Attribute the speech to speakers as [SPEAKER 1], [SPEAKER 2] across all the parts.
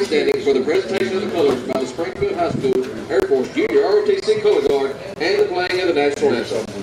[SPEAKER 1] grandstanding for the presentation of the colors by the Springfield High School Air Force Junior ROTC Color Guard and the playing of the national anthem.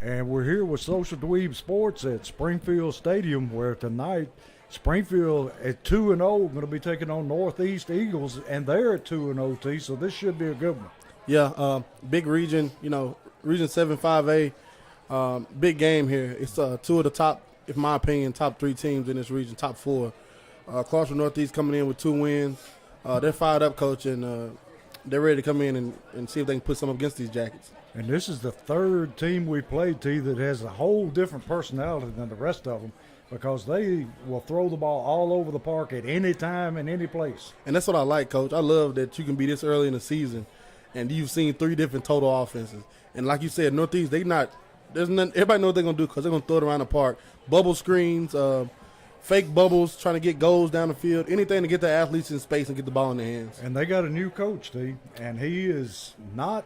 [SPEAKER 2] And we're here with Social Dweeb Sports at Springfield Stadium, where tonight Springfield at 2-0 going to be taking on Northeast Eagles, and they're at 2-0 T. So this should be a good one.
[SPEAKER 3] Yeah, big region. Region 7-5A. Big game here. It's two of the top, in my opinion, top 3 teams in this region, top 4. Clarksville Northeast coming in with 2 wins. They're fired up, Coach, and they're ready to come in and see if they can put some up against these Jackets.
[SPEAKER 2] And this is the 3rd team we played, T, that has a whole different personality than the rest of them, because they will throw the ball all over the park at any time and any place.
[SPEAKER 3] And that's what I like, Coach. I love that you can be this early in the season, and you've seen 3 different total offenses. And like you said, Northeast, there's nothing, everybody knows what they're going to do because they're going to throw it around the park. Bubble screens, fake bubbles, trying to get goals down the field, anything to get the athletes in space and get the ball in their hands.
[SPEAKER 2] And they got a new coach, T, and he is not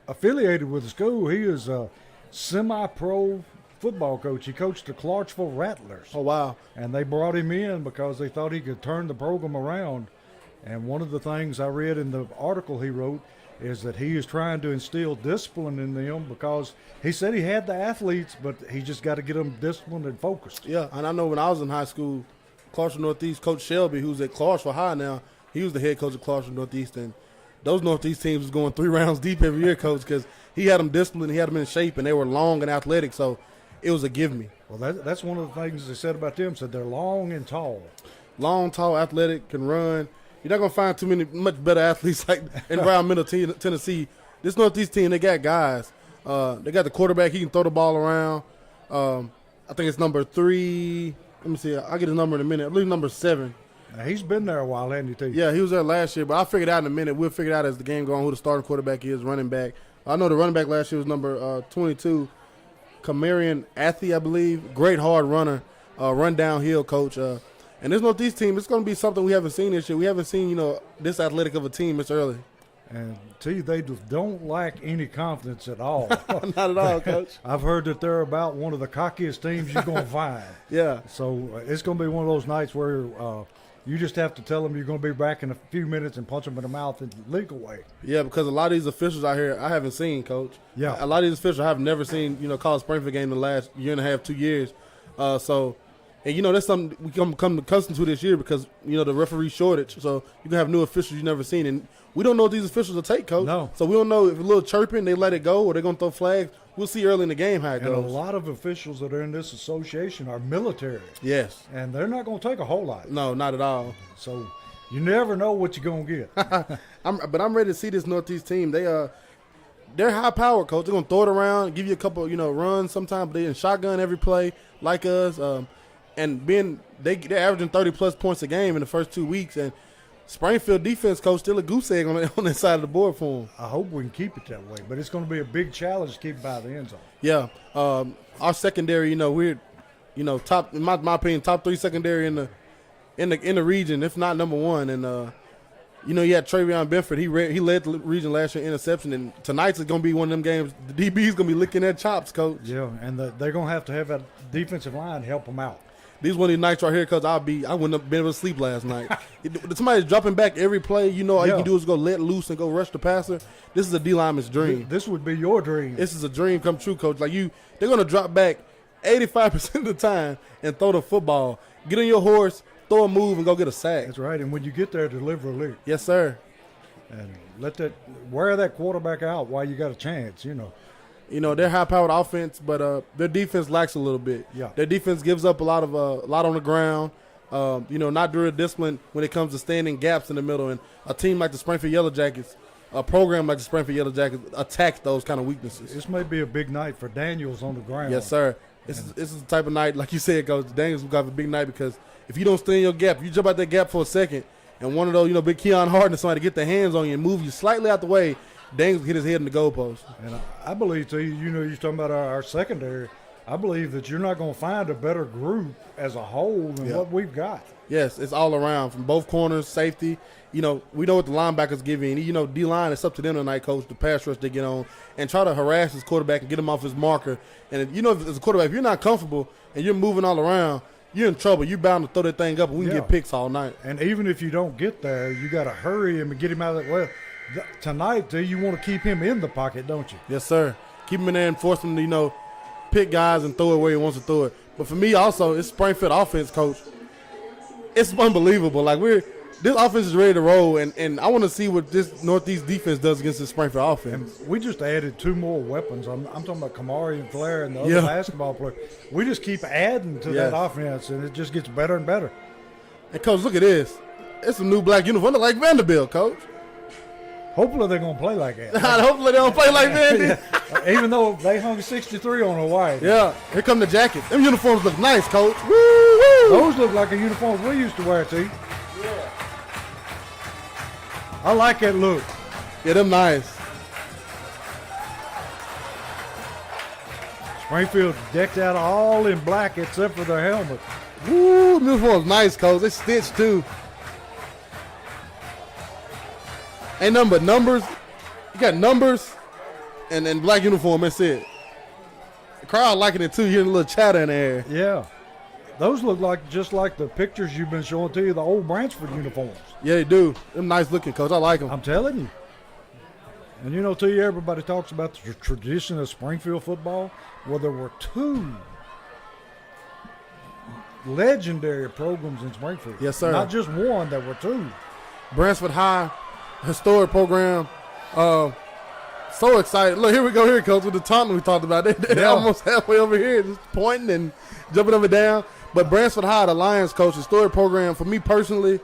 [SPEAKER 2] affiliated with the school. He is a semi-pro football coach. He coached the Clarksville Rattlers.
[SPEAKER 3] Oh, wow.
[SPEAKER 2] And they brought him in because they thought he could turn the program around. And one of the things I read in the article he wrote is that he is trying to instill discipline in them, because he said he had the athletes, but he just got to get them disciplined and focused.
[SPEAKER 3] Yeah, and I know when I was in high school, Clarksville Northeast, Coach Shelby, who's at Clarksville High now, he was the head coach of Clarksville Northeast, and those Northeast teams was going 3 rounds deep every year, Coach, because he had them disciplined, he had them in shape, and they were long and athletic, so it was a give me.
[SPEAKER 2] Well, that's one of the things they said about them, said they're long and tall.
[SPEAKER 3] Long, tall, athletic, can run. You're not going to find too many much better athletes like in around Middle Tennessee. This Northeast team, they got guys. They got the quarterback. He can throw the ball around. I think it's number 3. Let me see. I'll get his number in a minute. I believe number 7.
[SPEAKER 2] Now, he's been there a while, hasn't he, too?
[SPEAKER 3] Yeah, he was there last year, but I'll figure it out in a minute. We'll figure it out as the game goes on who the starting quarterback is, running back. I know the running back last year was number 22, Kamarian Athy, I believe. Great hard runner, run downhill coach. And this Northeast team, it's going to be something we haven't seen this year. We haven't seen, this athletic of a team this early.
[SPEAKER 2] And, T, they don't lack any confidence at all.
[SPEAKER 3] Not at all, Coach.
[SPEAKER 2] I've heard that they're about one of the cockiest teams you're going to find.
[SPEAKER 3] Yeah.
[SPEAKER 2] So it's going to be one of those nights where you just have to tell them you're going to be back in a few minutes and punch them in the mouth in the legal way.
[SPEAKER 3] Yeah, because a lot of these officials out here I haven't seen, Coach.
[SPEAKER 2] Yeah.
[SPEAKER 3] A lot of these officials I have never seen, call Springfield game in the last year and a half, 2 years. And, that's something we come accustomed to this year because, the referee shortage. So you can have new officials you've never seen. And we don't know what these officials will take, Coach.
[SPEAKER 2] No.
[SPEAKER 3] So we don't know if a little chirping, they let it go, or they're going to throw flags. We'll see early in the game how it goes.
[SPEAKER 2] And a lot of officials that are in this association are military.
[SPEAKER 3] Yes.
[SPEAKER 2] And they're not going to take a whole lot.
[SPEAKER 3] No, not at all.
[SPEAKER 2] So you never know what you're going to get.
[SPEAKER 3] But I'm ready to see this Northeast team. They're high power, Coach. They're going to throw it around, give you a couple, runs sometimes, but they're in shotgun every play like us. And they're averaging 30-plus points a game in the first 2 weeks. And Springfield defense, Coach, still a goose egg on that side of the board for them.
[SPEAKER 2] I hope we can keep it that way. But it's going to be a big challenge to keep it by the end zone.
[SPEAKER 3] Yeah. Our secondary, we're, top, in my opinion, top 3 secondary in the region, if not number 1. And, you had Travion Benford. He led the region last year in interception. And tonight's is going to be one of them games. The DB's going to be licking their chops, Coach.
[SPEAKER 2] Yeah, and they're going to have that defensive line help them out.
[SPEAKER 3] These one of these nights right here because I wouldn't have been able to sleep last night. Somebody's dropping back every play. All you can do is go let loose and go rush the passer. This is a D lineman's dream.
[SPEAKER 2] This would be your dream.
[SPEAKER 3] This is a dream come true, Coach. They're going to drop back 85% of the time and throw the football. Get on your horse, throw a move, and go get a sack.
[SPEAKER 2] That's right. And when you get there, deliver a lick.
[SPEAKER 3] Yes, sir.
[SPEAKER 2] And wear that quarterback out while you got a chance,
[SPEAKER 3] They're high-powered offense, but their defense lacks a little bit.
[SPEAKER 2] Yeah.
[SPEAKER 3] Their defense gives up a lot on the ground. Not very disciplined when it comes to standing gaps in the middle. And a team like the Springfield Yellow Jackets, a program like the Springfield Yellow Jackets, attacks those kind of weaknesses.
[SPEAKER 2] This may be a big night for Daniels on the ground.
[SPEAKER 3] Yes, sir. This is the type of night, like you said, Coach. Daniels will have a big night because if you don't stay in your gap, you jump out that gap for a second, and one of those, big Keon Harden, somebody get their hands on you and move you slightly out the way, Daniels hit his head in the goalpost.
[SPEAKER 2] And I believe, too, you're talking about our secondary. I believe that you're not going to find a better group as a whole than what we've got.
[SPEAKER 3] Yes, it's all around from both corners, safety. We know what the linebackers give in. D-line, it's up to them tonight, Coach, the pass rush they get on, and try to harass his quarterback and get him off his marker. And, if as a quarterback, if you're not comfortable and you're moving all around, you're in trouble. You're bound to throw that thing up, and we can get picks all night.
[SPEAKER 2] And even if you don't get there, you got to hurry him and get him out of that way. Tonight, you want to keep him in the pocket, don't you?
[SPEAKER 3] Yes, sir. Keep him in there and force him to, pick guys and throw it where he wants to throw it. But for me, also, it's Springfield offense, coach. It's unbelievable. Like this offense is ready to roll, and I want to see what this Northeast defense does against the Springfield offense.
[SPEAKER 2] And we just added 2 more weapons. I'm talking about Kamari and Flair and the other basketball players. We just keep adding to that offense, and it just gets better and better.
[SPEAKER 3] And, Coach, look at this. It's a new black uniform. Look like Vanderbilt, Coach.
[SPEAKER 2] Hopefully they're going to play like that.
[SPEAKER 3] Hopefully they don't play like Vanderbilt.
[SPEAKER 2] Even though they hung 63 on Hawaii.
[SPEAKER 3] Yeah, here come the jackets. Them uniforms look nice, Coach. Woo-woo.
[SPEAKER 2] Those look like the uniforms we used to wear, T.
[SPEAKER 3] Yeah.
[SPEAKER 2] I like that look.
[SPEAKER 3] Yeah, them nice.
[SPEAKER 2] Springfield decked out all in black except for their helmet.
[SPEAKER 3] Woo, uniform's nice, Coach. They stitched, too. Ain't nothing but numbers. You got numbers and black uniform. That's it. The crowd liking it, too. You hear a little chatter in the air.
[SPEAKER 2] Yeah. Those look like just like the pictures you've been showing to you, the old Branchford uniforms.
[SPEAKER 3] Yeah, they do. Them nice looking, Coach. I like them.
[SPEAKER 2] I'm telling you. And you know, to you, everybody talks about the tradition of Springfield football. Well, there were 2 legendary programs in Springfield.
[SPEAKER 3] Yes, sir.
[SPEAKER 2] Not just one, there were 2.
[SPEAKER 3] Bransford High, historic program. So excited. Look, here we go here, Coach, with the taunting we talked about. They're almost halfway over here, just pointing and jumping up and down. But Bransford High, the Lions coach, historic program. For me personally,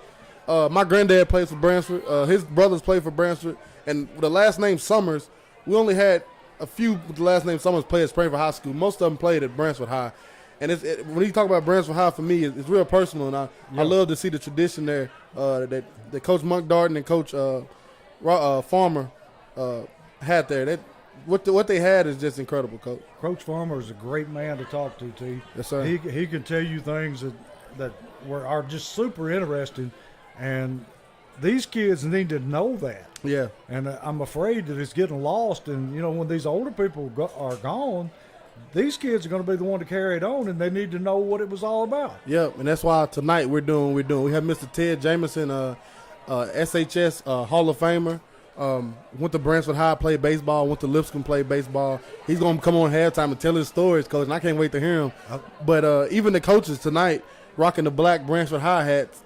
[SPEAKER 3] my granddad played for Bransford. His brothers played for Bransford. And with the last name Summers, we only had a few with the last name Summers play at Springfield High School. Most of them played at Bransford High. And when you talk about Bransford High, for me, it's real personal. And I love to see the tradition there that Coach Monk Darden and Coach Farmer had there. What they had is just incredible, Coach.
[SPEAKER 2] Coach Farmer is a great man to talk to, T.
[SPEAKER 3] Yes, sir.
[SPEAKER 2] He can tell you things that are just super interesting, and these kids need to know that.
[SPEAKER 3] Yeah.
[SPEAKER 2] And I'm afraid that it's getting lost, and, you know, when these older people are gone, these kids are going to be the one to carry it on, and they need to know what it was all about.
[SPEAKER 3] Yeah, and that's why tonight we're doing. We have Mr. Ted Jamison, SHS Hall of Famer. Went to Bransford High, played baseball. Went to Lipscomb, played baseball. He's going to come on halftime and tell his stories, Coach, and I can't wait to hear him. But even the coaches tonight rocking the black Bransford High hats,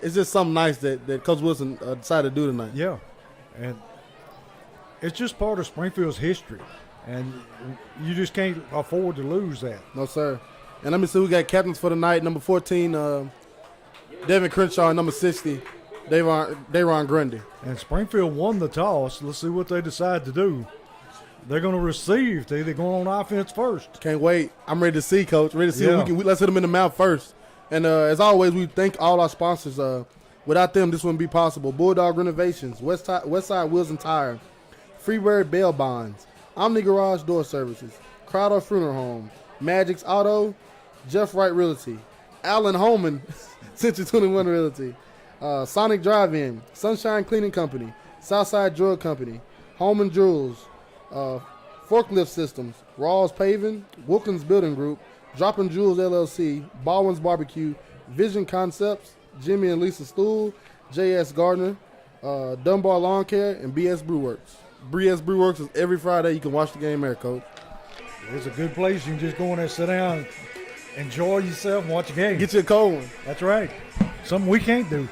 [SPEAKER 3] it's just something nice that Coach Wilson decided to do tonight.
[SPEAKER 2] Yeah, and it's just part of Springfield's history, and you just can't afford to lose that.
[SPEAKER 3] No, sir. And let me see, we got captains for the night. Number 14, Devin Crenshaw, and number 60, Dayron Grundy.
[SPEAKER 2] And Springfield won the toss. Let's see what they decide to do. They're going to receive. They're going on offense first.
[SPEAKER 3] Can't wait. I'm ready to see, Coach. Ready to see. Let's hit them in the mouth first. And as always, we thank all our sponsors. Without them, this wouldn't be possible. Bulldog Renovations, Westside Wheels and Tire, Freebird Bail Bonds, Omni Garage Door Services, Crowder Funeral Home, Magic's Auto, Jeff Wright Realty, Allen Holman, Century 21 Realty, Sonic Drive-In, Sunshine Cleaning Company, Southside Drug Company, Holman Jewels, Forklift Systems, Rawls Paving, Wilkins Building Group, Dropping Jewels LLC, Baldwin's Barbecue, Vision Concepts, Jimmy and Lisa Stool, J.S. Gardner, Dunbar Lawn Care, and B.S. Brewworks. B.S. Brewworks is every Friday. You can watch the game there, Coach.
[SPEAKER 2] It's a good place. You can just go in there, sit down, enjoy yourself, and watch the game.
[SPEAKER 3] Get you a cold one.
[SPEAKER 2] That's right. Something we can't do.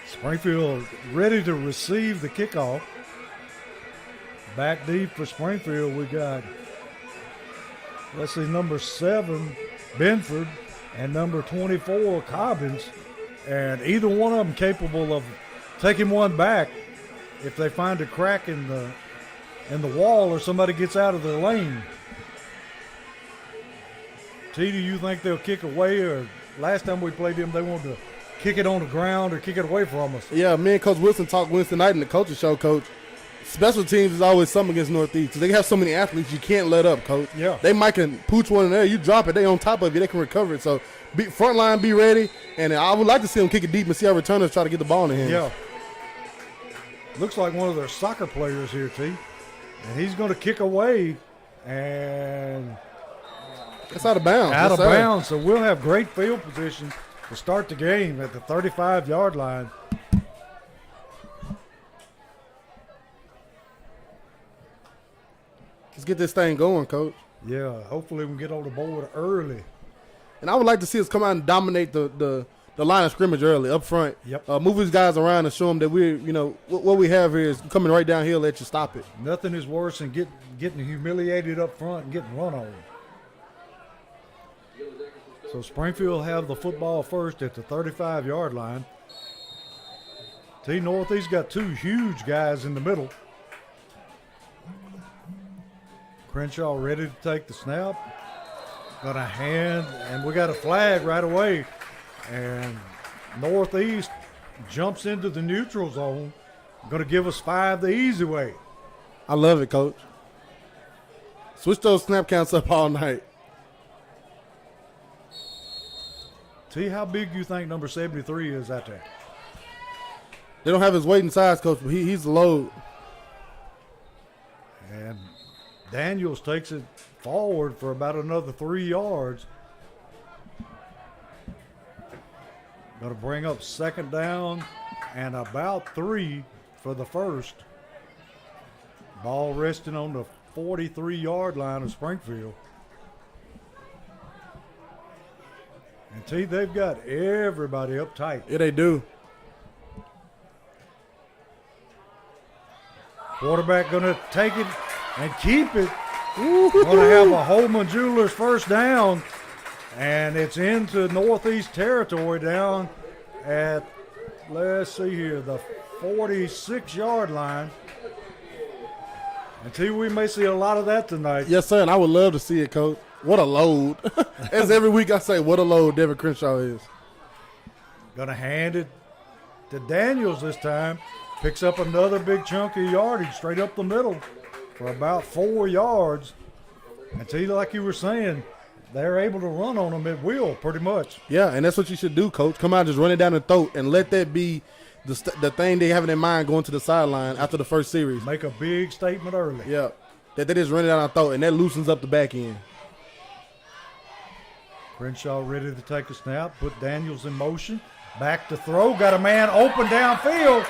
[SPEAKER 2] Springfield ready to receive the kickoff. Back deep for Springfield, we got, let's see, number 7, Benford, and number 24, Cobbins. And either one of them capable of taking one back if they find a crack in the wall or somebody gets out of their lane. T, do you think they'll kick away, or last time we played them, they wanted to kick it on the ground or kick it away from us?
[SPEAKER 3] Yeah, me and Coach Wilson talked Wednesday night in the coaching show, Coach. Special teams is always something against Northeast because they have so many athletes you can't let up, Coach.
[SPEAKER 2] Yeah.
[SPEAKER 3] They might can pooch one in there. You drop it, they on top of you. They can recover it. So front line, be ready. And I would like to see them kick it deep and see our returners try to get the ball in the hands.
[SPEAKER 2] Yeah. Looks like one of their soccer players here, T. And he's going to kick away, and
[SPEAKER 3] it's out of bounds.
[SPEAKER 2] Out of bounds. So we'll have great field position to start the game at the 35-yard line.
[SPEAKER 3] Let's get this thing going, Coach.
[SPEAKER 2] Yeah, hopefully we can get on the board early.
[SPEAKER 3] And I would like to see us come out and dominate the line of scrimmage early, up front.
[SPEAKER 2] Yep.
[SPEAKER 3] Move these guys around and show them that we're, what we have here is coming right downhill, let you stop it.
[SPEAKER 2] Nothing is worse than getting humiliated up front and getting run on. So Springfield have the football first at the 35-yard line. T Northeast got two huge guys in the middle. Crenshaw ready to take the snap. Got a hand, and we got a flag right away. And Northeast jumps into the neutral zone. Going to give us 5 the easy way.
[SPEAKER 3] I love it, Coach. Switch those snap counts up all night.
[SPEAKER 2] T, how big you think number 73 is out there?
[SPEAKER 3] They don't have his weight and size, Coach, but he's the load.
[SPEAKER 2] And Daniels takes it forward for about another 3 yards. Going to bring up second down and about 3 for the first. Ball resting on the 43-yard line of Springfield. And T, they've got everybody up tight.
[SPEAKER 3] Yeah, they do.
[SPEAKER 2] Quarterback going to take it and keep it. Going to have a Holman Jewelers first down. And it's into Northeast territory down at, let's see here, the 46-yard line. And T, we may see a lot of that tonight.
[SPEAKER 3] Yes, sir, and I would love to see it, Coach. What a load. As every week I say, what a load Devin Crenshaw is.
[SPEAKER 2] Going to hand it to Daniels this time. Picks up another big chunk of yardage straight up the middle for about 4 yards. And T, like you were saying, they're able to run on them at will pretty much.
[SPEAKER 3] Yeah, and that's what you should do, Coach. Come out, just run it down the throat, and let that be the thing they have in their mind going to the sideline after the first series.
[SPEAKER 2] Make a big statement early.
[SPEAKER 3] Yeah, that they just run it down the throat, and that loosens up the back end.
[SPEAKER 2] Crenshaw ready to take a snap, put Daniels in motion. Back to throw, got a man open downfield,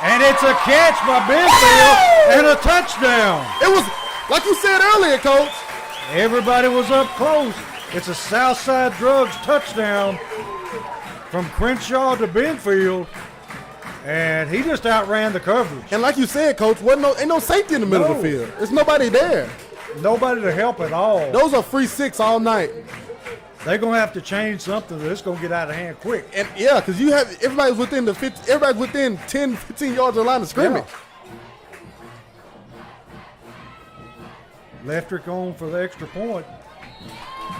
[SPEAKER 2] and it's a catch by Benfield and a touchdown.
[SPEAKER 3] It was, like you said earlier, Coach.
[SPEAKER 2] Everybody was up close. It's a Southside Drugs touchdown from Crenshaw to Benfield, and he just outran the coverage.
[SPEAKER 3] And like you said, Coach, ain't no safety in the middle of the field. There's nobody there.
[SPEAKER 2] Nobody to help at all.
[SPEAKER 3] Those are free 6 all night.
[SPEAKER 2] They're going to have to change something that's going to get out of hand quick.
[SPEAKER 3] And yeah, because you have everybody's within 10, 15 yards of the line of scrimmage.
[SPEAKER 2] Yeah. Leftrick on for the extra point.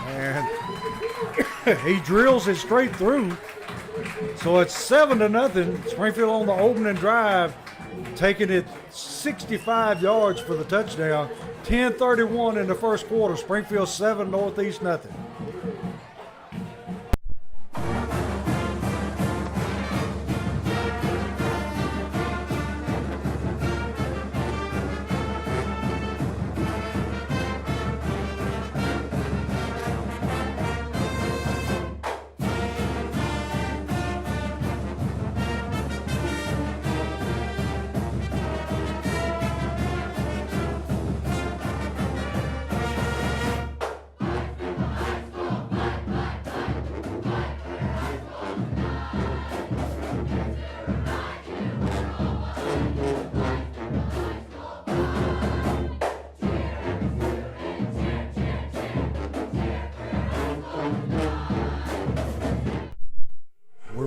[SPEAKER 2] And he drills it straight through. So it's 7-0. Springfield on the opening drive, taking it 65 yards for the touchdown. 10:31 in the first quarter. Springfield 7, Northeast nothing.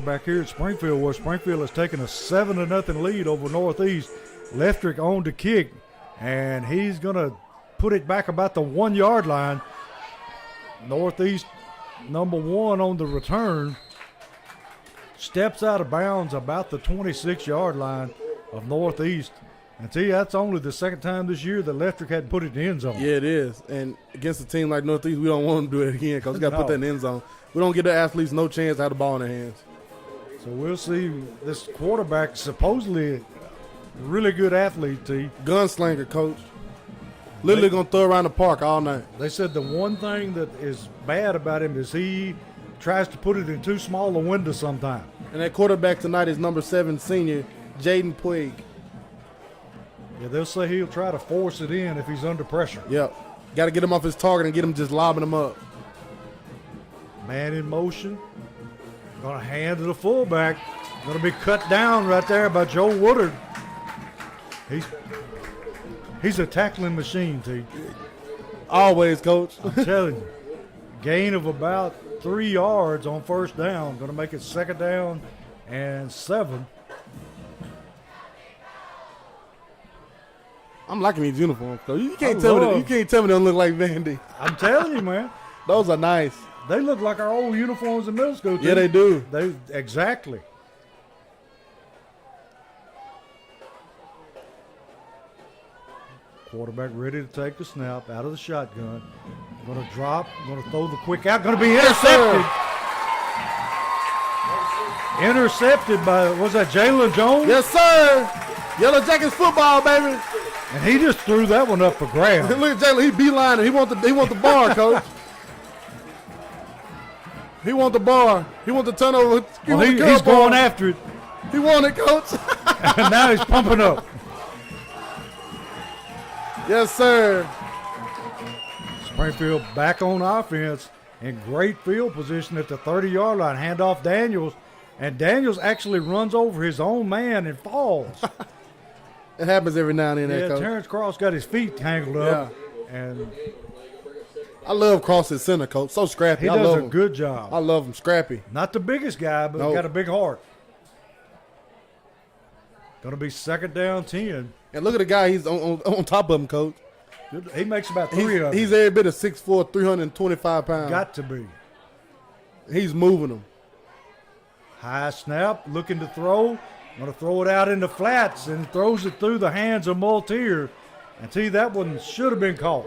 [SPEAKER 2] Back here at Springfield, where Springfield has taken a 7-0 lead over Northeast. Leftrick on to kick, and he's going to put it back about the 1 yard line. Northeast number 1 on the return steps out of bounds about the 26-yard line of Northeast. And see, that's only the second time this year that Leftrick hadn't put it in the end zone.
[SPEAKER 3] Yeah, it is. And against a team like Northeast, we don't want them to do it again because we got to put that in the end zone. We don't give the athletes no chance to have the ball in their hands.
[SPEAKER 2] So we'll see. This quarterback, supposedly a really good athlete, T.
[SPEAKER 3] Gunslinger, Coach. Literally going to throw around the park all night.
[SPEAKER 2] They said the one thing that is bad about him is he tries to put it in too small a window sometimes.
[SPEAKER 3] And that quarterback tonight is number 7 senior, Jaden Puig.
[SPEAKER 2] Yeah, they'll say he'll try to force it in if he's under pressure.
[SPEAKER 3] Yep. Got to get him off his target and get him just lobbing him up.
[SPEAKER 2] Man in motion. Going to hand to the fullback. Going to be cut down right there by Joe Woodard. He's a tackling machine, T.
[SPEAKER 3] Always, Coach.
[SPEAKER 2] I'm telling you. Gain of about 3 yards on first down. Going to make it 2nd down and 7.
[SPEAKER 3] I'm liking these uniforms, though. You can't tell me they don't look like Vandy.
[SPEAKER 2] I'm telling you, man.
[SPEAKER 3] Those are nice.
[SPEAKER 2] They look like our old uniforms in middle school, too.
[SPEAKER 3] Yeah, they do.
[SPEAKER 2] Exactly. Quarterback ready to take the snap out of the shotgun. Going to drop. Going to throw the quick out. Going to be intercepted. Intercepted by, was that Jalen Jones?
[SPEAKER 3] Yes, sir. Yellow Jackets football, baby.
[SPEAKER 2] And he just threw that one up for grabs.
[SPEAKER 3] Look at Jalen. He beelining. He want the bar, Coach. He want the bar. He want the turnover.
[SPEAKER 2] He's going after it.
[SPEAKER 3] He want it, Coach.
[SPEAKER 2] And now he's pumping up.
[SPEAKER 3] Yes, sir.
[SPEAKER 2] Springfield back on offense in great field position at the 30-yard line. Hand off Daniels. And Daniels actually runs over his own man and falls.
[SPEAKER 3] It happens every now and then, Coach.
[SPEAKER 2] Terrence Cross got his feet tangled up. Yeah. And
[SPEAKER 3] I love Cross at center, Coach. So scrappy.
[SPEAKER 2] He does a good job.
[SPEAKER 3] I love him. Scrappy.
[SPEAKER 2] Not the biggest guy, but got a big heart. Going to be 2nd down 10.
[SPEAKER 3] And look at the guy. He's on top of him, Coach.
[SPEAKER 2] He makes about 3 of them.
[SPEAKER 3] He's every bit of 6'4", 325 pounds.
[SPEAKER 2] Got to be.
[SPEAKER 3] He's moving them.
[SPEAKER 2] High snap, looking to throw. Going to throw it out in the flats and throws it through the hands of Multier. And see, that one should have been caught.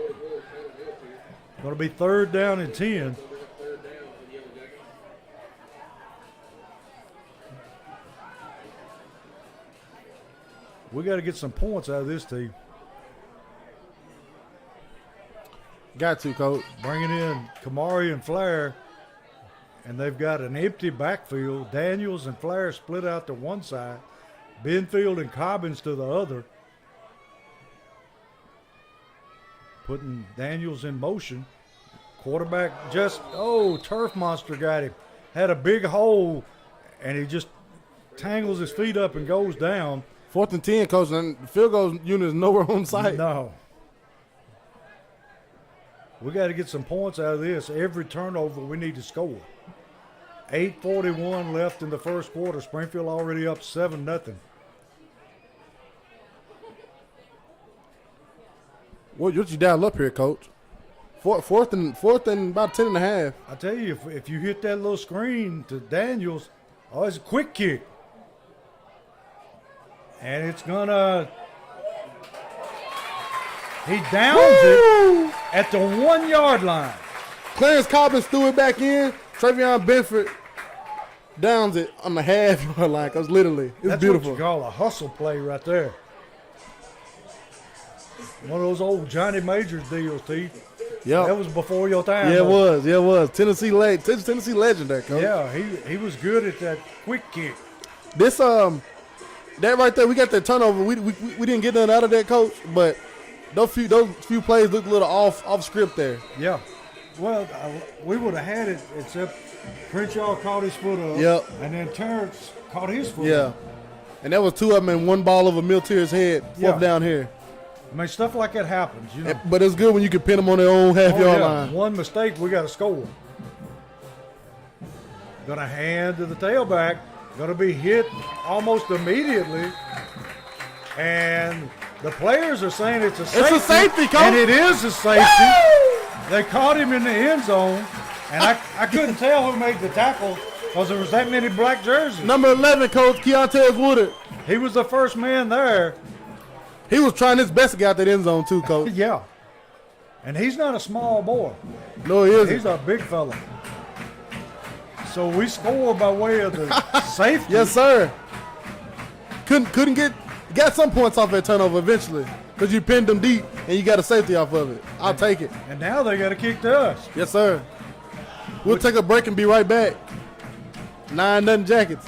[SPEAKER 2] Going to be 3rd down and 10. We got to get some points out of this team.
[SPEAKER 3] Got to, Coach.
[SPEAKER 2] Bringing in Kamari and Flair. And they've got an empty backfield. Daniels and Flair split out to one side. Benfield and Cobbins to the other. Putting Daniels in motion. Quarterback turf monster got him. Had a big hole, and he just tangles his feet up and goes down.
[SPEAKER 3] 4th and 10, Coach, and the field goal unit is nowhere on site.
[SPEAKER 2] No. We got to get some points out of this. Every turnover, we need to score. 8:41 left in the first quarter. Springfield already up 7-0.
[SPEAKER 3] What you dial up here, Coach? Fourth and about 10 and a half.
[SPEAKER 2] I tell you, if you hit that little screen to Daniels, it's a quick kick. And it's gonna. He downs it at the 1 yard line.
[SPEAKER 3] Clarence Cobbins threw it back in. Travion Benford downs it on the half-yard line. Cause literally,
[SPEAKER 2] That's
[SPEAKER 3] beautiful.
[SPEAKER 2] What you call a hustle play right there. One of those old Johnny Majors deals, T.
[SPEAKER 3] Yeah,
[SPEAKER 2] that was before your time.
[SPEAKER 3] Yeah, it was. Yeah, it was. Tennessee legend there, Coach.
[SPEAKER 2] Yeah, he was good at that quick kick.
[SPEAKER 3] This that right there, we got that turnover. We didn't get nothing out of that, Coach, but those few plays looked a little off script there.
[SPEAKER 2] Yeah. Well, we would have had it except Crenshaw caught his foot up.
[SPEAKER 3] Yep.
[SPEAKER 2] And then Terrence caught his foot
[SPEAKER 3] up. Yeah. And that was 2 of them and 1 ball over Miltier's head, 4th down here.
[SPEAKER 2] I mean, stuff like that happens, you know.
[SPEAKER 3] But it's good when you can pin them on their own half-yard line.
[SPEAKER 2] One mistake, we got to score. Going to hand to the tailback. Going to be hit almost immediately. And the players are saying it's a safety.
[SPEAKER 3] It's a safety, Coach.
[SPEAKER 2] And it is a safety. Woo! They caught him in the end zone. And I couldn't tell who made the tackle because there was that many black jerseys.
[SPEAKER 3] Number 11, Coach, Keontae Woodard.
[SPEAKER 2] He was the first man there.
[SPEAKER 3] He was trying his best to get out that end zone, too, Coach.
[SPEAKER 2] Yeah. And he's not a small boy.
[SPEAKER 3] No, he isn't.
[SPEAKER 2] He's a big fella. So we score by way of the safety.
[SPEAKER 3] Yes, sir. Couldn't got some points off that turnover eventually because you pinned them deep and you got a safety off of it. I'll take it.
[SPEAKER 2] And now they got to kick to us.
[SPEAKER 3] Yes, sir. We'll take a break and be right back. 9-0 Jackets.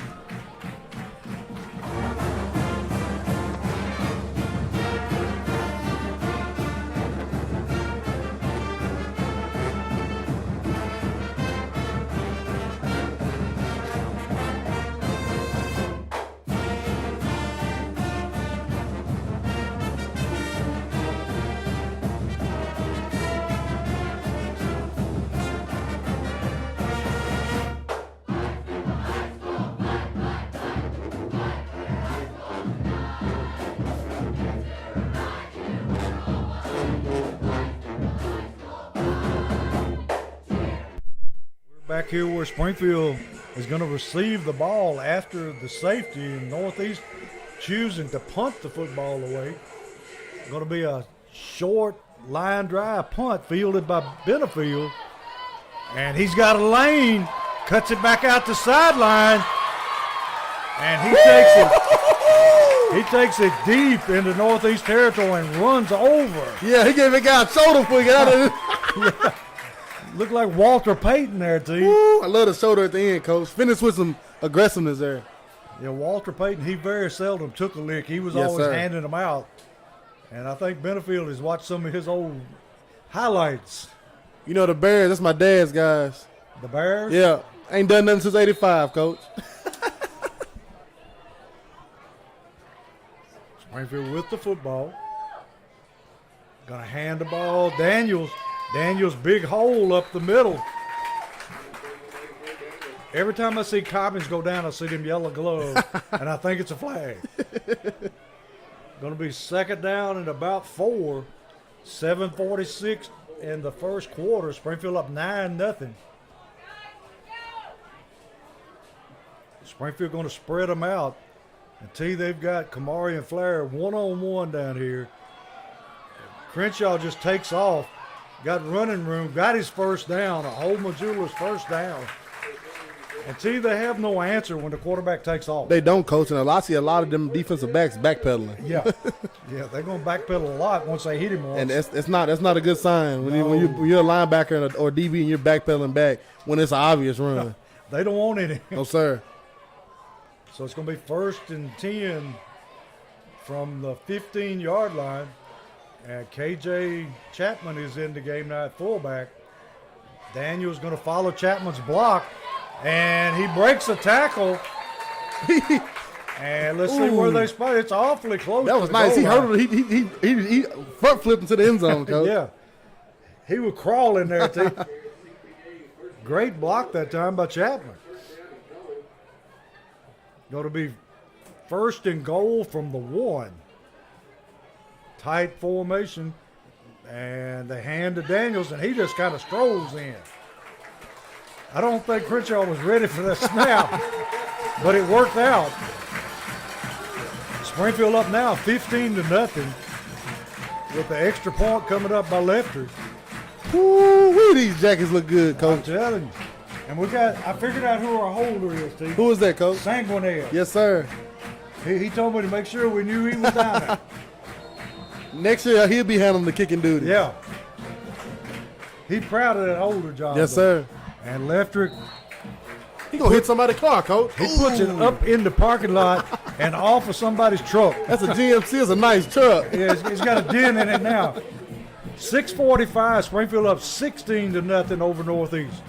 [SPEAKER 2] Back here where Springfield is going to receive the ball after the safety, and Northeast choosing to punt the football away. Going to be a short line drive punt fielded by Benefield. And he's got a lane, cuts it back out the sideline, and he takes it. He takes it deep into Northeast territory and runs over.
[SPEAKER 3] Yeah, he gave a guy a shoulder before he got out of it.
[SPEAKER 2] Yeah. Looked like Walter Payton there, T.
[SPEAKER 3] Woo, I love the shoulder at the end, Coach. Finish with some aggressiveness there.
[SPEAKER 2] Yeah, Walter Payton, he very seldom took a lick. He was
[SPEAKER 3] Yes,
[SPEAKER 2] always
[SPEAKER 3] sir.
[SPEAKER 2] handing them out. And I think Benefield has watched some of his old highlights.
[SPEAKER 3] You know the Bears, that's my dad's guys.
[SPEAKER 2] The Bears?
[SPEAKER 3] Yeah, ain't done nothing since 85, Coach.
[SPEAKER 2] Springfield with the football. Gonna hand the ball. Daniels big hole up the middle. Every time I see Cobbins go down, I see them yellow gloves, and I think it's a flag. Going to be second down and about 4. 7:46 in the first quarter. Springfield up 9-0. Springfield going to spread them out. And T, they've got Kamari and Flair one-on-one down here. Crenshaw just takes off. Got running room, got his first down, a whole Majula's first down. And T, they have no answer when the quarterback takes off.
[SPEAKER 3] They don't, Coach, and I see a lot of them defensive backs backpedaling.
[SPEAKER 2] Yeah, they're going to backpedal a lot once they hit him once.
[SPEAKER 3] And that's not a good sign when you're a linebacker or DB and you're backpedaling back when it's an obvious run.
[SPEAKER 2] They don't want any.
[SPEAKER 3] No, sir.
[SPEAKER 2] So it's going to be 1st and 10 from the 15-yard line. And KJ Chapman is in the game now at fullback. Daniel's going to follow Chapman's block, and he breaks a tackle. And let's see where they spot. It's awfully close.
[SPEAKER 3] That was nice. He hurdled. He front flipped into the end zone, Coach.
[SPEAKER 2] Yeah, he was crawling there too. Great block that time by Chapman. Going to be 1st and goal from the 1. Tight formation, and they hand to Daniels, and he just kind of strolls in. I don't think Crenshaw was ready for that snap, but it worked out. Springfield up now 15-0 with the extra point coming up by Lefter.
[SPEAKER 3] Woo, these jackets look good,
[SPEAKER 2] I'm
[SPEAKER 3] Coach.
[SPEAKER 2] telling you. And I figured out who our holder is, Steve.
[SPEAKER 3] Who is that, Coach?
[SPEAKER 2] Sanguinea.
[SPEAKER 3] Yes, sir.
[SPEAKER 2] He told me to make sure we knew he was down there.
[SPEAKER 3] Next year, he'll be handling the kicking duty.
[SPEAKER 2] Yeah. He proud of that holder job.
[SPEAKER 3] Yes,
[SPEAKER 2] though.
[SPEAKER 3] sir.
[SPEAKER 2] And Lefter,
[SPEAKER 3] He going to hit somebody's car, Coach.
[SPEAKER 2] he puts it up in the parking lot and off of somebody's truck.
[SPEAKER 3] That's a GMC. It's a nice truck.
[SPEAKER 2] Yeah, it's got a dent in it now. 6:45, Springfield up 16-0 over Northeast.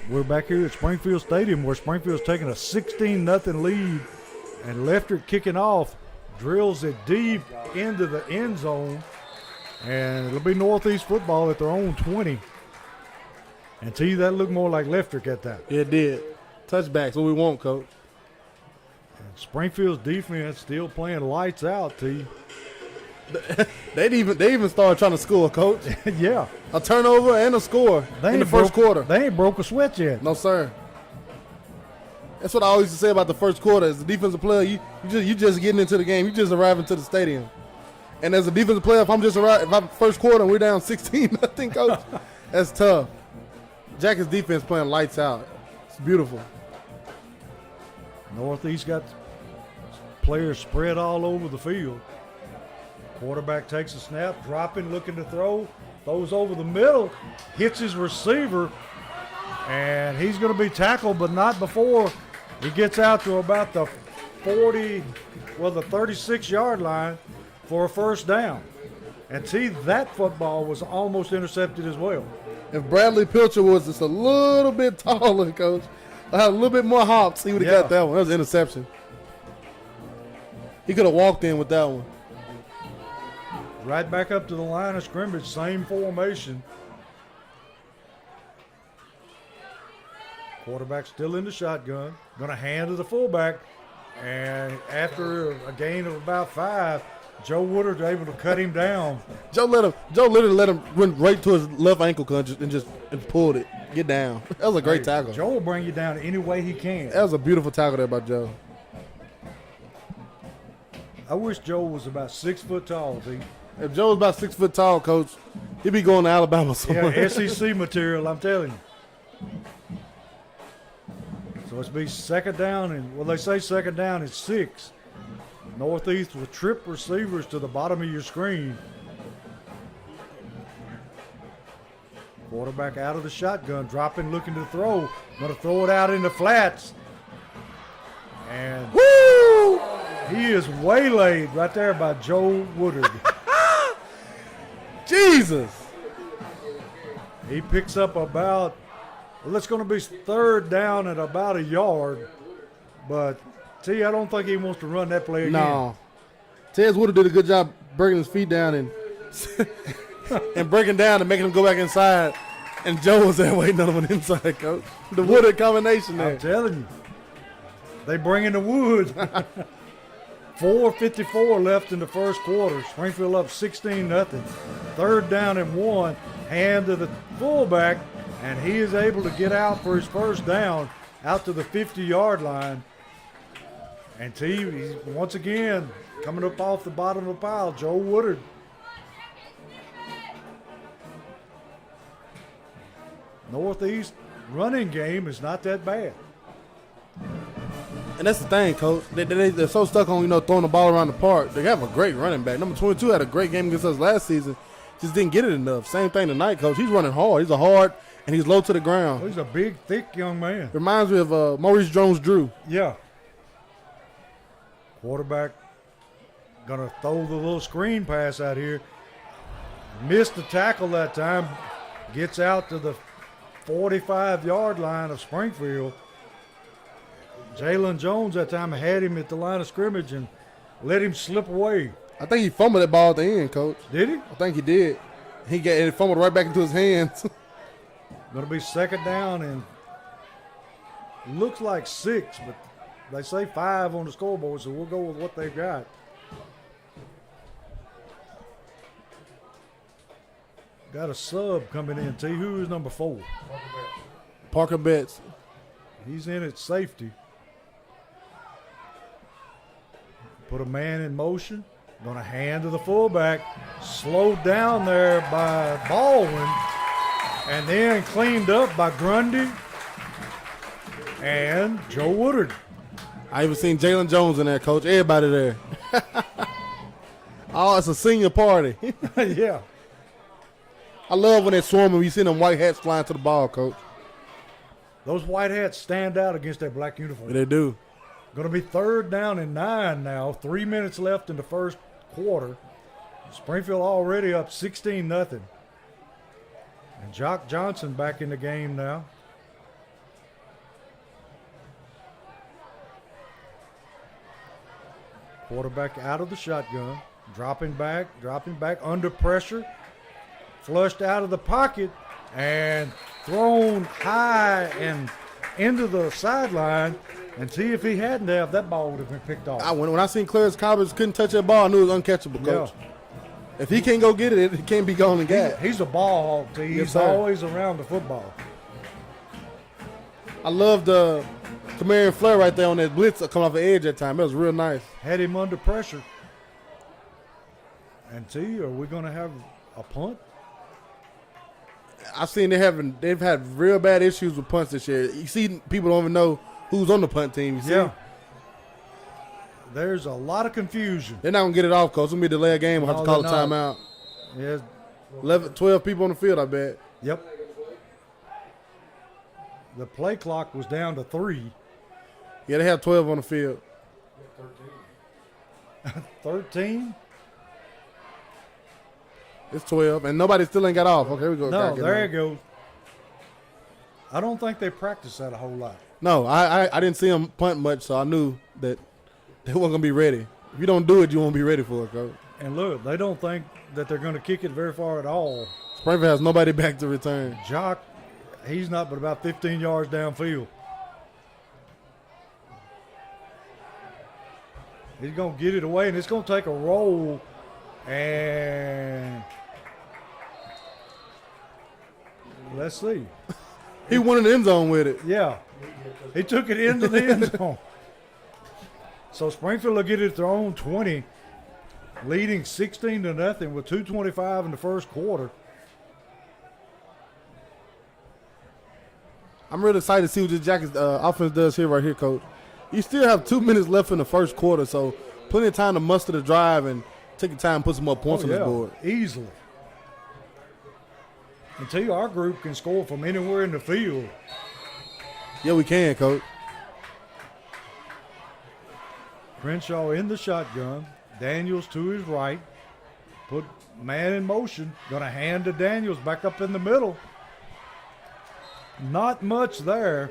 [SPEAKER 2] We're back here at Springfield Stadium where Springfield's taking a 16-0 lead, and Lefter kicking off, drills it deep into the end zone, and it'll be Northeast football at their own 20. And to you, that looked more like Lefter at that.
[SPEAKER 3] It did. Touchbacks, what we want, Coach.
[SPEAKER 2] And Springfield's defense still playing lights out, T.
[SPEAKER 3] They even started trying to score, Coach.
[SPEAKER 2] Yeah.
[SPEAKER 3] A turnover and a score in the first quarter.
[SPEAKER 2] They ain't broke a sweat yet.
[SPEAKER 3] No, sir. That's what I always used to say about the first quarter. As a defensive player, you just getting into the game. You just arriving to the stadium. And as a defensive player, if I'm first quarter and we're down 16-0, Coach, that's tough. Jackets defense playing lights out. It's beautiful.
[SPEAKER 2] Northeast got players spread all over the field. Quarterback takes a snap, dropping, looking to throw, throws over the middle, hits his receiver, and he's going to be tackled, but not before he gets out to about the 36-yard line for a first down. And see, that football was almost intercepted as well.
[SPEAKER 3] If Bradley Pilcher was just a little bit taller, Coach, had a little bit more hops, he would have got that one. That was an interception. He could have walked in with that one.
[SPEAKER 2] Right back up to the line of scrimmage, same formation. Quarterback still in the shotgun. Going to hand to the fullback. And after a gain of about 5, Joe Woodard able to cut him down.
[SPEAKER 3] Joe literally let him run right to his left ankle and pulled it. Get down. That was a great tackle.
[SPEAKER 2] Joe will bring you down any way he can.
[SPEAKER 3] That was a beautiful tackle there by Joe.
[SPEAKER 2] I wish Joe was about 6 foot tall, D.
[SPEAKER 3] If Joe was about 6 foot tall, Coach, he'd be going to Alabama somewhere.
[SPEAKER 2] Yeah, SEC material, I'm telling you. So it's be second down, and they say second down is 6. Northeast with trip receivers to the bottom of your screen. Quarterback out of the shotgun, dropping, looking to throw. Going to throw it out in the flats. And
[SPEAKER 3] Woo!
[SPEAKER 2] he is waylaid right there by Joe Woodard.
[SPEAKER 3] Jesus.
[SPEAKER 2] He picks up about, it's going to be third down at about a yard. But, I don't think he wants to run that play again.
[SPEAKER 3] No. Tez Woodard did a good job breaking his feet down and and breaking down and making him go back inside. And Joe was there waiting on him on the inside, Coach. The Woodard combination there.
[SPEAKER 2] I'm telling you. They bring in the wood. 4:54 left in the first quarter. Springfield up 16-0. Third down and 1. Hand to the fullback, and he is able to get out for his first down out to the 50-yard line. And he's once again coming up off the bottom of the pile, Joe Woodard. Northeast running game is not that bad.
[SPEAKER 3] And that's the thing, Coach. They're so stuck on, throwing the ball around the park. They have a great running back. Number 22 had a great game against us last season. Just didn't get it enough. Same thing tonight, Coach. He's running hard. He's and he's low to the ground.
[SPEAKER 2] He's a big, thick young man.
[SPEAKER 3] Reminds me of Maurice Jones-Drew.
[SPEAKER 2] Yeah. Quarterback going to throw the little screen pass out here. Missed the tackle that time. Gets out to the 45-yard line of Springfield. Jalen Jones that time had him at the line of scrimmage and let him slip away.
[SPEAKER 3] I think he fumbled that ball at the end, Coach.
[SPEAKER 2] Did he?
[SPEAKER 3] I think he did. It fumbled right back into his hands.
[SPEAKER 2] Going to be second down and looks like 6, but they say 5 on the scoreboard, so we'll go with what they've got. Got a sub coming in, T. Who is number 4?
[SPEAKER 3] Parker Betts.
[SPEAKER 2] He's in at safety. Put a man in motion. Going to hand to the fullback. Slowed down there by Baldwin. And then cleaned up by Grundy and Joe Woodard.
[SPEAKER 3] I even seen Jalen Jones in there, Coach. Everybody there. Oh, it's a senior party.
[SPEAKER 2] Yeah.
[SPEAKER 3] I love when they're swarming. You see them white hats flying to the ball, Coach.
[SPEAKER 2] Those white hats stand out against that black uniform.
[SPEAKER 3] They do.
[SPEAKER 2] Going to be third down and 9 now. 3 minutes left in the first quarter. Springfield already up 16-0. And Jock Johnson back in the game now. Quarterback out of the shotgun. Dropping back under pressure. Flushed out of the pocket and thrown high and into the sideline. And see, if he hadn't have, that ball would have been picked off.
[SPEAKER 3] When I seen Clarence Cobbins couldn't touch that ball, I knew it was uncatchable, Coach.
[SPEAKER 2] Yeah.
[SPEAKER 3] If he can't go get it, it can't be gone and got.
[SPEAKER 2] He's a ball hawk, T. He's
[SPEAKER 3] Yes,
[SPEAKER 2] always around the football.
[SPEAKER 3] I love the Kamarian Flair right there on that blitz coming off the edge that time. That was real nice.
[SPEAKER 2] Had him under pressure. And T, are we going to have a punt?
[SPEAKER 3] I've seen they've had real bad issues with punts this year. You see, people don't even know who's on the punt team. You see?
[SPEAKER 2] Yeah. There's a lot of confusion.
[SPEAKER 3] They're not going to get it off, Coach. It's going to be a delay game. We'll have to
[SPEAKER 2] No,
[SPEAKER 3] call a
[SPEAKER 2] they're
[SPEAKER 3] timeout.
[SPEAKER 2] Yeah,
[SPEAKER 3] 11, 12 people on the field, I bet.
[SPEAKER 2] yep. The play clock was down to 3.
[SPEAKER 3] Yeah, they have 12 on the field.
[SPEAKER 2] 13?
[SPEAKER 3] It's 12, and nobody still ain't got off. Okay, we go.
[SPEAKER 2] No, there it goes. I don't think they practiced that a whole lot.
[SPEAKER 3] No, I didn't see them punt much, so I knew that they weren't going to be ready. If you don't do it, you won't be ready for it, Coach.
[SPEAKER 2] And look, they don't think that they're going to kick it very far at all.
[SPEAKER 3] Springfield has nobody back to return.
[SPEAKER 2] Jock, he's not but about 15 yards downfield. He's going to get it away, and it's going to take a roll. And let's see.
[SPEAKER 3] He went in the end zone with it.
[SPEAKER 2] Yeah, he took it into the end zone. So Springfield will get it at their own 20, leading 16-0 with 2:25 in the first quarter.
[SPEAKER 3] I'm really excited to see what this Jackets offense does here, right here, Coach. You still have 2 minutes left in the first quarter, so plenty of time to muster the drive and take your time and put some more points on the board.
[SPEAKER 2] Easily. Until our group can score from anywhere in the field.
[SPEAKER 3] Yeah, we can, Coach.
[SPEAKER 2] Crenshaw in the shotgun. Daniels to his right. Put man in motion. Going to hand to Daniels back up in the middle. Not much there.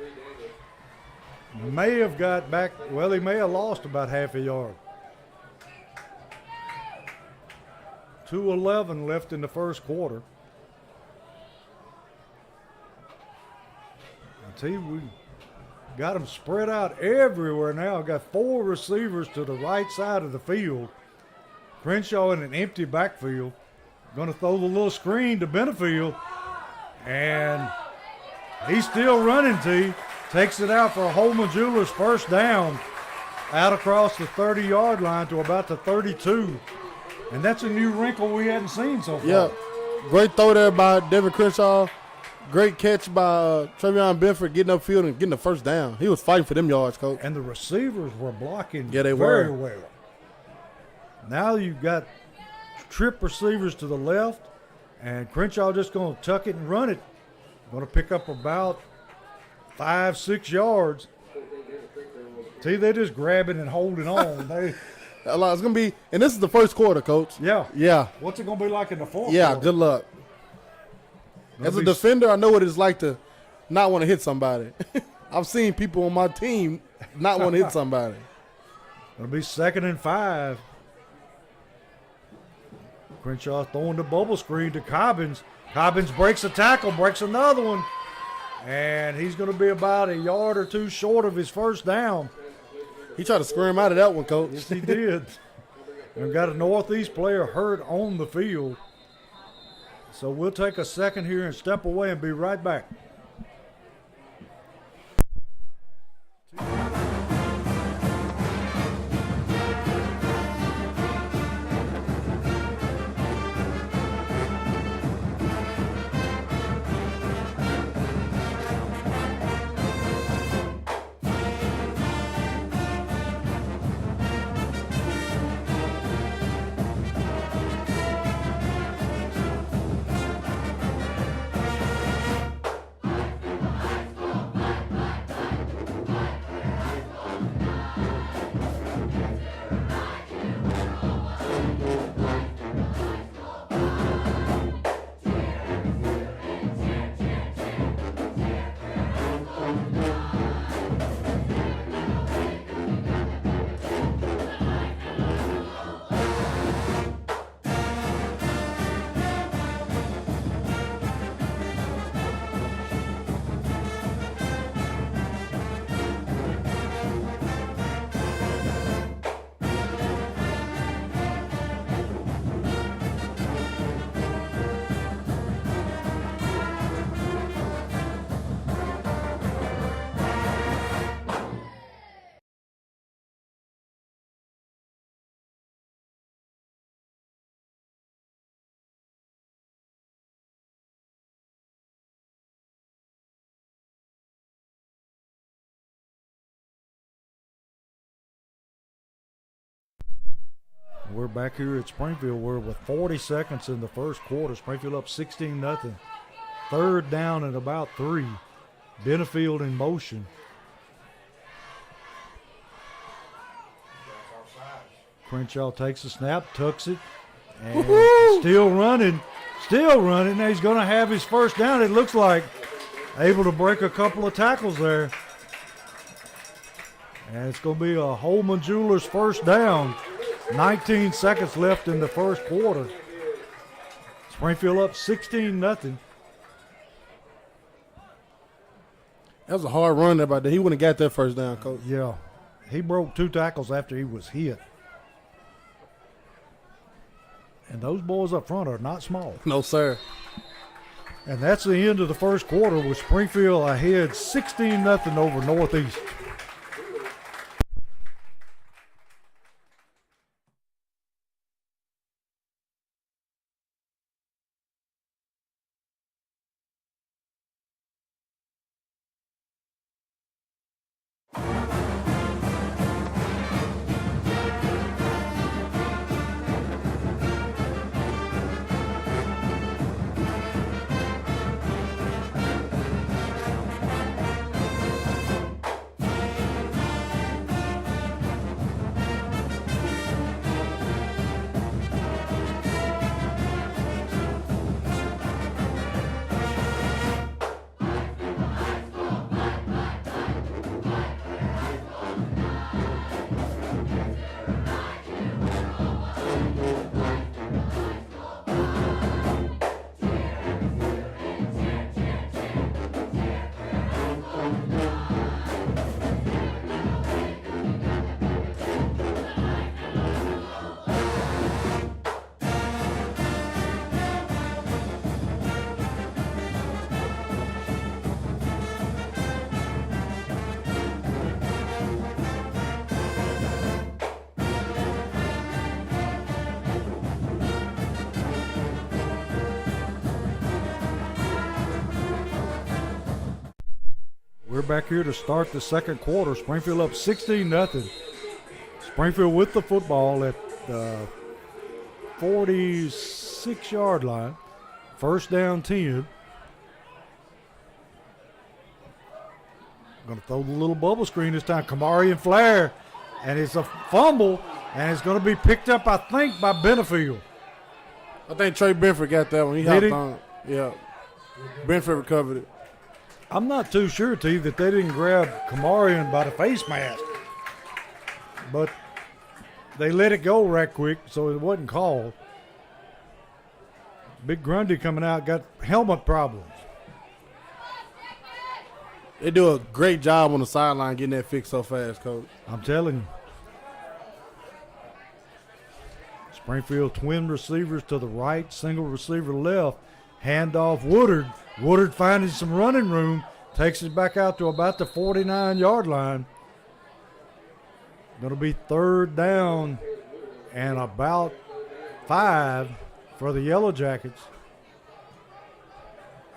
[SPEAKER 2] May have got back. Well, he may have lost about half a yard. 2:11 left in the first quarter. I tell you, we got them spread out everywhere now. Got 4 receivers to the right side of the field. Crenshaw in an empty backfield. Going to throw the little screen to Benefield. And he's still running, T. Takes it out for Holman Jewelers' first down. Out across the 30-yard line to about the 32. And that's a new wrinkle we hadn't seen so far.
[SPEAKER 3] Yeah, great throw there by Devin Crenshaw. Great catch by Travion Benford getting upfield and getting the first down. He was fighting for them yards, Coach.
[SPEAKER 2] And the receivers were blocking
[SPEAKER 3] they
[SPEAKER 2] very
[SPEAKER 3] were.
[SPEAKER 2] well. Now you've got trip receivers to the left, and Crenshaw just going to tuck it and run it. Going to pick up about 5-6 yards. See, they're just grabbing and holding on.
[SPEAKER 3] It's going to be, and this is the first quarter, Coach.
[SPEAKER 2] Yeah.
[SPEAKER 3] Yeah.
[SPEAKER 2] What's it going to be like in the fourth
[SPEAKER 3] Yeah,
[SPEAKER 2] quarter?
[SPEAKER 3] good luck. As a defender, I know what it's like to not want to hit somebody. I've seen people on my team not want to hit somebody.
[SPEAKER 2] It'll be 2nd and 5. Crenshaw throwing the bubble screen to Cobbins. Cobbins breaks a tackle, breaks another one. And he's going to be about a yard or two short of his first down.
[SPEAKER 3] He tried to scream out of that one, Coach.
[SPEAKER 2] Yes, he did. And got a Northeast player hurt on the field. So we'll take a second here and step away and be right back. We're back here at Springfield. We're with 40 seconds in the first quarter. Springfield up 16-0. Third down and about 3. Benefield in motion. Crenshaw takes the snap, tucks it, and still running. Now he's going to have his first down, it looks like. Able to break a couple of tackles there. And it's going to be a Holman Jewelers first down. 19 seconds left in the first quarter. Springfield up 16-0.
[SPEAKER 3] That was a hard run there, but he wouldn't have got that first down, Coach.
[SPEAKER 2] Yeah. He broke 2 tackles after he was hit. And those boys up front are not small.
[SPEAKER 3] No, sir.
[SPEAKER 2] And that's the end of the first quarter with Springfield ahead 16-0 over Northeast. We're back here to start the second quarter. Springfield up 16-0. Springfield with the football at the 46-yard line. First down 10. Going to throw the little bubble screen this time. Kamari and Flair. And it's a fumble. And it's going to be picked up, I think, by Benefield.
[SPEAKER 3] I think Trey Benford got that one. He
[SPEAKER 2] Did
[SPEAKER 3] hopped
[SPEAKER 2] he?
[SPEAKER 3] on it. Yeah. Benford recovered it.
[SPEAKER 2] I'm not too sure, T, that they didn't grab Kamarian by the face mask. But they let it go right quick, so it wasn't called. Big Grundy coming out, got helmet problems.
[SPEAKER 3] They do a great job on the sideline getting that fixed so fast, Coach.
[SPEAKER 2] I'm telling you. Springfield twin receivers to the right, single receiver left. Handoff Woodard. Woodard finding some running room. Takes it back out to about the 49-yard line. Going to be third down and about 5 for the Yellow Jackets.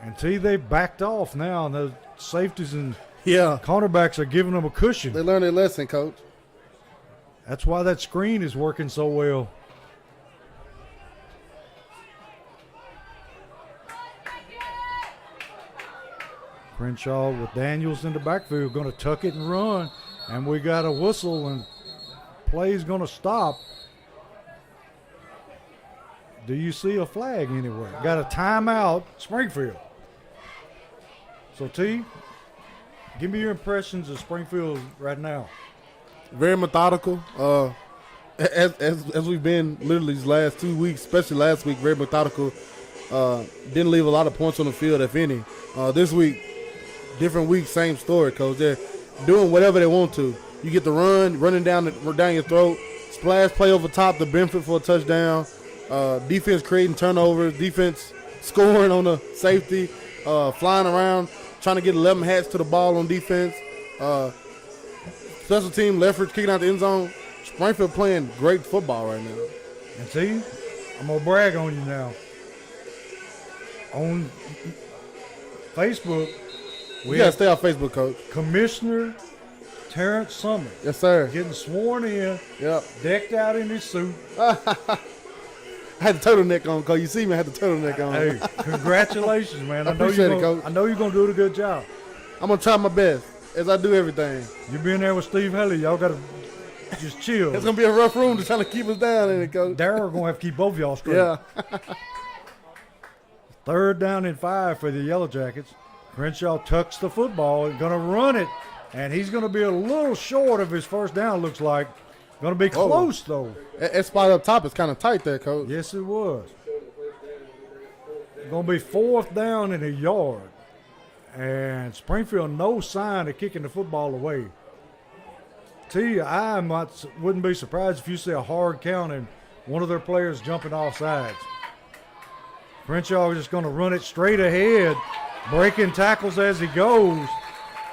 [SPEAKER 2] And see, they backed off now, and the safeties and cornerbacks are giving them a cushion.
[SPEAKER 3] They learned their lesson, Coach.
[SPEAKER 2] That's why that screen is working so well. Crenshaw with Daniels in the backfield, going to tuck it and run, and we got a whistle, and play's going to stop. Do you see a flag anywhere? Got a timeout, Springfield. So, T, give me your impressions of Springfield right now.
[SPEAKER 3] Very methodical. As we've been literally these last 2 weeks, especially last week, very methodical. Didn't leave a lot of points on the field, if any. This week, different week, same story, Coach. They're doing whatever they want to. You get the running down your throat, splash play over top the Benford for a touchdown, defense creating turnovers, defense scoring on the safety, flying around, trying to get 11 hats to the ball on defense. Special team, Leffert kicking out the end zone. Springfield playing great football right now.
[SPEAKER 2] And see, I'm going to brag on you now. On Facebook,
[SPEAKER 3] We got to stay on Facebook, Coach.
[SPEAKER 2] Commissioner Terrence Summers.
[SPEAKER 3] Yes, sir.
[SPEAKER 2] Getting sworn in,
[SPEAKER 3] Yep.
[SPEAKER 2] decked out in his suit.
[SPEAKER 3] I had the turtleneck on, Coach. You see me, I had the turtleneck on.
[SPEAKER 2] Hey, congratulations, man.
[SPEAKER 3] I appreciate it, Coach.
[SPEAKER 2] I know you're going to do a good job.
[SPEAKER 3] I'm going to try my best, as I do everything.
[SPEAKER 2] You being there with Steve Haley, y'all got to just chill.
[SPEAKER 3] It's going to be a rough room to try to keep us down in it, Coach.
[SPEAKER 2] Darryl going to have to keep both of y'all straight.
[SPEAKER 3] Yeah.
[SPEAKER 2] 3rd down and 5 for the Yellow Jackets. Crenshaw tucks the football and going to run it. And he's going to be a little short of his first down, looks like. Going to be close, though.
[SPEAKER 3] That spot up top is kind of tight there, Coach.
[SPEAKER 2] Yes, it was. Going to be 4th down and a yard. And Springfield, no sign of kicking the football away. Wouldn't be surprised if you see a hard count and one of their players jumping off sides. Crenshaw is just going to run it straight ahead, breaking tackles as he goes.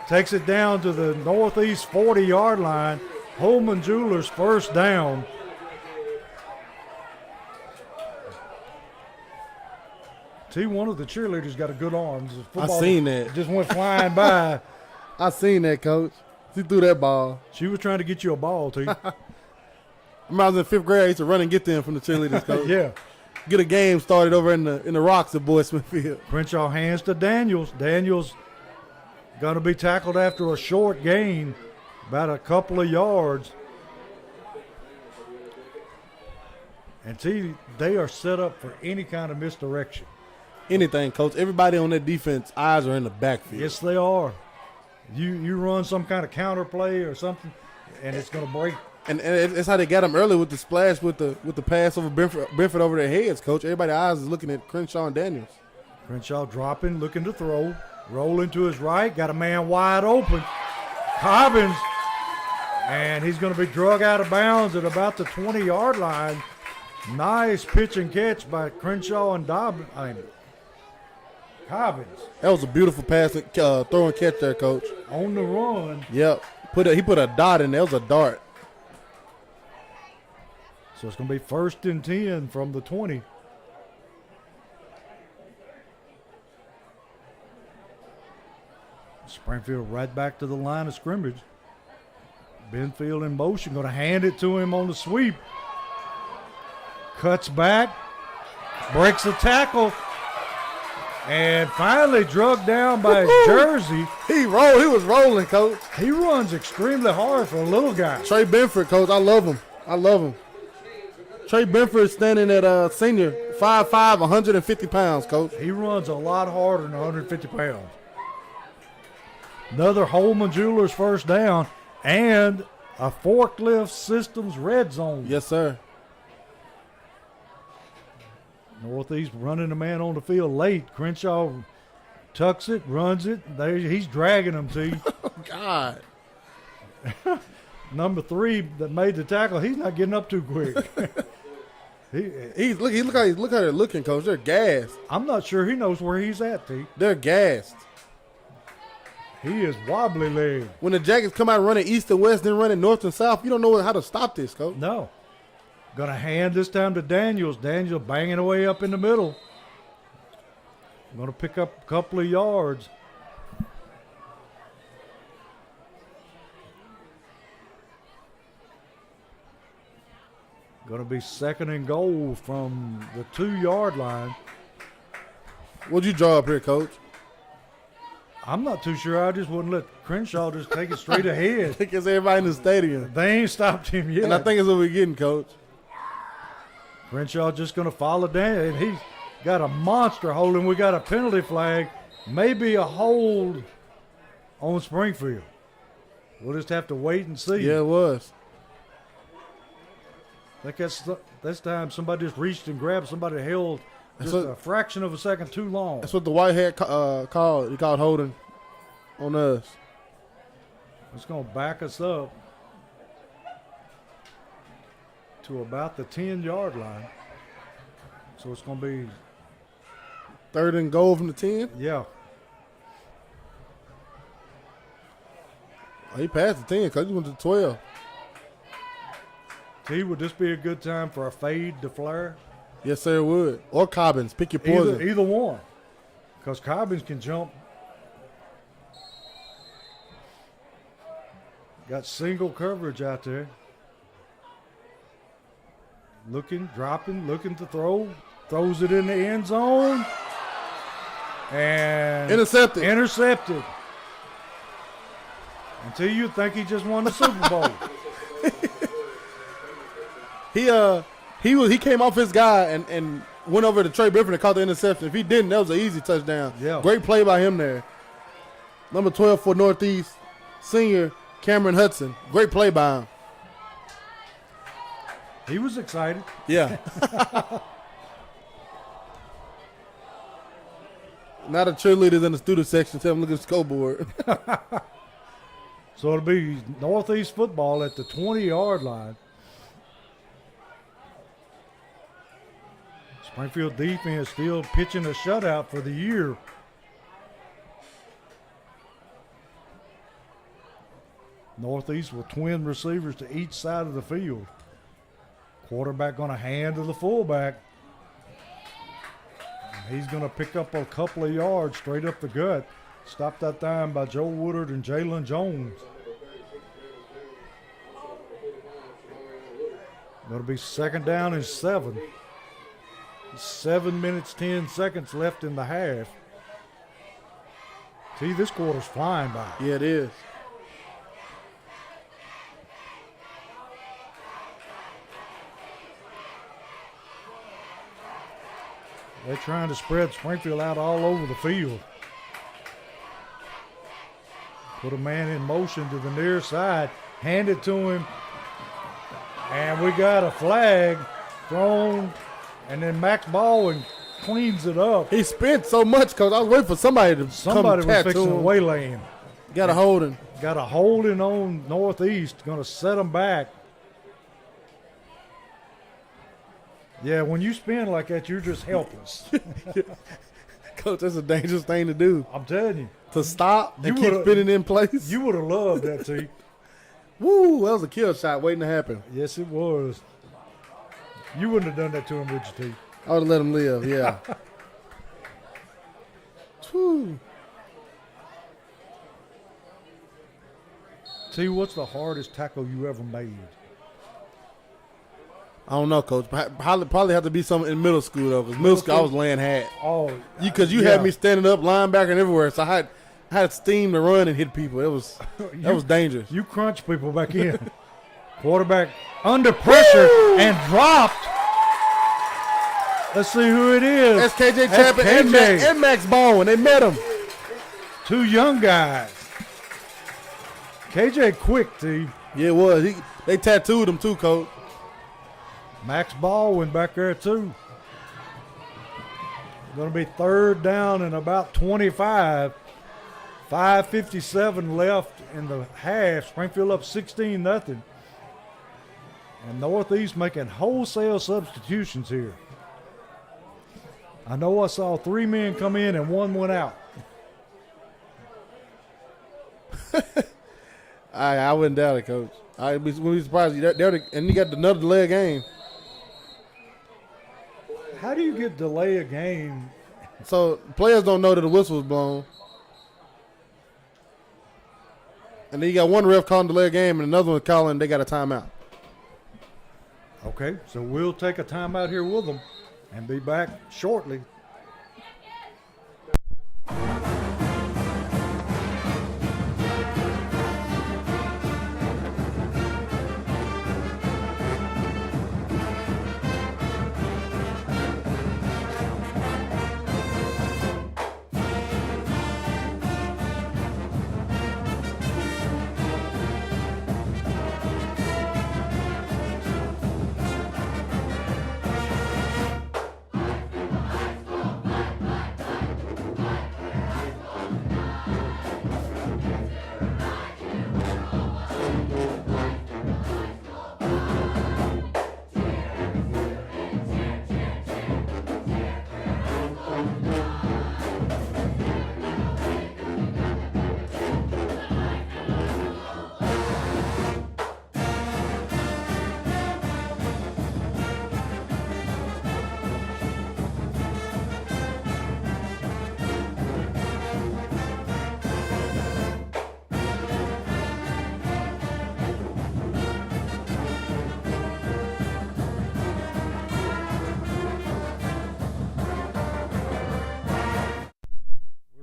[SPEAKER 2] Takes it down to the northeast 40-yard line. Holman Jewelers first down. One of the cheerleaders got a good arm.
[SPEAKER 3] I seen that.
[SPEAKER 2] Just went flying by.
[SPEAKER 3] I seen that, Coach. She threw that ball.
[SPEAKER 2] She was trying to get you a ball, T.
[SPEAKER 3] When I was in 5th grade, I used to run and get them from the cheerleaders, Coach.
[SPEAKER 2] Yeah.
[SPEAKER 3] Get a game started over in the rocks at Boyd Smithfield.
[SPEAKER 2] Crenshaw hands to Daniels. Daniels going to be tackled after a short gain, about a couple of yards. And they are set up for any kind of misdirection.
[SPEAKER 3] Anything, Coach. Everybody on that defense, eyes are in the backfield.
[SPEAKER 2] Yes, they are. You run some kind of counter play or something, and it's going to break.
[SPEAKER 3] And it's how they got them early with the splash with the pass over Benford over their heads, Coach. Everybody's eyes is looking at Crenshaw and Daniels.
[SPEAKER 2] Crenshaw dropping, looking to throw. Rolling to his right, got a man wide open. Cobbins, and he's going to be drug out of bounds at about the 20-yard line. Nice pitch and catch by Crenshaw and Cobbins.
[SPEAKER 3] That was a beautiful pass, throw and catch there, Coach.
[SPEAKER 2] On the run.
[SPEAKER 3] Yep. He put a dot in there. It was a dart.
[SPEAKER 2] So it's going to be 1st and 10 from the 20. Springfield right back to the line of scrimmage. Benfield in motion, going to hand it to him on the sweep. Cuts back, breaks the tackle, and finally drugged down by his jersey.
[SPEAKER 3] He was rolling, Coach.
[SPEAKER 2] He runs extremely hard for a little guy.
[SPEAKER 3] Trey Benford, Coach, I love him. Trey Benford is standing at senior, 5'5", 150 pounds, Coach.
[SPEAKER 2] He runs a lot harder than 150 pounds. Another Holman Jewelers first down and a Forklift Systems red zone.
[SPEAKER 3] Yes, sir.
[SPEAKER 2] Northeast running a man on the field late. Crenshaw tucks it, runs it. He's dragging him, T.
[SPEAKER 3] Oh, God.
[SPEAKER 2] Number 3 that made the tackle, he's not getting up too quick.
[SPEAKER 3] Look how they're looking, Coach. They're gassed.
[SPEAKER 2] I'm not sure he knows where he's at, T.
[SPEAKER 3] They're gassed.
[SPEAKER 2] He is wobbly legged.
[SPEAKER 3] When the Jackets come out running east and west, then running north and south, you don't know how to stop this, Coach.
[SPEAKER 2] No. Going to hand this time to Daniels. Daniels banging away up in the middle. Going to pick up a couple of yards. Going to be 2nd and goal from the 2-yard line.
[SPEAKER 3] What'd you draw up here, Coach?
[SPEAKER 2] I'm not too sure. I just wouldn't let Crenshaw just take it straight ahead.
[SPEAKER 3] I think it's everybody in the stadium.
[SPEAKER 2] They ain't stopped him yet.
[SPEAKER 3] And I think it's what we're getting, Coach.
[SPEAKER 2] Crenshaw just going to follow down, and he's got a monster hold, and we got a penalty flag. Maybe a hold on Springfield. We'll just have to wait and see.
[SPEAKER 3] Yeah, it was.
[SPEAKER 2] I think this time somebody just reached and grabbed somebody held just a fraction of a second too long.
[SPEAKER 3] That's what the white hat called. He called holding on us.
[SPEAKER 2] It's going to back us up to about the 10-yard line. So it's going to be
[SPEAKER 3] 3rd and goal from the 10?
[SPEAKER 2] Yeah.
[SPEAKER 3] Oh, he passed the 10 because he went to 12.
[SPEAKER 2] T, would this be a good time for a fade to flare?
[SPEAKER 3] Yes, sir, it would. Or Cobbins. Pick your poison.
[SPEAKER 2] Either one. Because Cobbins can jump. Got single coverage out there. Looking, dropping, looking to throw. Throws it in the end zone. And
[SPEAKER 3] Intercepted.
[SPEAKER 2] Until you think he just won the Super Bowl.
[SPEAKER 3] He came off his guy and went over to Trey Griffin and caught the interception. If he didn't, that was an easy touchdown.
[SPEAKER 2] Yeah.
[SPEAKER 3] Great play by him there. Number 12 for Northeast, senior Cameron Hudson. Great play by him.
[SPEAKER 2] He was excited.
[SPEAKER 3] Yeah. Now the cheerleaders in the student section tell him look at the scoreboard.
[SPEAKER 2] So it'll be Northeast football at the 20-yard line. Springfield defense still pitching a shutout for the year. Northeast with twin receivers to each side of the field. Quarterback going to hand to the fullback. And he's going to pick up a couple of yards straight up the gut. Stopped that time by Joe Woodard and Jalen Jones. Going to be second down and 7. 7 minutes, 10 seconds left in the half. See, this quarter's flying by.
[SPEAKER 3] Yeah, it is.
[SPEAKER 2] They're trying to spread Springfield out all over the field. Put a man in motion to the near side. Hand it to him. And we got a flag thrown. And then Max Baldwin cleans it up.
[SPEAKER 3] He spent so much because I was waiting for somebody to
[SPEAKER 2] Somebody
[SPEAKER 3] come
[SPEAKER 2] was
[SPEAKER 3] tattoo
[SPEAKER 2] fixing to
[SPEAKER 3] him.
[SPEAKER 2] waylay him.
[SPEAKER 3] Got a holding.
[SPEAKER 2] Got a holding on Northeast. Going to set them back. Yeah, when you spin like that, you're just helpless.
[SPEAKER 3] Coach, that's a dangerous thing to do.
[SPEAKER 2] I'm telling you.
[SPEAKER 3] To stop and
[SPEAKER 2] You
[SPEAKER 3] keep
[SPEAKER 2] would've-
[SPEAKER 3] spinning in place.
[SPEAKER 2] You would have loved that, T.
[SPEAKER 3] Woo, that was a kill shot waiting to happen.
[SPEAKER 2] Yes, it was. You wouldn't have done that to him, would you, T?
[SPEAKER 3] I would have let him live, yeah. Whew.
[SPEAKER 2] T, what's the hardest tackle you ever made?
[SPEAKER 3] I don't know, Coach. Probably have to be something in middle school, though, because middle school I was laying hat.
[SPEAKER 2] Oh,
[SPEAKER 3] Because you had me standing up, linebacker, and everywhere, so I had steam to run and hit people. That was dangerous.
[SPEAKER 2] You crunch people back in. Quarterback under pressure and dropped. Let's see who it is.
[SPEAKER 3] That's KJ
[SPEAKER 2] That's
[SPEAKER 3] Chapman
[SPEAKER 2] KJ.
[SPEAKER 3] and Max Baldwin. They met him.
[SPEAKER 2] Two young guys. KJ quick, T.
[SPEAKER 3] Yeah, it was. They tattooed him, too, Coach.
[SPEAKER 2] Max Baldwin back there, too. Going to be third down and about 25. 5:57 left in the half. Springfield up 16-0. And Northeast making wholesale substitutions here. I know I saw 3 men come in and 1 went out.
[SPEAKER 3] I wouldn't doubt it, Coach. I wouldn't be surprised. And you got another delay of game.
[SPEAKER 2] How do you get delay a game?
[SPEAKER 3] So players don't know that the whistle was blown. And then you got one ref calling delay of game and another one calling they got a timeout.
[SPEAKER 2] Okay, so we'll take a timeout here with them and be back shortly.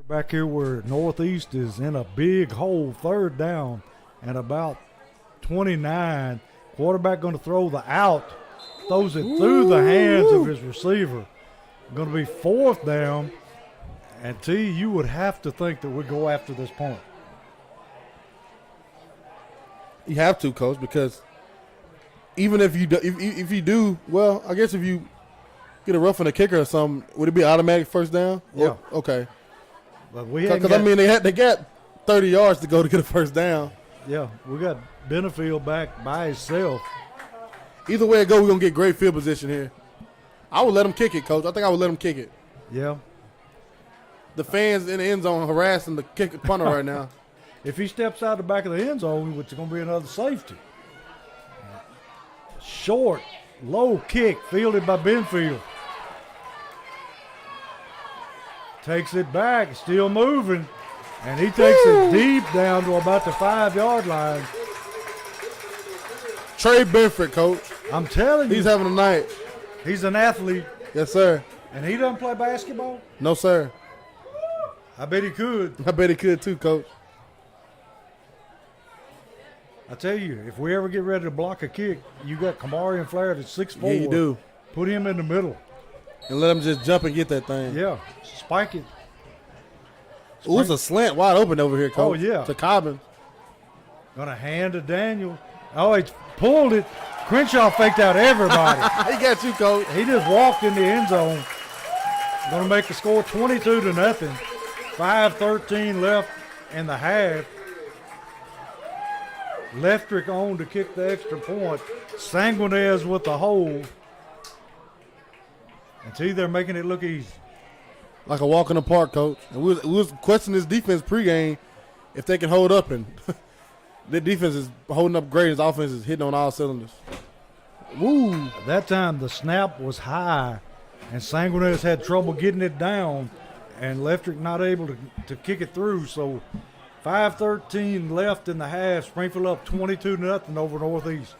[SPEAKER 2] Back here where Northeast is in a big hole, 3rd down and about 29. Quarterback going to throw the out, throws it through the hands of his receiver. Going to be 4th down. And T, you would have to think that we go after this point.
[SPEAKER 3] You have to, Coach, because even if you do, if you do, well, I guess if you get a roughing the kicker or something, would it be automatic 1st down?
[SPEAKER 2] Yeah.
[SPEAKER 3] Okay.
[SPEAKER 2] But
[SPEAKER 3] Because I mean, they got 30 yards to go to get a 1st down.
[SPEAKER 2] Yeah, we got Benefield back by himself.
[SPEAKER 3] Either way it go, we're gonna get great field position here. I would let him kick it, Coach. I think I would let him kick it.
[SPEAKER 2] Yeah.
[SPEAKER 3] The fans in the end zone harassing the punter right now.
[SPEAKER 2] If he steps out the back of the end zone, which is going to be another safety. Short, low kick, fielded by Benfield. Takes it back, still moving, and he takes it deep down to about the 5-yard line.
[SPEAKER 3] Trey Benford, Coach.
[SPEAKER 2] I'm telling you.
[SPEAKER 3] He's having a night.
[SPEAKER 2] He's an athlete.
[SPEAKER 3] Yes, sir.
[SPEAKER 2] And he doesn't play basketball?
[SPEAKER 3] No, sir.
[SPEAKER 2] I bet he could.
[SPEAKER 3] I bet he could too, Coach.
[SPEAKER 2] I tell you, if we ever get ready to block a kick, you got Kamari and Flair at 6'4".
[SPEAKER 3] Yeah, you do.
[SPEAKER 2] Put him in the middle.
[SPEAKER 3] And let him just jump and get that thing.
[SPEAKER 2] Yeah, spike it.
[SPEAKER 3] Ooh, it's a slant wide open over here, Coach.
[SPEAKER 2] Oh, yeah.
[SPEAKER 3] To Cobbin.
[SPEAKER 2] Gonna hand to Daniel. Oh, he pulled it. Crenshaw faked out everybody.
[SPEAKER 3] He got you, Coach.
[SPEAKER 2] He just walked in the end zone. Gonna make the score 22-0. 5:13 left in the half. Leftrick on to kick the extra point. Sanguinez with the hold. And see, they're making it look easy.
[SPEAKER 3] Like a walk in the park, Coach. And we was questioning this defense pregame if they can hold up, and their defense is holding up great. His offense is hitting on all cylinders. Woo!
[SPEAKER 2] At that time, the snap was high, and Sanguinez had trouble getting it down, and Leftrick not able to kick it through. So 5:13 left in the half. Springfield up 22-0 over Northeast.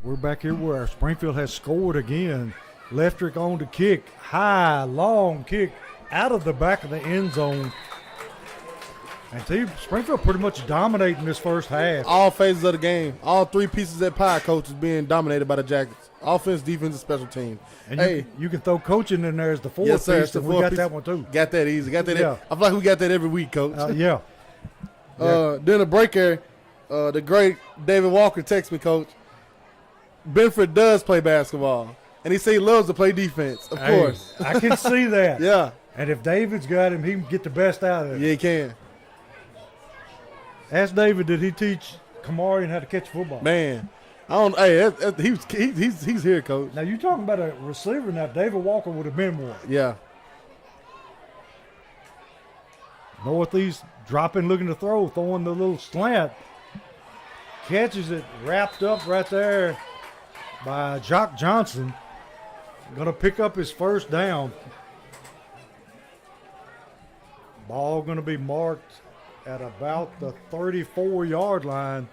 [SPEAKER 2] We're back here where Springfield has scored again. Leftrick on to kick. High, long kick out of the back of the end zone. And team Springfield pretty much dominating this first half.
[SPEAKER 3] All phases of the game. All three pieces of that pie, Coach, is being dominated by the Jackets. Offense, defense, and special team.
[SPEAKER 2] And you can throw coaching in there as the fourth
[SPEAKER 3] yes, sir,
[SPEAKER 2] piece, and we got that one too.
[SPEAKER 3] Got that easy. Got that.
[SPEAKER 2] Yeah.
[SPEAKER 3] I feel like we got that every week, Coach.
[SPEAKER 2] Yeah.
[SPEAKER 3] During the break here, the great David Walker texts me, Coach. Benford does play basketball, and he said he loves to play defense, of course.
[SPEAKER 2] I can see that.
[SPEAKER 3] Yeah.
[SPEAKER 2] And if David's got him, he can get the best out of it.
[SPEAKER 3] Yeah, he can.
[SPEAKER 2] Ask David, did he teach Kamari how to catch football?
[SPEAKER 3] Man, I don't. Hey, he's here, Coach.
[SPEAKER 2] Now you talking about a receiver. Now David Walker would have been one.
[SPEAKER 3] Yeah.
[SPEAKER 2] Northeast dropping, looking to throw, throwing the little slant. Catches it, wrapped up right there by Jock Johnson. Going to pick up his first down. Ball going to be marked at about the 34-yard line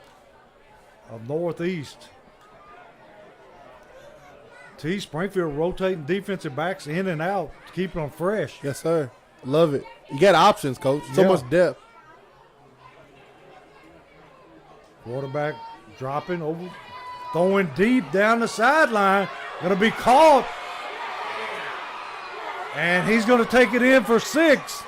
[SPEAKER 2] of Northeast. Springfield rotating defensive backs in and out to keep them fresh.
[SPEAKER 3] Yes, sir. Love it. You got options, Coach. So much depth.
[SPEAKER 2] Quarterback dropping over, throwing deep down the sideline. Going to be caught. And he's going to take it in for 6.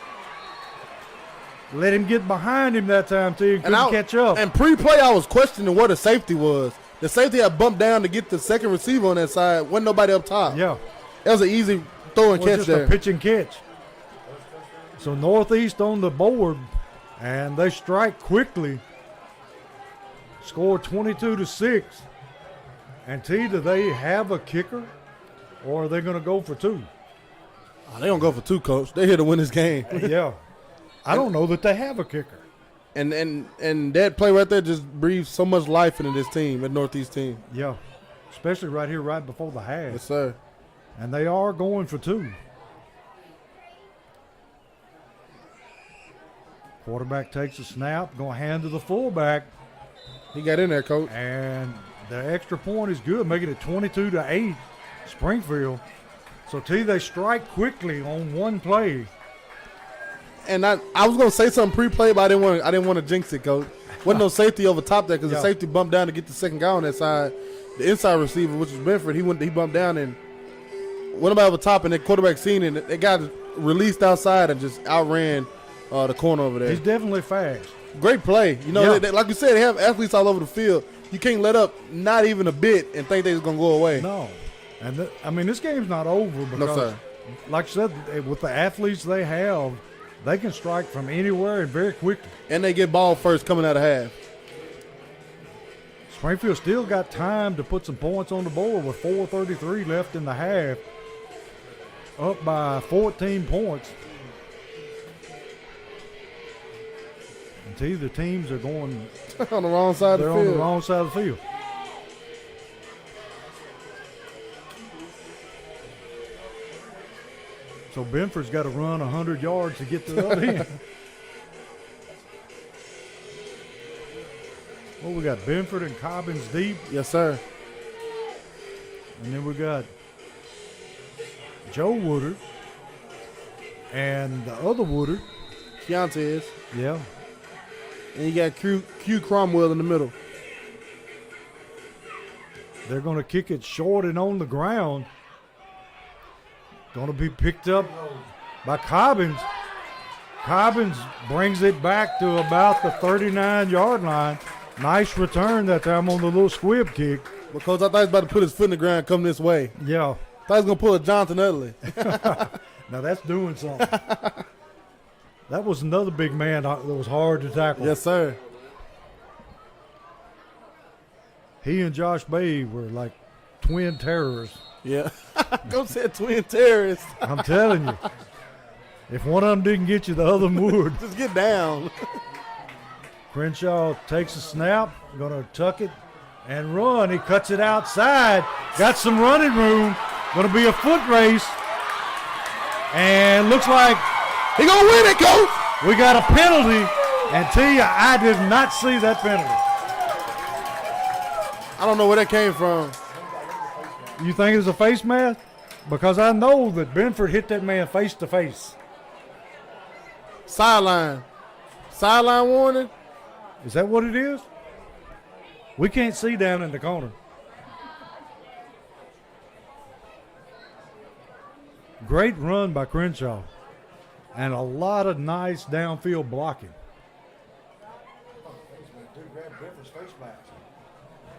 [SPEAKER 2] Let him get behind him that time, too. Couldn't catch up.
[SPEAKER 3] And pre-play, I was questioning what a safety was. The safety had bumped down to get the second receiver on that side. Wasn't nobody up top.
[SPEAKER 2] Yeah.
[SPEAKER 3] That was an easy throw and catch
[SPEAKER 2] Just
[SPEAKER 3] there.
[SPEAKER 2] a pitch and catch. So Northeast on the board, and they strike quickly. Score 22-6. And T, do they have a kicker, or are they going to go for two?
[SPEAKER 3] Oh, they don't go for two, Coach. They're here to win this game.
[SPEAKER 2] Yeah. I don't know that they have a kicker.
[SPEAKER 3] And that play right there just breathes so much life into this team, that Northeast team.
[SPEAKER 2] Yeah. Especially right here, right before the half.
[SPEAKER 3] Yes, sir.
[SPEAKER 2] And they are going for two. Quarterback takes a snap, going to hand to the fullback.
[SPEAKER 3] He got in there, Coach.
[SPEAKER 2] And the extra point is good, making it 22-8, Springfield. So, T, they strike quickly on one play.
[SPEAKER 3] And I was going to say something pre-play, but I didn't want to jinx it, Coach. Wasn't no safety over top there because the safety bumped down to get the second guy on that side. The inside receiver, which was Benford, he bumped down and went about over top, and the quarterback seen it. They got released outside and just outran the corner over there.
[SPEAKER 2] He's definitely fast.
[SPEAKER 3] Great play. You know, like you said, they have athletes all over the field. You can't let up not even a bit and think they're going to go away.
[SPEAKER 2] No. And, this game's not over because,
[SPEAKER 3] No, sir.
[SPEAKER 2] like I said, with the athletes they have, they can strike from anywhere and very quickly.
[SPEAKER 3] And they get ball first coming out of half.
[SPEAKER 2] Springfield still got time to put some points on the board with 4:33 left in the half. Up by 14 points. And the teams are going
[SPEAKER 3] on the wrong side of the field.
[SPEAKER 2] They're on the wrong side of the field. So Benford's got to run 100 yards to get to the other end. Well, we got Benford and Cobbins deep.
[SPEAKER 3] Yes, sir.
[SPEAKER 2] And then we got Joe Woodard and the other Woodard.
[SPEAKER 3] Keontae.
[SPEAKER 2] Yeah.
[SPEAKER 3] And you got Q Cromwell in the middle.
[SPEAKER 2] They're going to kick it short and on the ground. Going to be picked up by Cobbins. Cobbins brings it back to about the 39-yard line. Nice return that time on the little squib kick.
[SPEAKER 3] Because I thought he was about to put his foot in the ground and come this way.
[SPEAKER 2] Yeah.
[SPEAKER 3] Thought he was going to pull a Jonathan Utley.
[SPEAKER 2] Now that's doing something. That was another big man that was hard to tackle.
[SPEAKER 3] Yes, sir.
[SPEAKER 2] He and Josh Bay were like twin terrorists.
[SPEAKER 3] Yeah. Go say twin terrorists.
[SPEAKER 2] I'm telling you. If one of them didn't get you, the other one would.
[SPEAKER 3] Just get down.
[SPEAKER 2] Crenshaw takes a snap, going to tuck it and run. He cuts it outside. Got some running room. Going to be a foot race. And looks like
[SPEAKER 3] he going to win it, Coach.
[SPEAKER 2] We got a penalty. And tell you, I did not see that penalty.
[SPEAKER 3] I don't know where that came from.
[SPEAKER 2] You think it was a face mask? Because I know that Benford hit that man face to face.
[SPEAKER 3] Sideline. Sideline warning.
[SPEAKER 2] Is that what it is? We can't see down in the corner. Great run by Crenshaw. And a lot of nice downfield blocking.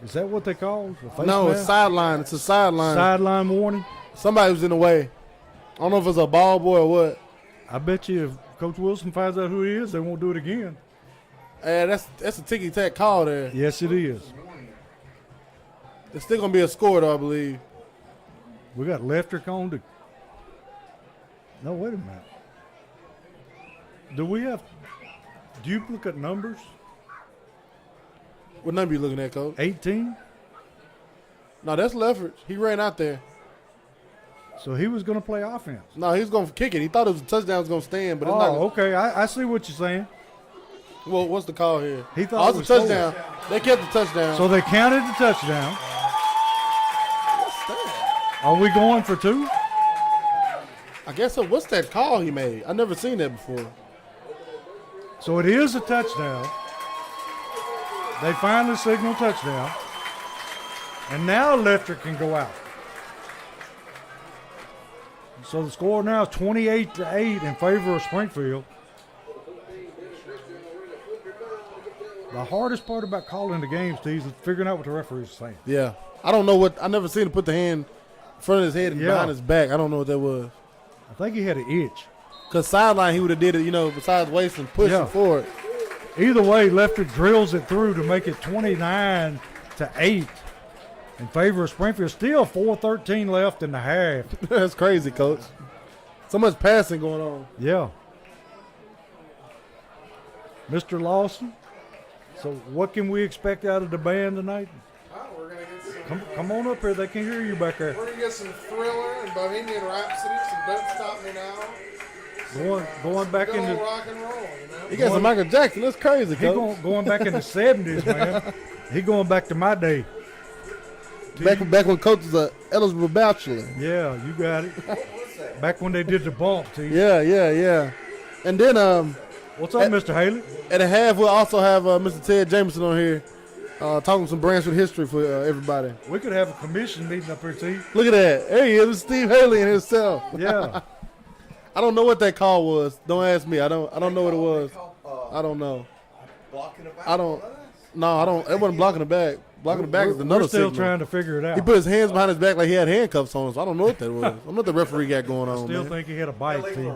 [SPEAKER 2] Is that what they call it?
[SPEAKER 3] No, it's sideline. It's a sideline.
[SPEAKER 2] Sideline warning?
[SPEAKER 3] Somebody was in the way. I don't know if it's a ball boy or what.
[SPEAKER 2] I bet you if Coach Wilson finds out who he is, they won't do it again.
[SPEAKER 3] That's a ticky-tack call there.
[SPEAKER 2] Yes, it is.
[SPEAKER 3] It's still going to be a score, though, I believe.
[SPEAKER 2] We got Leftrick on to. No, wait a minute. Do we have duplicate numbers?
[SPEAKER 3] What number you looking at, Coach?
[SPEAKER 2] 18?
[SPEAKER 3] No, that's Lefferts. He ran out there.
[SPEAKER 2] So he was going to play offense.
[SPEAKER 3] No, he was going to kick it. He thought it was a touchdown was going to stand, but it's not.
[SPEAKER 2] Okay. I see what you're saying.
[SPEAKER 3] Well, what's the call here?
[SPEAKER 2] He thought
[SPEAKER 3] it was a touchdown. They kept the touchdown.
[SPEAKER 2] So they counted the touchdown. Are we going for two?
[SPEAKER 3] I guess so. What's that call he made? I've never seen that before.
[SPEAKER 2] So it is a touchdown. They finally signal touchdown. And now Leftrick can go out. So the score now is 28-8 in favor of Springfield. The hardest part about calling the games, Steve, is figuring out what the referees are saying.
[SPEAKER 3] Yeah. I don't know I never seen him put the hand in front of his head and behind his back. I don't know what that was.
[SPEAKER 2] I think he had an itch.
[SPEAKER 3] Because sideline, he would have did it, besides waist and pushing forward.
[SPEAKER 2] Either way, Lefty drills it through to make it 29-8 in favor of Springfield. Still 4:13 left in the half.
[SPEAKER 3] That's crazy, Coach. So much passing going on.
[SPEAKER 2] Yeah. Mr. Lawson, so what can we expect out of the band tonight?
[SPEAKER 4] We're going to get some.
[SPEAKER 2] Come on up here. They can hear you back there.
[SPEAKER 4] We're going to get some Thriller and Bohemian Rhapsody, some Don't Stop Me Now.
[SPEAKER 2] Going back
[SPEAKER 4] Good
[SPEAKER 2] into
[SPEAKER 4] old rock and roll,
[SPEAKER 3] He got some Michael Jackson. That's crazy,
[SPEAKER 2] he
[SPEAKER 3] Coach.
[SPEAKER 2] going back in the 70s, man. He going back to my day.
[SPEAKER 3] Back when Coach was an eligible bachelor.
[SPEAKER 2] Yeah, you got it. Back when they did the bump, T.
[SPEAKER 3] Yeah. And then
[SPEAKER 2] What's up, Mr. Haley?
[SPEAKER 3] at the half, we'll also have Mr. Ted Jameson on here talking some Branchwood history for everybody.
[SPEAKER 2] We could have a commission meeting up here, T.
[SPEAKER 3] Look at that. There he is, Steve Haley and himself.
[SPEAKER 2] Yeah.
[SPEAKER 3] I don't know what that call was. Don't ask me. I don't know what it was. I don't know.
[SPEAKER 4] Blocking the back.
[SPEAKER 3] I don't. No, I don't. It wasn't blocking the back. Blocking the back is another
[SPEAKER 2] We're still
[SPEAKER 3] signal.
[SPEAKER 2] trying to figure it out.
[SPEAKER 3] He put his hands behind his back like he had handcuffs on. So I don't know what that was. I don't know what the referee got going on.
[SPEAKER 2] Still
[SPEAKER 3] Man.
[SPEAKER 2] think he had a bite, T.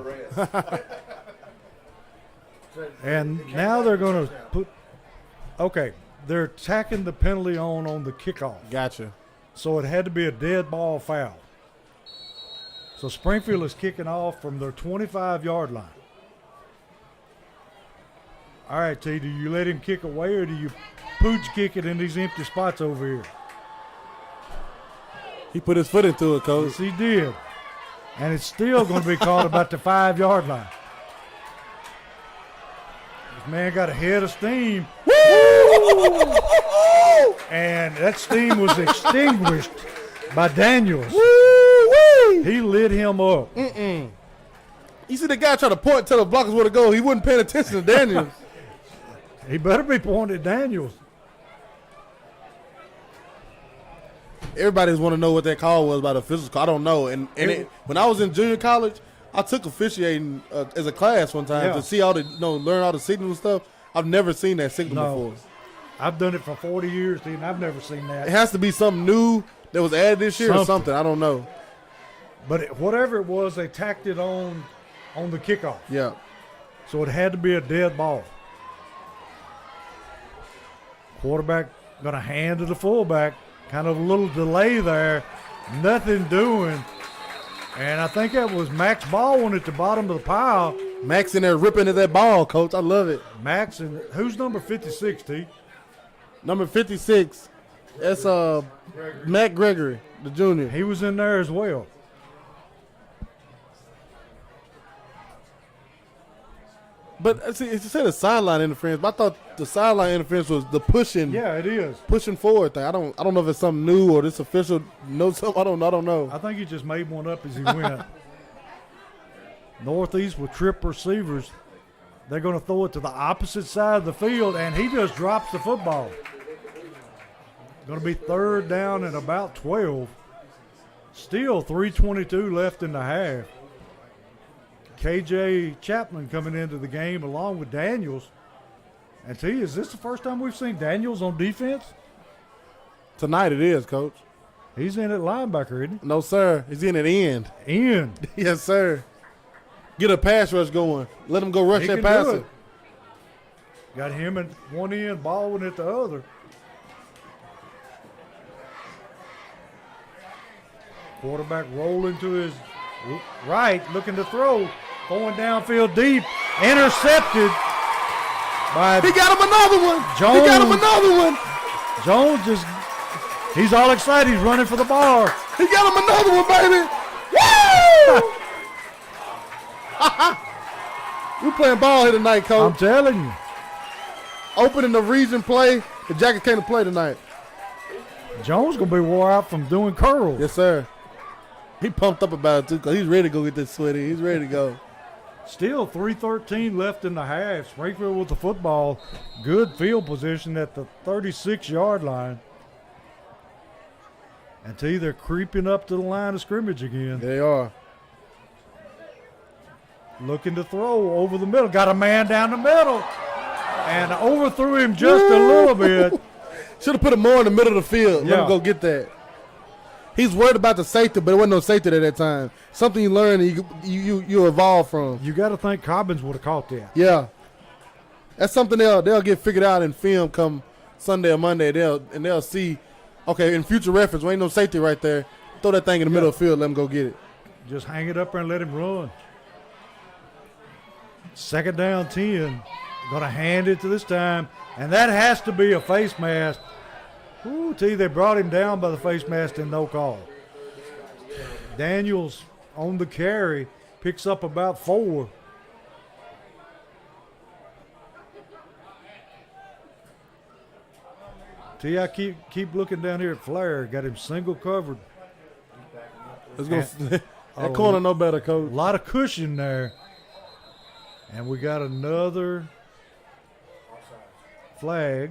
[SPEAKER 2] And now they're going to put. Okay, they're tacking the penalty on the kickoff.
[SPEAKER 3] Gotcha.
[SPEAKER 2] So it had to be a dead ball foul. So Springfield is kicking off from their 25-yard line. All right, T, do you let him kick away or do you pooch kick it in these empty spots over here?
[SPEAKER 3] He put his foot into it, Coach.
[SPEAKER 2] Yes, he did. And it's still going to be called about the 5-yard line. This man got a head of steam.
[SPEAKER 3] Woo!
[SPEAKER 2] And that steam was extinguished by Daniels.
[SPEAKER 3] Woo-wee!
[SPEAKER 2] He lit him up.
[SPEAKER 3] You see the guy try to point, tell the blockers where to go. He wasn't paying attention to Daniels.
[SPEAKER 2] He better be pointing at Daniels.
[SPEAKER 3] Everybody just want to know what that call was about the officials call. I don't know. And when I was in junior college, I took officiating as a class one time to see learn all the signals and stuff. I've never seen that signal before.
[SPEAKER 2] I've done it for 40 years, and I've never seen that.
[SPEAKER 3] It has to be something new that was added this year or something. I don't know.
[SPEAKER 2] But whatever it was, they tacked it on the kickoff.
[SPEAKER 3] Yeah.
[SPEAKER 2] So it had to be a dead ball. Quarterback going to hand to the fullback. Kind of a little delay there. Nothing doing. And I think that was Max Baldwin at the bottom of the pile.
[SPEAKER 3] Max in there ripping at that ball, Coach. I love it.
[SPEAKER 2] Max, and who's number 56, T?
[SPEAKER 3] Number 56. That's Matt Gregory, the junior.
[SPEAKER 2] He was in there as well.
[SPEAKER 3] But see, it said a sideline interference, but I thought the sideline interference was the pushing.
[SPEAKER 2] Yeah, it is.
[SPEAKER 3] Pushing forward thing. I don't know if it's something new or this official knows something. I don't know.
[SPEAKER 2] I think he just made one up as he went. Northeast with trip receivers. They're going to throw it to the opposite side of the field, and he just drops the football. Going to be third down and about 12. Still 3:22 left in the half. KJ Chapman coming into the game along with Daniels. And T, is this the first time we've seen Daniels on defense?
[SPEAKER 3] Tonight it is, Coach.
[SPEAKER 2] He's in at linebacker, isn't
[SPEAKER 3] No, sir. He's in at end.
[SPEAKER 2] he? End.
[SPEAKER 3] Yes, sir. Get a pass rush going. Let him go rush
[SPEAKER 2] He
[SPEAKER 3] that
[SPEAKER 2] can do
[SPEAKER 3] passer.
[SPEAKER 2] it. Got him at one end, Baldwin at the other. Quarterback rolling to his right, looking to throw. Going downfield deep. Intercepted by
[SPEAKER 3] He got him another one.
[SPEAKER 2] Jones.
[SPEAKER 3] He got him another one.
[SPEAKER 2] Jones. He's all excited. He's running for the bar.
[SPEAKER 3] He got him another one, baby. Woo! We're playing ball here tonight,
[SPEAKER 2] I'm
[SPEAKER 3] Coach.
[SPEAKER 2] telling you.
[SPEAKER 3] Opening the region play. The Jackets came to play tonight.
[SPEAKER 2] Jones going to be wore out from doing curls.
[SPEAKER 3] Yes, sir. He pumped up about it, too, because he's ready to go get this sweaty. He's ready to go.
[SPEAKER 2] Still 3:13 left in the half. Springfield with the football. Good field position at the 36-yard line. And T, they're creeping up to the line of scrimmage again.
[SPEAKER 3] They are.
[SPEAKER 2] Looking to throw over the middle. Got a man down the middle. and overthrew him just a little bit.
[SPEAKER 3] Should have put him more in the middle of the field. Let
[SPEAKER 2] Yeah.
[SPEAKER 3] him go get that. He's worried about the safety, but it wasn't no safety at that time. Something you learn and you evolve from.
[SPEAKER 2] You got to think Cobbins would have caught that.
[SPEAKER 3] Yeah. That's something they'll get figured out in film come Sunday or Monday. They'll see, okay, in future reference, there ain't no safety right there. Throw that thing in the middle of the field, let him go get it.
[SPEAKER 2] Just hang it up there and let him run. 2nd down 10. Going to hand it to this time. And that has to be a face mask. Ooh, they brought him down by the face mask and no call. Daniels on the carry picks up about 4. I keep looking down here at Flair. Got him single covered.
[SPEAKER 3] That corner no better,
[SPEAKER 2] A
[SPEAKER 3] coach.
[SPEAKER 2] lot of cushion there. And we got another flag.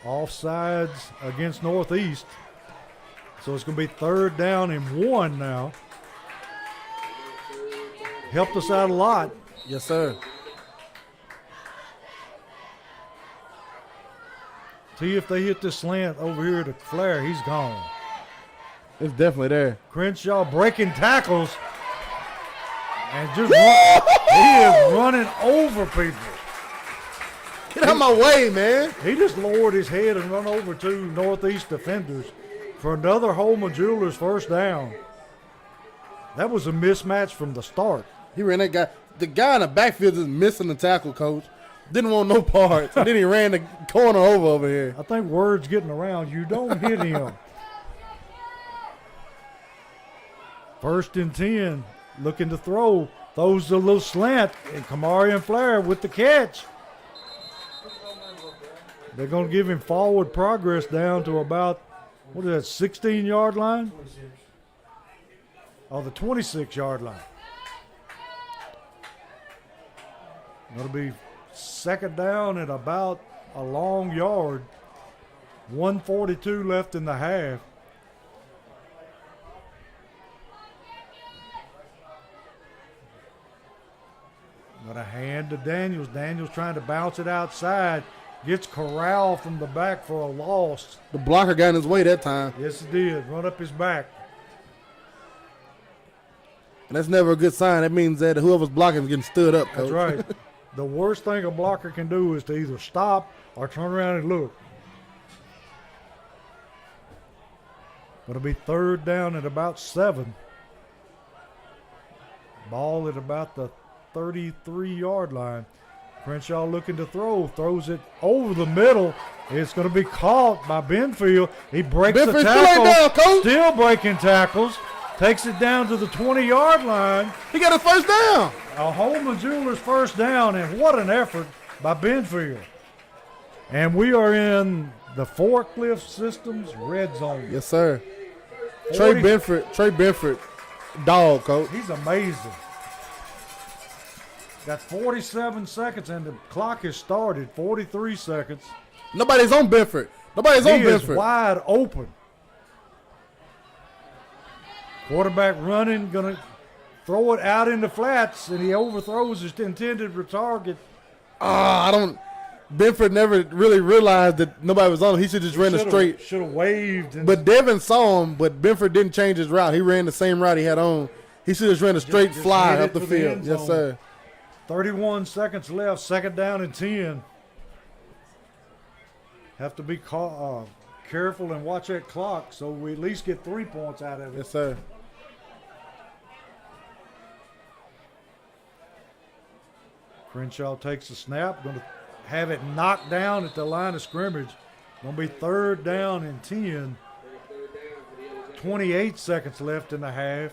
[SPEAKER 2] Offsides against Northeast. So it's going to be 3rd down and 1 now. Helped us out a lot.
[SPEAKER 3] Yes, sir.
[SPEAKER 2] If they hit this slant over here to Flair, he's gone.
[SPEAKER 3] It's definitely there.
[SPEAKER 2] Crenshaw breaking tackles. And just he is running over people.
[SPEAKER 3] Get out of my way, man.
[SPEAKER 2] He just lowered his head and run over 2 Northeast defenders for another Holman Jewelers 1st down. That was a mismatch from the start.
[SPEAKER 3] He ran that guy. The guy in the backfield is missing the tackle, coach. Didn't want no parts. And then he ran the corner over here.
[SPEAKER 2] I think word's getting around. You don't hit him. 1st and 10. Looking to throw. Throws a little slant. And Kamari and Flair with the catch. They're going to give him forward progress down to about, 16-yard line? Oh, the 26-yard line. Going to be 2nd down at about a long yard. 1:42 left in the half. Going to hand to Daniels. Daniels trying to bounce it outside. Gets corralled from the back for a loss.
[SPEAKER 3] The blocker got in his way that time.
[SPEAKER 2] Yes, it did. Run up his back.
[SPEAKER 3] And that's never a good sign. That means that whoever's blocking is getting stood up,
[SPEAKER 2] That's
[SPEAKER 3] coach.
[SPEAKER 2] right. The worst thing a blocker can do is to either stop or turn around and look. Going to be 3rd down at about 7. Ball at about the 33-yard line. Crenshaw looking to throw. Throws it over the middle. It's going to be caught by Benfield. He breaks the
[SPEAKER 3] Benfield
[SPEAKER 2] tackle.
[SPEAKER 3] still ain't down, coach.
[SPEAKER 2] Still breaking tackles. Takes it down to the 20-yard line.
[SPEAKER 3] He got a 1st down.
[SPEAKER 2] A Holman Jewelers 1st down, and what an effort by Benfield. And we are in the Forklift Systems red zone.
[SPEAKER 3] Yes, sir.
[SPEAKER 2] 40
[SPEAKER 3] Trey Benford, dog, coach.
[SPEAKER 2] He's amazing. Got 47 seconds, and the clock has started. 43 seconds.
[SPEAKER 3] Nobody's on Benford. Nobody's
[SPEAKER 2] He
[SPEAKER 3] on
[SPEAKER 2] is
[SPEAKER 3] Benford.
[SPEAKER 2] wide open. Quarterback running, going to throw it out in the flats, and he overthrows his intended target.
[SPEAKER 3] Benford never really realized that nobody was on him. He should just ran a straight.
[SPEAKER 2] Should have waved. And
[SPEAKER 3] But Devin saw him, but Benford didn't change his route. He ran the same route he had on. He should have ran a straight
[SPEAKER 2] just
[SPEAKER 3] fly
[SPEAKER 2] hit
[SPEAKER 3] up
[SPEAKER 2] it
[SPEAKER 3] the
[SPEAKER 2] for the
[SPEAKER 3] field.
[SPEAKER 2] end
[SPEAKER 3] Yes,
[SPEAKER 2] zone.
[SPEAKER 3] sir.
[SPEAKER 2] 31 seconds left, 2nd down and 10. Have to be careful and watch that clock so we at least get 3 points out of it.
[SPEAKER 3] Yes, sir.
[SPEAKER 2] Crenshaw takes the snap, going to have it knocked down at the line of scrimmage. Going to be 3rd down and 10. 28 seconds left in the half.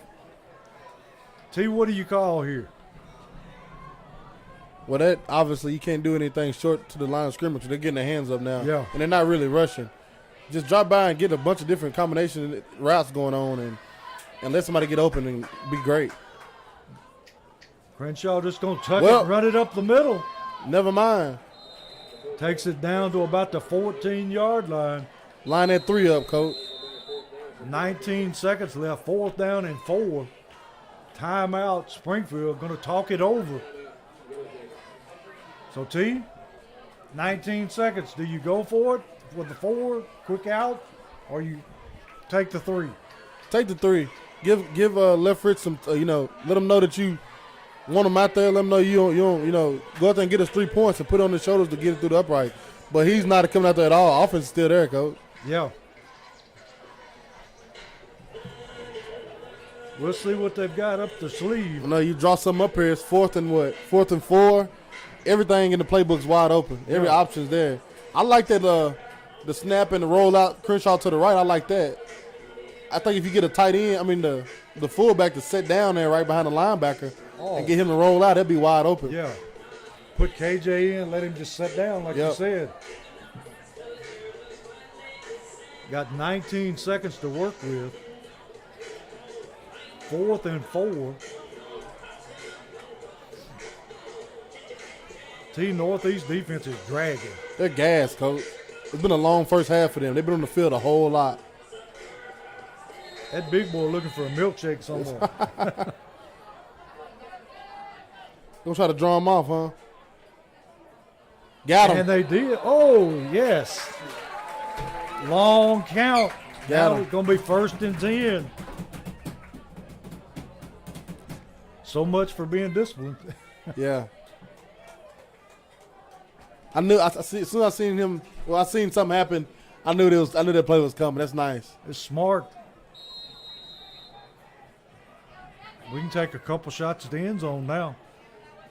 [SPEAKER 2] What do you call here?
[SPEAKER 3] Well, that obviously you can't do anything short to the line of scrimmage. They're getting their hands up now.
[SPEAKER 2] Yeah.
[SPEAKER 3] And they're not really rushing. Just drop by and get a bunch of different combination routes going on and let somebody get open and be great.
[SPEAKER 2] Crenshaw just going to tuck it and run it up the middle.
[SPEAKER 3] Never mind.
[SPEAKER 2] Takes it down to about the 14-yard line.
[SPEAKER 3] Line that 3 up, coach.
[SPEAKER 2] 19 seconds left, 4th down and 4. timeout. Springfield going to talk it over. So, T, 19 seconds. Do you go for it with the 4, quick out, or you take the 3?
[SPEAKER 3] Take the 3. Give Left some, let him know that you want him out there. Let him know you don't, go out there and get us 3 points and put it on his shoulders to get it through the upright. But he's not coming out there at all. Offense is still there, Coach.
[SPEAKER 2] Yeah. We'll see what they've got up their sleeve.
[SPEAKER 3] You draw something up here. It's 4th and what? 4th and 4. Everything in the playbook's wide open. Every option's there. I like that the snap and the roll out Crenshaw to the right. I like that. I think if you get a tight end, the fullback to sit down there right behind the linebacker and get him to roll out, that'd be wide open.
[SPEAKER 2] Yeah. Put KJ in, let him just sit down like you said. Got 19 seconds to work with. 4th and 4. T Northeast defense is dragging.
[SPEAKER 3] They're gassed, Coach. It's been a long first half for them. They've been on the field a whole lot.
[SPEAKER 2] That big boy looking for a milkshake somewhere.
[SPEAKER 3] Gonna try to draw him off, huh? Got him.
[SPEAKER 2] And they did. Oh, yes. Long count. Now it's going to be 1st and 10. So much for being disciplined.
[SPEAKER 3] Yeah. As soon as I seen him, I seen something happen, I knew that play was coming. That's nice.
[SPEAKER 2] It's smart. We can take a couple shots at the end zone now.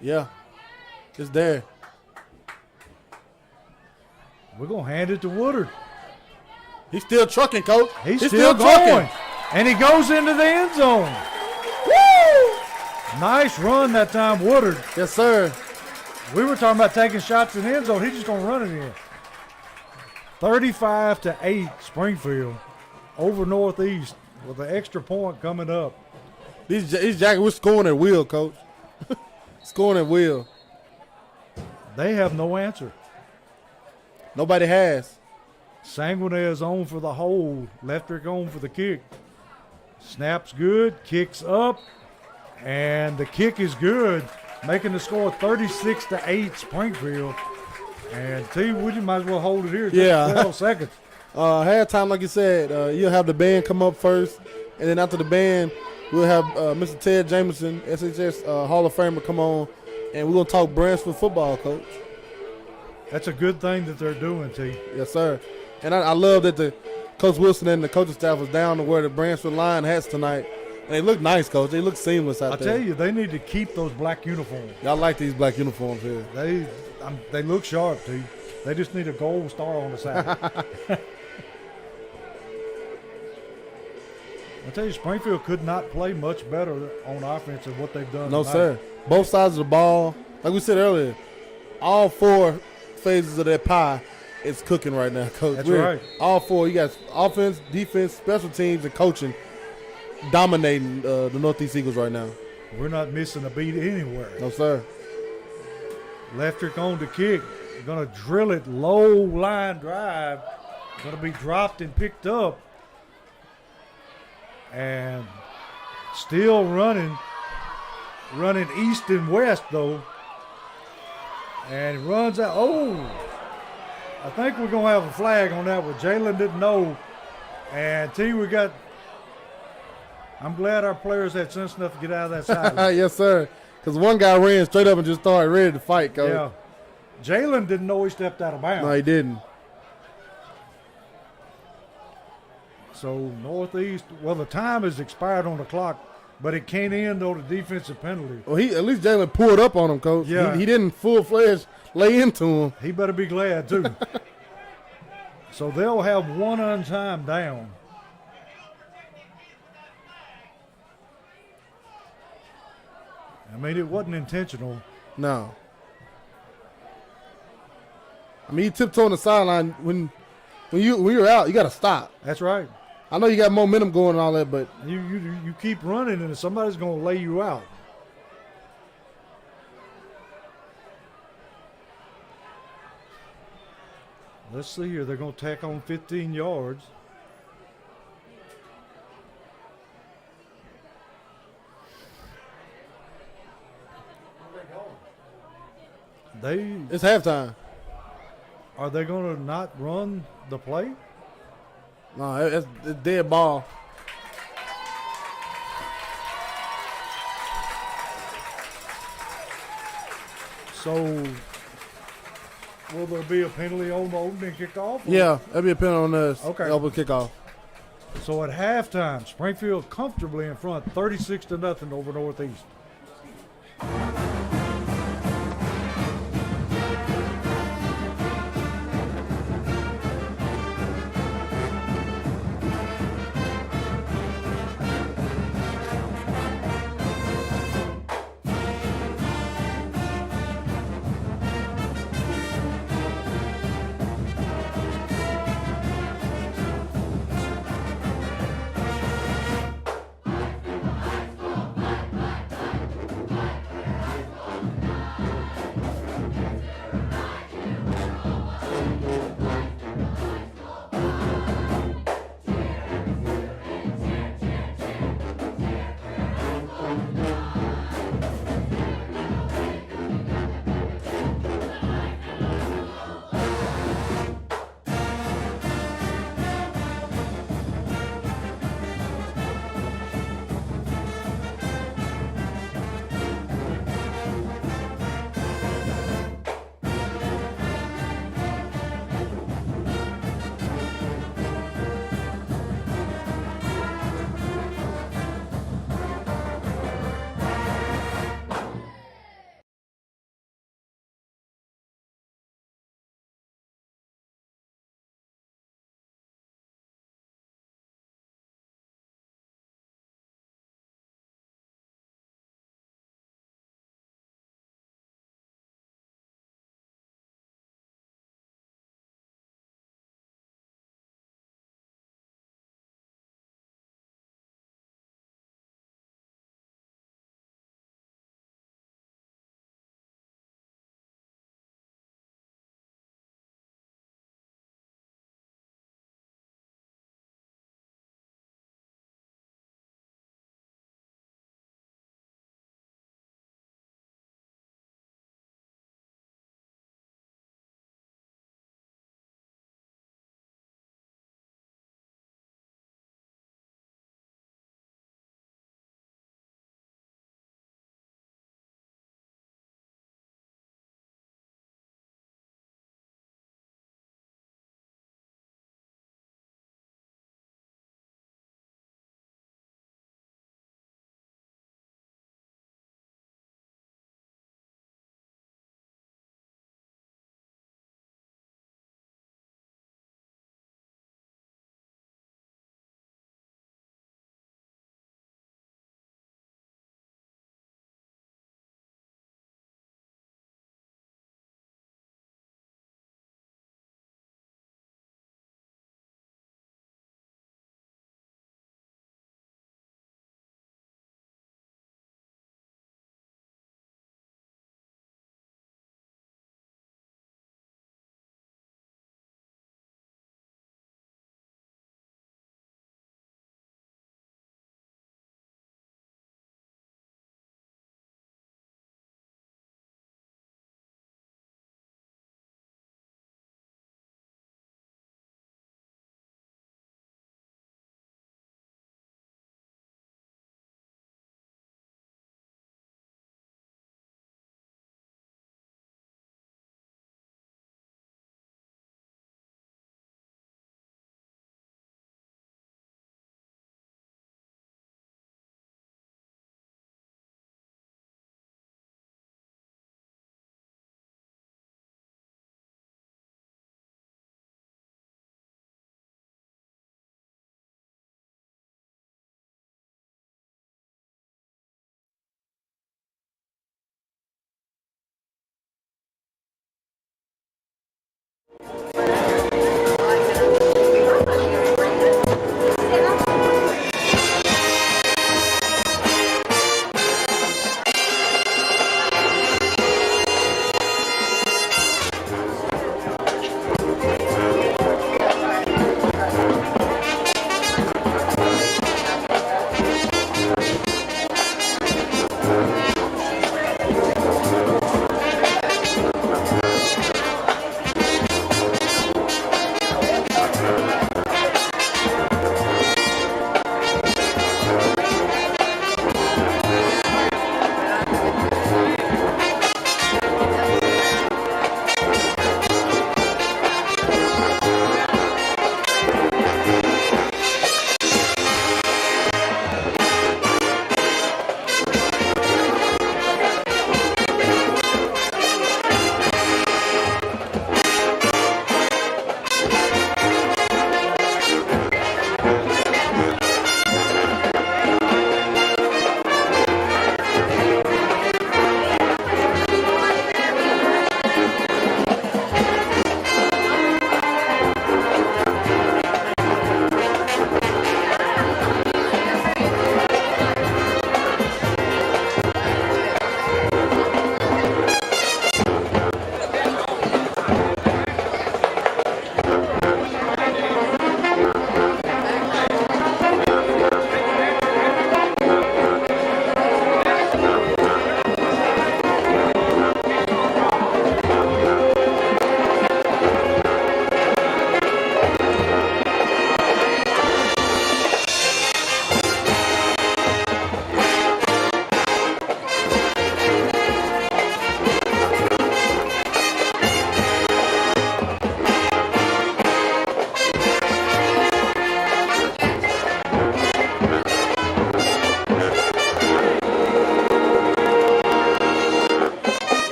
[SPEAKER 3] Yeah. It's there.
[SPEAKER 2] We're going to hand it to Woodard.
[SPEAKER 3] He's still trucking, Coach.
[SPEAKER 2] He's still going. And he goes into the end zone. Woo! Nice run that time, Woodard.
[SPEAKER 3] Yes, sir.
[SPEAKER 2] We were talking about taking shots in the end zone. He's just going to run it in. 35-8, Springfield over Northeast with an extra point coming up.
[SPEAKER 3] These Jackets, we're scoring at will, Coach. Scoring at will.
[SPEAKER 2] They have no answer.
[SPEAKER 3] Nobody has.
[SPEAKER 2] Sanguinez on for the hold. Leftrick on for the kick. Snap's good. Kicks up. And the kick is good. Making the score 36-8 Springfield. And T, we might as well hold it here. Just 12 seconds.
[SPEAKER 3] Halftime, like you said, you'll have the band come up first. And then after the band, we'll have Mr. Ted Jameson, SHS Hall of Famer, come on. And we're going to talk Bransford football, Coach.
[SPEAKER 2] That's a good thing that they're doing, T.
[SPEAKER 3] Yes, sir. And I love that the Coach Wilson and the coaching staff was down to wear the Bransford Lion hats tonight. And they look nice, Coach. They look seamless out there.
[SPEAKER 2] I tell you, they need to keep those black uniforms.
[SPEAKER 3] Y'all like these black uniforms here.
[SPEAKER 2] They look sharp, T. They just need a gold star on the side. I tell you, Springfield could not play much better on offense than what they've done
[SPEAKER 3] No,
[SPEAKER 2] tonight.
[SPEAKER 3] sir. Both sides of the ball. Like we said earlier, all 4 phases of that pie is cooking right now, Coach.
[SPEAKER 2] That's right.
[SPEAKER 3] All 4. You got offense, defense, special teams, and coaching dominating the Northeast Eagles right now.
[SPEAKER 2] We're not missing a beat anywhere.
[SPEAKER 3] No, sir.
[SPEAKER 2] Leftrick on the kick. Going to drill it low line drive. Going to be dropped and picked up. And still running east and west, though. And he runs out. Oh, I think we're going to have a flag on that one. Jalen didn't know. And I'm glad our players had sense enough to get out of that side.
[SPEAKER 3] Yes, sir. Because one guy ran straight up and just started ready to fight, Coach.
[SPEAKER 2] Yeah. Jalen didn't know he stepped out of bounds.
[SPEAKER 3] No, he didn't.
[SPEAKER 2] So Northeast, well, the time has expired on the clock, but it can't end on a defensive penalty.
[SPEAKER 3] Well, at least Jalen pulled up on him, Coach.
[SPEAKER 2] Yeah.
[SPEAKER 3] He didn't full-fledged lay into him.
[SPEAKER 2] He better be glad, too. So they'll have one untimed down. I mean, it wasn't intentional.
[SPEAKER 3] No. I mean, you tiptoe on the sideline when you're out, you got to stop.
[SPEAKER 2] That's right.
[SPEAKER 3] I know you got momentum going and all that, but
[SPEAKER 2] You keep running, and somebody's going to lay you out. Let's see here. They're going to tack on 15 yards.
[SPEAKER 3] It's halftime.
[SPEAKER 2] Are they going to not run the play?
[SPEAKER 3] No, it's dead ball.
[SPEAKER 2] So, will there be a penalty on the opening kickoff?
[SPEAKER 3] Yeah, that'll be a penalty on us.
[SPEAKER 2] Okay.
[SPEAKER 3] Open kickoff.
[SPEAKER 2] So at halftime, Springfield comfortably in front, 36-0 over Northeast.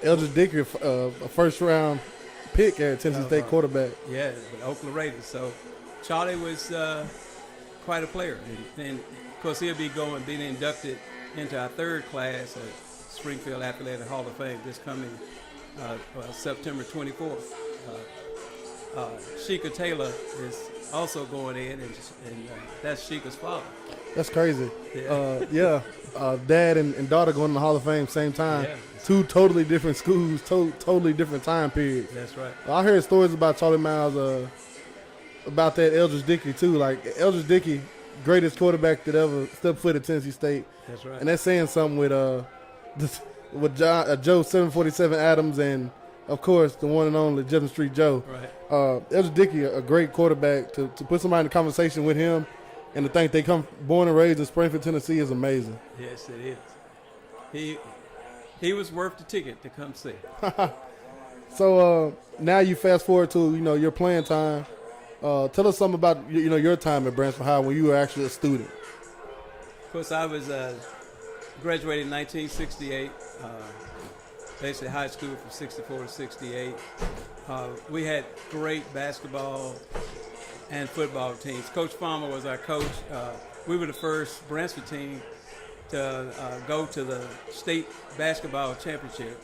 [SPEAKER 3] Elder Dickey, a first-round pick at Tennessee State quarterback.
[SPEAKER 5] Yeah, with Oakland Raiders. So Charlie was quite a player. And of course, he'll be being inducted into our third class at Springfield Athletic Hall of Fame this coming September 24th. Sheikah Taylor is also going in, and that's Sheikah's father.
[SPEAKER 3] That's crazy.
[SPEAKER 5] Yeah.
[SPEAKER 3] Dad and daughter going to the Hall of Fame same time.
[SPEAKER 5] Yeah.
[SPEAKER 3] Two totally different schools, totally different time periods.
[SPEAKER 5] That's right.
[SPEAKER 3] I heard stories about Charlie Miles, about that Eldridge Dickey too. Like Eldridge Dickey, greatest quarterback that ever stepped foot at Tennessee State.
[SPEAKER 5] That's right.
[SPEAKER 3] And that's saying something with Joe 747 Adams and of course the one and only Jefferson Street Joe.
[SPEAKER 5] Right.
[SPEAKER 3] Eldridge Dickey, a great quarterback. To put somebody in a conversation with him, and to think they come born and raised in Springfield, Tennessee, is amazing.
[SPEAKER 5] Yes, it is. He was worth the ticket to come see.
[SPEAKER 3] So now you fast forward to your playing time. Tell us something about your time at Branchford High when you were actually a student.
[SPEAKER 5] Of course, I was graduated in 1968. Basically high school from 64 to 68. We had great basketball and football teams. Coach Farmer was our coach. We were the first Branchford team to go to the state basketball championship.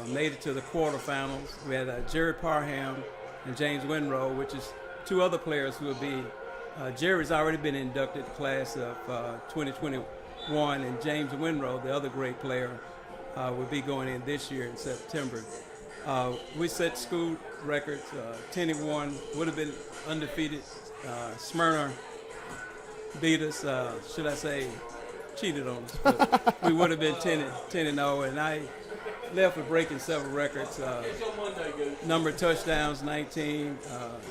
[SPEAKER 5] Made it to the quarterfinals. We had Jerry Parham and James Winrow, which is two other players who will be. Jerry's already been inducted to the class of 2021, and James Winrow, the other great player, will be going in this year in September. We set school records. 10-1 would have been undefeated. Smyrna beat us. Should I say? Cheated on us, but we would have been 10-0, and I left with breaking several records. Number of touchdowns, 19.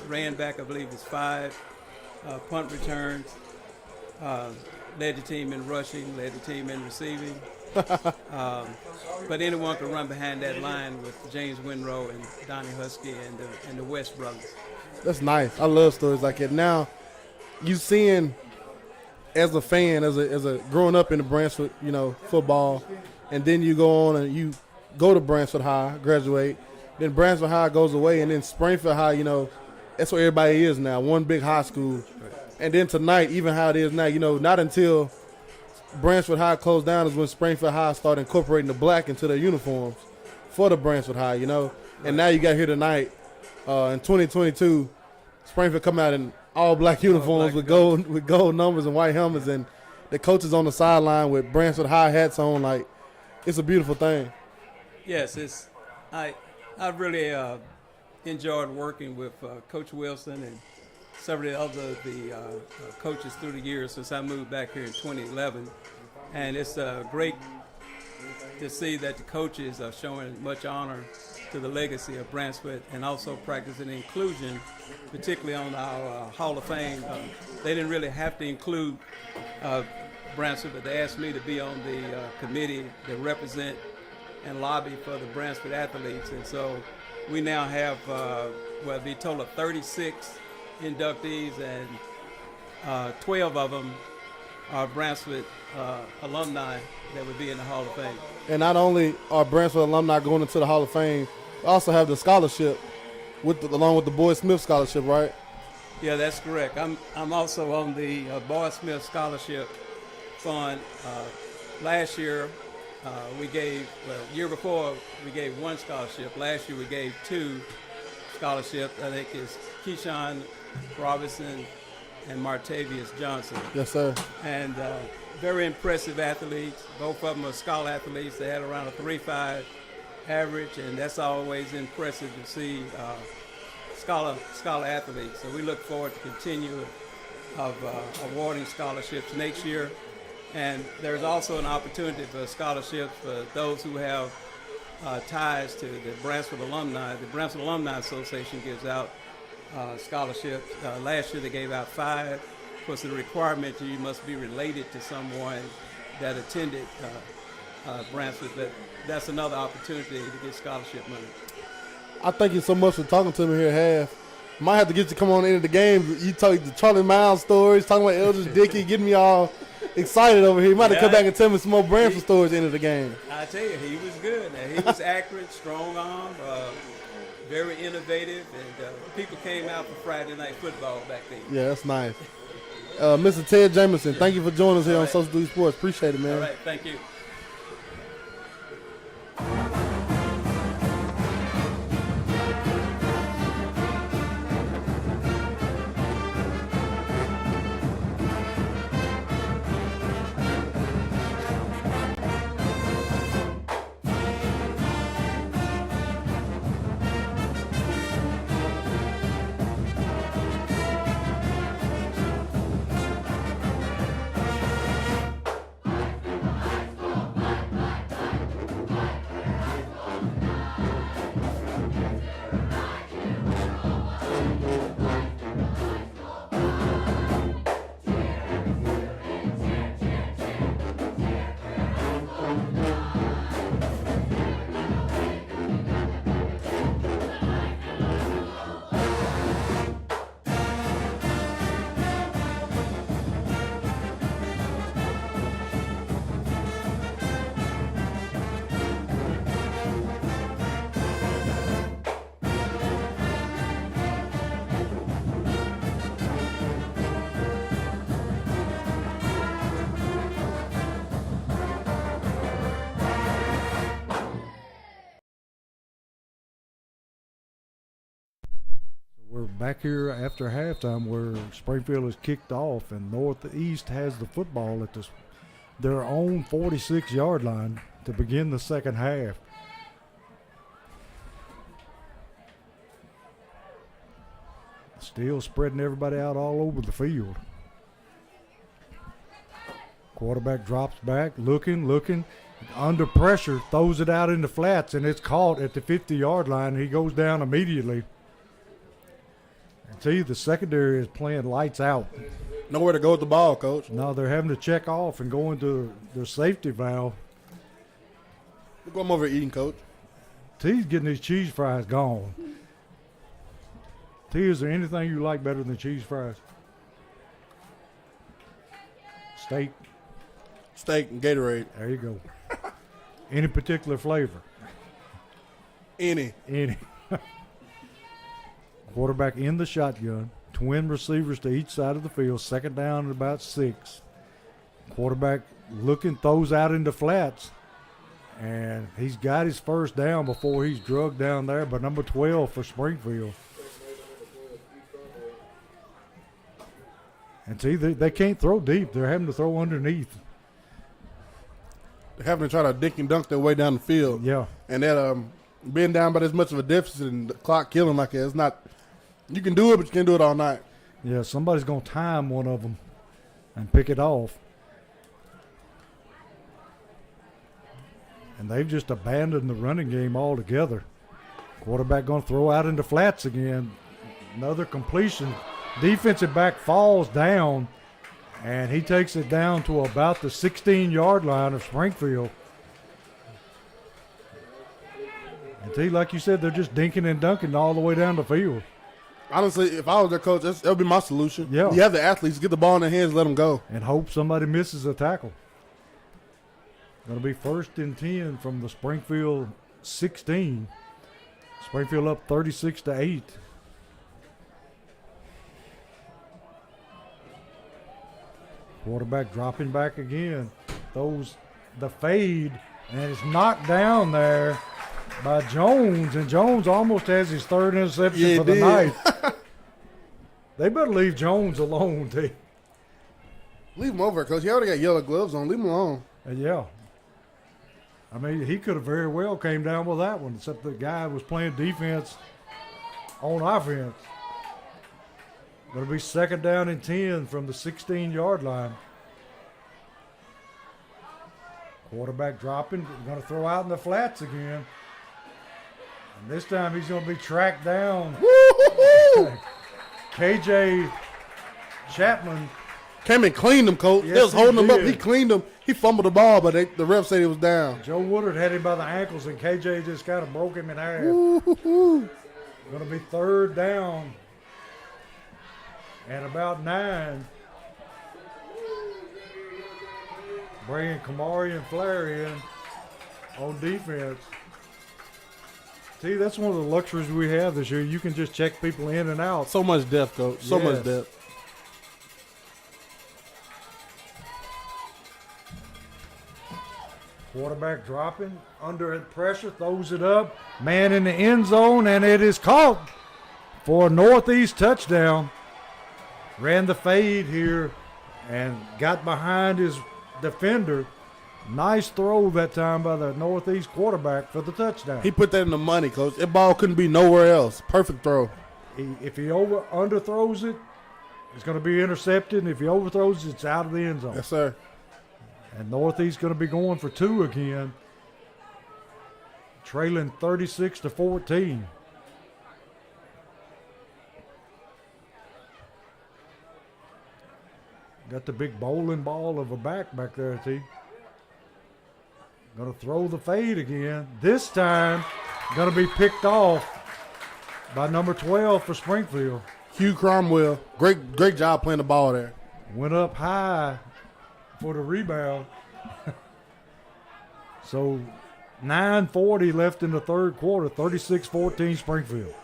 [SPEAKER 5] Ran back, I believe, was 5. Punt returns. Led the team in rushing. Led the team in receiving. But anyone could run behind that line with James Winrow and Donnie Husky and the West brothers.
[SPEAKER 3] That's nice. I love stories like that. Now, you seeing as a fan, as a growing up in the Branchford, football, and then you go on and you go to Branchford High, graduate, then Branchford High goes away, and then Springfield High, that's where everybody is now, one big high school. Right. And then tonight, even how it is now, not until Branchford High closed down is when Springfield High started incorporating the black into their uniforms for the Branchford High, Right. And now you got here tonight, in 2022, Springfield come out in all black uniforms with gold numbers and white helmets, and the coaches on the sideline with Branchford High hats on. Like, it's a beautiful thing.
[SPEAKER 5] Yes, I really enjoyed working with Coach Wilson and several other coaches through the years since I moved back here in 2011, and it's great to see that the coaches are showing much honor to the legacy of Branchford and also practicing inclusion, particularly on our Hall of Fame. They didn't really have to include Branchford, but they asked me to be on the committee to represent and lobby for the Branchford athletes. And so we now have, it'd be a total of 36 inductees, and 12 of them are Brownsville alumni that would be in the Hall of Fame.
[SPEAKER 3] And not only are Brownsville alumni going into the Hall of Fame, we also have the scholarship along with the Boyd Smith scholarship, right?
[SPEAKER 5] Yeah, that's correct. I'm also on the Boyd Smith Scholarship Fund. Last year, year before we gave one scholarship. Last year we gave 2 scholarships. I think it's Keyshawn Robinson and Martavius Johnson.
[SPEAKER 3] Yes, sir.
[SPEAKER 5] And very impressive athletes. Both of them are scholar athletes. They had around a 3.5 average, and that's always impressive to see scholar athletes. So we look forward to continue awarding scholarships next year. And there's also an opportunity for scholarships for those who have ties to the Brownsville alumni. The Brownsville Alumni Association gives out scholarships. Last year they gave out 5. Of course, the requirement you must be related to someone that attended Brownsville, but that's another opportunity to get scholarship money.
[SPEAKER 3] I thank you so much for talking to me here at half. Might have to get you to come on into the game. You told the Charlie Miles stories, talking about Eldridge Dickey, getting me all excited over here. You might have to come back and tell me some more Brownsville stories at the end of the game.
[SPEAKER 5] I tell you, he was good. He was accurate, strong arm, very innovative, and people came out for Friday night football back then.
[SPEAKER 3] Yeah, that's nice. Mr. Ted Jamison, thank you for joining us here on Social Duty Sports. Appreciate it, man.
[SPEAKER 5] All right, thank you.
[SPEAKER 2] We're back here after halftime where Springfield has kicked off and Northeast has the football at their own 46-yard line to begin the second half. Still spreading everybody out all over the field. Quarterback drops back, looking, under pressure, throws it out in the flats, and it's caught at the 50-yard line. He goes down immediately. See, the secondary is playing lights out.
[SPEAKER 3] Nowhere to go with the ball, Coach.
[SPEAKER 2] No, they're having to check off and go into their safety valve.
[SPEAKER 3] Look what I'm over eating, Coach.
[SPEAKER 2] T's getting his cheese fries gone. T, is there anything you like better than cheese fries? Steak.
[SPEAKER 3] Steak and Gatorade.
[SPEAKER 2] There you go. Any particular flavor?
[SPEAKER 3] Any.
[SPEAKER 2] Quarterback in the shotgun. Twin receivers to each side of the field. Second down at about 6. Quarterback looking, throws out into flats. And he's got his first down before he's drugged down there by number 12 for Springfield. And see, they can't throw deep. They're having to throw underneath.
[SPEAKER 3] They're having to try to dink and dunk their way down the field.
[SPEAKER 2] Yeah.
[SPEAKER 3] And that being down by this much of a deficit and the clock killing like that, it's not – you can do it, but you can't do it all night.
[SPEAKER 2] Yeah, somebody's going to time one of them and pick it off. And they've just abandoned the running game altogether. Quarterback going to throw out into flats again. Another completion. Defensive back falls down, and he takes it down to about the 16-yard line of Springfield. And T, like you said, they're just dinking and dunking all the way down the field.
[SPEAKER 3] Honestly, if I was their coach, that would be my solution.
[SPEAKER 2] Yeah.
[SPEAKER 3] You have the athletes, get the ball in their hands, let them go.
[SPEAKER 2] And hope somebody misses a tackle. Going to be 1st and 10 from the Springfield 16. Springfield up 36-8. Quarterback dropping back again. Throws the fade, and it's knocked down there by Jones. And Jones almost has his 3rd interception for the night. They better leave Jones alone, T.
[SPEAKER 3] Leave him over, Coach. He already got yellow gloves on. Leave him alone.
[SPEAKER 2] Yeah. I mean, he could have very well came down with that one, except the guy was playing defense on offense. Going to be 2nd down and 10 from the 16-yard line. Quarterback dropping, going to throw out in the flats again. And this time he's going to be tracked down.
[SPEAKER 3] Woo-hoo-hoo!
[SPEAKER 2] KJ Chapman.
[SPEAKER 3] Came and cleaned him, Coach.
[SPEAKER 2] Yes,
[SPEAKER 3] they was holding
[SPEAKER 2] he
[SPEAKER 3] him up.
[SPEAKER 2] did.
[SPEAKER 3] He cleaned him. He fumbled the ball, but the ref said he was down.
[SPEAKER 2] Joe Woodard had him by the ankles, and KJ just kind of broke him in half.
[SPEAKER 3] Woo-hoo-hoo.
[SPEAKER 2] Going to be 3rd down and about 9. Bringing Kamari and Flair in on defense. See, that's one of the luxuries we have this year. You can just check people in and out.
[SPEAKER 3] So much depth, Coach. So much
[SPEAKER 2] Yes.
[SPEAKER 3] depth.
[SPEAKER 2] Quarterback dropping, under pressure, throws it up. Man in the end zone, and it is caught for a Northeast touchdown. Ran the fade here and got behind his defender. Nice throw that time by the Northeast quarterback for the touchdown.
[SPEAKER 3] He put that in the money, Coach. That ball couldn't be nowhere else. Perfect throw.
[SPEAKER 2] If he underthrows it, it's going to be intercepted. And if he overthrows it, it's out of the end zone.
[SPEAKER 3] Yes, sir.
[SPEAKER 2] And Northeast going to be going for 2 again. Trailing 36-14. Got the big bowling ball of a back there, T. Going to throw the fade again. This time, going to be picked off by number 12 for Springfield.
[SPEAKER 3] Hugh Cromwell. Great job playing the ball there.
[SPEAKER 2] Went up high for the rebound. So 9:40 left in the 3rd quarter, 36-14 Springfield.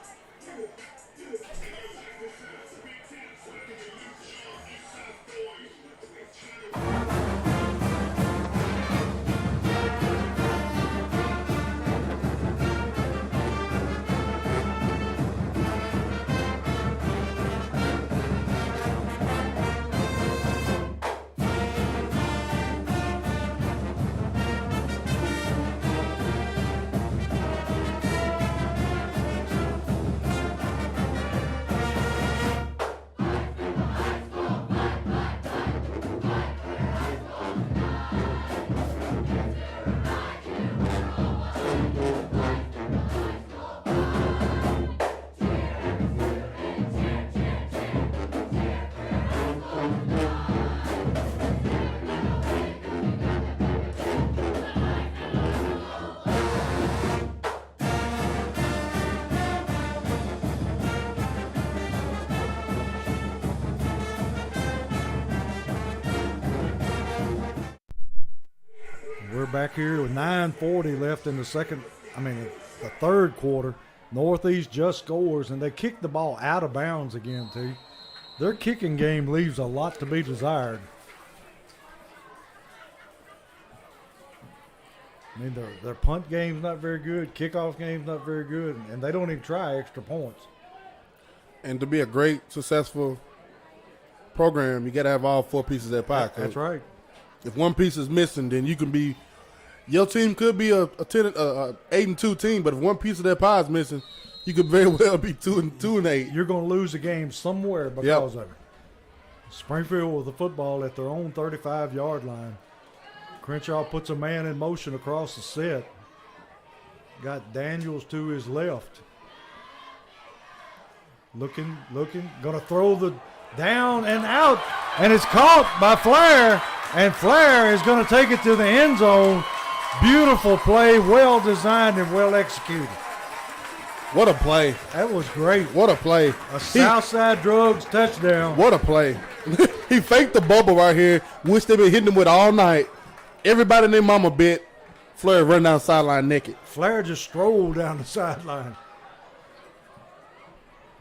[SPEAKER 2] We're back here with 9:40 left in the the 3rd quarter. Northeast just scores, and they kick the ball out of bounds again, T. Their kicking game leaves a lot to be desired. I mean, their punt game's not very good, kickoff game's not very good, and they don't even try extra points.
[SPEAKER 3] And to be a great, successful program, you got to have all 4 pieces of that pie, Coach.
[SPEAKER 2] That's right.
[SPEAKER 3] If one piece is missing, then you can be – your team could be a 8-2 team, but if one piece of that pie is missing, you could very well be 2-8.
[SPEAKER 2] You're going to lose a game somewhere because of it. Springfield with the football at their own 35-yard line. Crenshaw puts a man in motion across the set. Got Daniels to his left. Looking, going to throw the down and out, and it's caught by Flair, and Flair is going to take it to the end zone. Beautiful play, well designed and well executed.
[SPEAKER 3] What a play.
[SPEAKER 2] That was great.
[SPEAKER 3] What a play.
[SPEAKER 2] A Southside Drugs touchdown.
[SPEAKER 3] What a play. He faked the bubble right here, which they've been hitting him with all night. Everybody in their mama bit. Flair run down the sideline naked.
[SPEAKER 2] Flair just strolled down the sideline.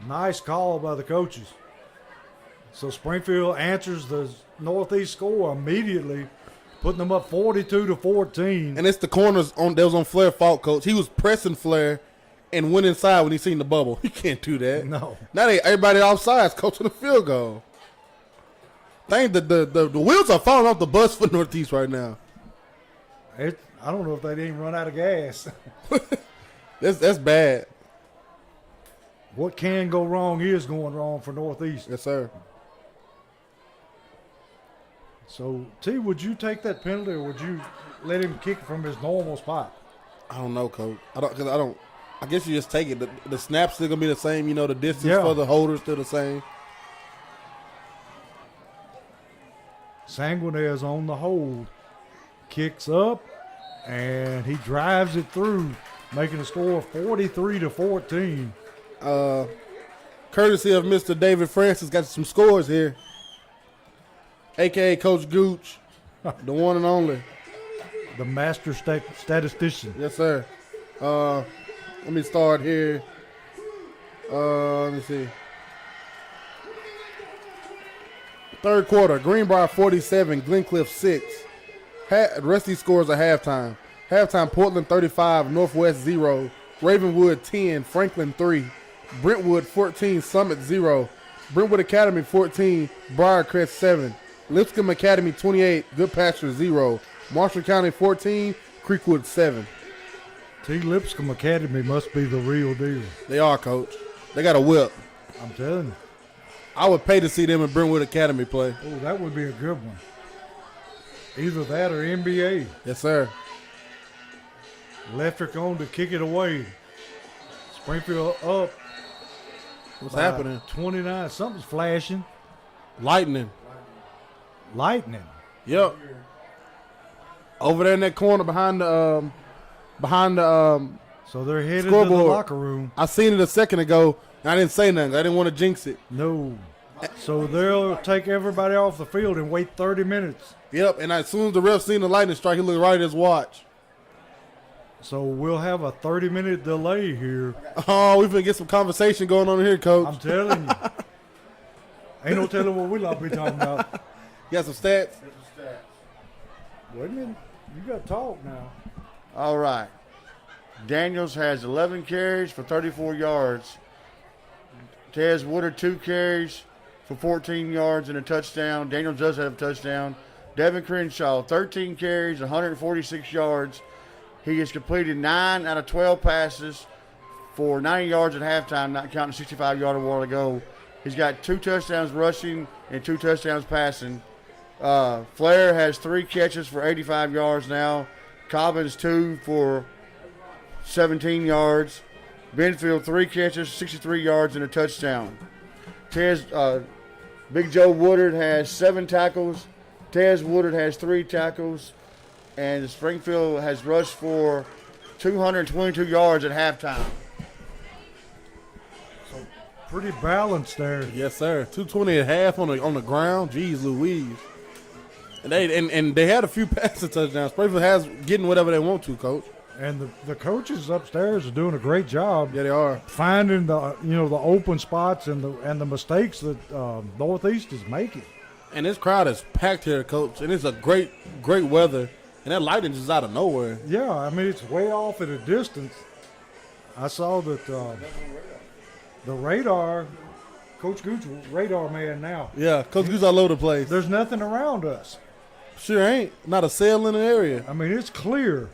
[SPEAKER 2] Nice call by the coaches. So Springfield answers the Northeast score immediately, putting them up 42-14.
[SPEAKER 3] And it's the corners that was on Flair's fault, coach. He was pressing Flair and went inside when he seen the bubble. He can't do that.
[SPEAKER 2] No.
[SPEAKER 3] Now everybody offsides coaching the field goal. The wheels are falling off the bus for Northeast right now.
[SPEAKER 2] I don't know if they didn't run out of gas.
[SPEAKER 3] That's bad.
[SPEAKER 2] What can go wrong is going wrong for Northeast.
[SPEAKER 3] Yes, sir.
[SPEAKER 2] So, T, would you take that penalty or would you let him kick it from his normal spot?
[SPEAKER 3] I don't know, coach. I guess you just take it. The snap's still gonna be the same. You know, the distance for the holder's still the same.
[SPEAKER 2] Sanguinez on the hold, kicks up, and he drives it through, making the score 43-14.
[SPEAKER 3] Courtesy of Mr. David Francis, got some scores here. A.K.A. Coach Gooch, the one and only.
[SPEAKER 2] The master statistician.
[SPEAKER 3] Yes, sir. Let me start here. Let me see. Third quarter, Greenbrier 47, Glencliff 6. The rest of these scores are halftime. Halftime, Portland 35, Northwest 0. Ravenwood 10, Franklin 3. Brentwood 14, Summit 0. Brentwood Academy 14, Briarcrest 7. Lipscomb Academy 28, Good Pasture 0. Marshall County 14, Creekwood 7.
[SPEAKER 2] T. Lipscomb Academy must be the real deal.
[SPEAKER 3] They are, coach. They got a whip.
[SPEAKER 2] I'm telling you.
[SPEAKER 3] I would pay to see them in Brentwood Academy play.
[SPEAKER 2] Oh, that would be a good one. Either that or NBA.
[SPEAKER 3] Yes, sir.
[SPEAKER 2] Electric on to kick it away. Springfield up.
[SPEAKER 3] What's happening?
[SPEAKER 2] 29. Something's flashing.
[SPEAKER 3] Lightning. Yep. Over there in that corner behind the
[SPEAKER 2] So they're headed
[SPEAKER 3] scoreboard.
[SPEAKER 2] to the locker room.
[SPEAKER 3] I seen it a second ago, and I didn't say nothing. I didn't want to jinx it.
[SPEAKER 2] No. So they'll take everybody off the field and wait 30 minutes.
[SPEAKER 3] Yep, and as soon as the ref seen the lightning strike, he looked right at his watch.
[SPEAKER 2] So we'll have a 30-minute delay here.
[SPEAKER 3] Oh, we finna get some conversation going on here, Coach.
[SPEAKER 2] I'm telling you. Ain't no telling what we'll be talking about.
[SPEAKER 3] You got some stats?
[SPEAKER 2] Wait a minute. You got to talk now.
[SPEAKER 6] All right. Daniels has 11 carries for 34 yards. Tez Woodard, 2 carries for 14 yards and a touchdown. Daniels does have a touchdown. Devin Crenshaw, 13 carries, 146 yards. He has completed 9 out of 12 passes for 90 yards at halftime, not counting the 65-yard a while ago. He's got 2 touchdowns rushing and 2 touchdowns passing. Flair has 3 catches for 85 yards now. Cobbins 2 for 17 yards. Benfield 3 catches, 63 yards and a touchdown. Big Joe Woodard has 7 tackles. Tez Woodard has 3 tackles. And Springfield has rushed for 222 yards at halftime.
[SPEAKER 2] So pretty balanced there.
[SPEAKER 3] Yes, sir. 220 and a half on the ground. Jeez Louise. And they had a few passing touchdowns. Springfield has getting whatever they want to, Coach.
[SPEAKER 2] And the coaches upstairs are doing a great job.
[SPEAKER 3] Yeah, they are.
[SPEAKER 2] Finding the open spots and the mistakes that Northeast is making.
[SPEAKER 3] And this crowd is packed here, Coach. And it's a great weather. And that lightning just out of nowhere.
[SPEAKER 2] Yeah, I mean, it's way off at a distance. I saw that the radar, Coach Gooch, radar man now.
[SPEAKER 3] Yeah, Coach Goose all over the place.
[SPEAKER 2] There's nothing around us.
[SPEAKER 3] Sure ain't. Not a cell in the area.
[SPEAKER 2] I mean, it's clear.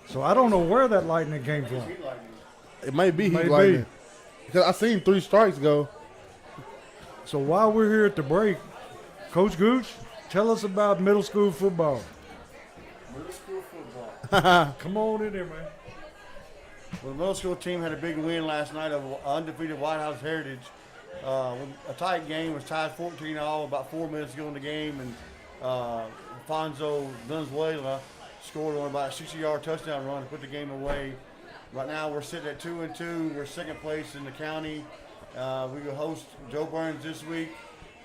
[SPEAKER 2] So I don't know where that lightning came from.
[SPEAKER 3] It might be heat
[SPEAKER 2] Maybe.
[SPEAKER 3] lightning. Because I seen 3 strikes go.
[SPEAKER 2] So while we're here at the break, Coach Gooch, tell us about middle school football.
[SPEAKER 6] Middle school football.
[SPEAKER 2] Come on in there, man.
[SPEAKER 6] Well, the middle school team had a big win last night of undefeated White House Heritage. A tight game, was tied 14-all, about 4 minutes to go in the game, and Alfonso Venezuela scored on about a 60-yard touchdown run to put the game away. Right now we're sitting at 2-2. We're second place in the county. We will host Joe Burns this week.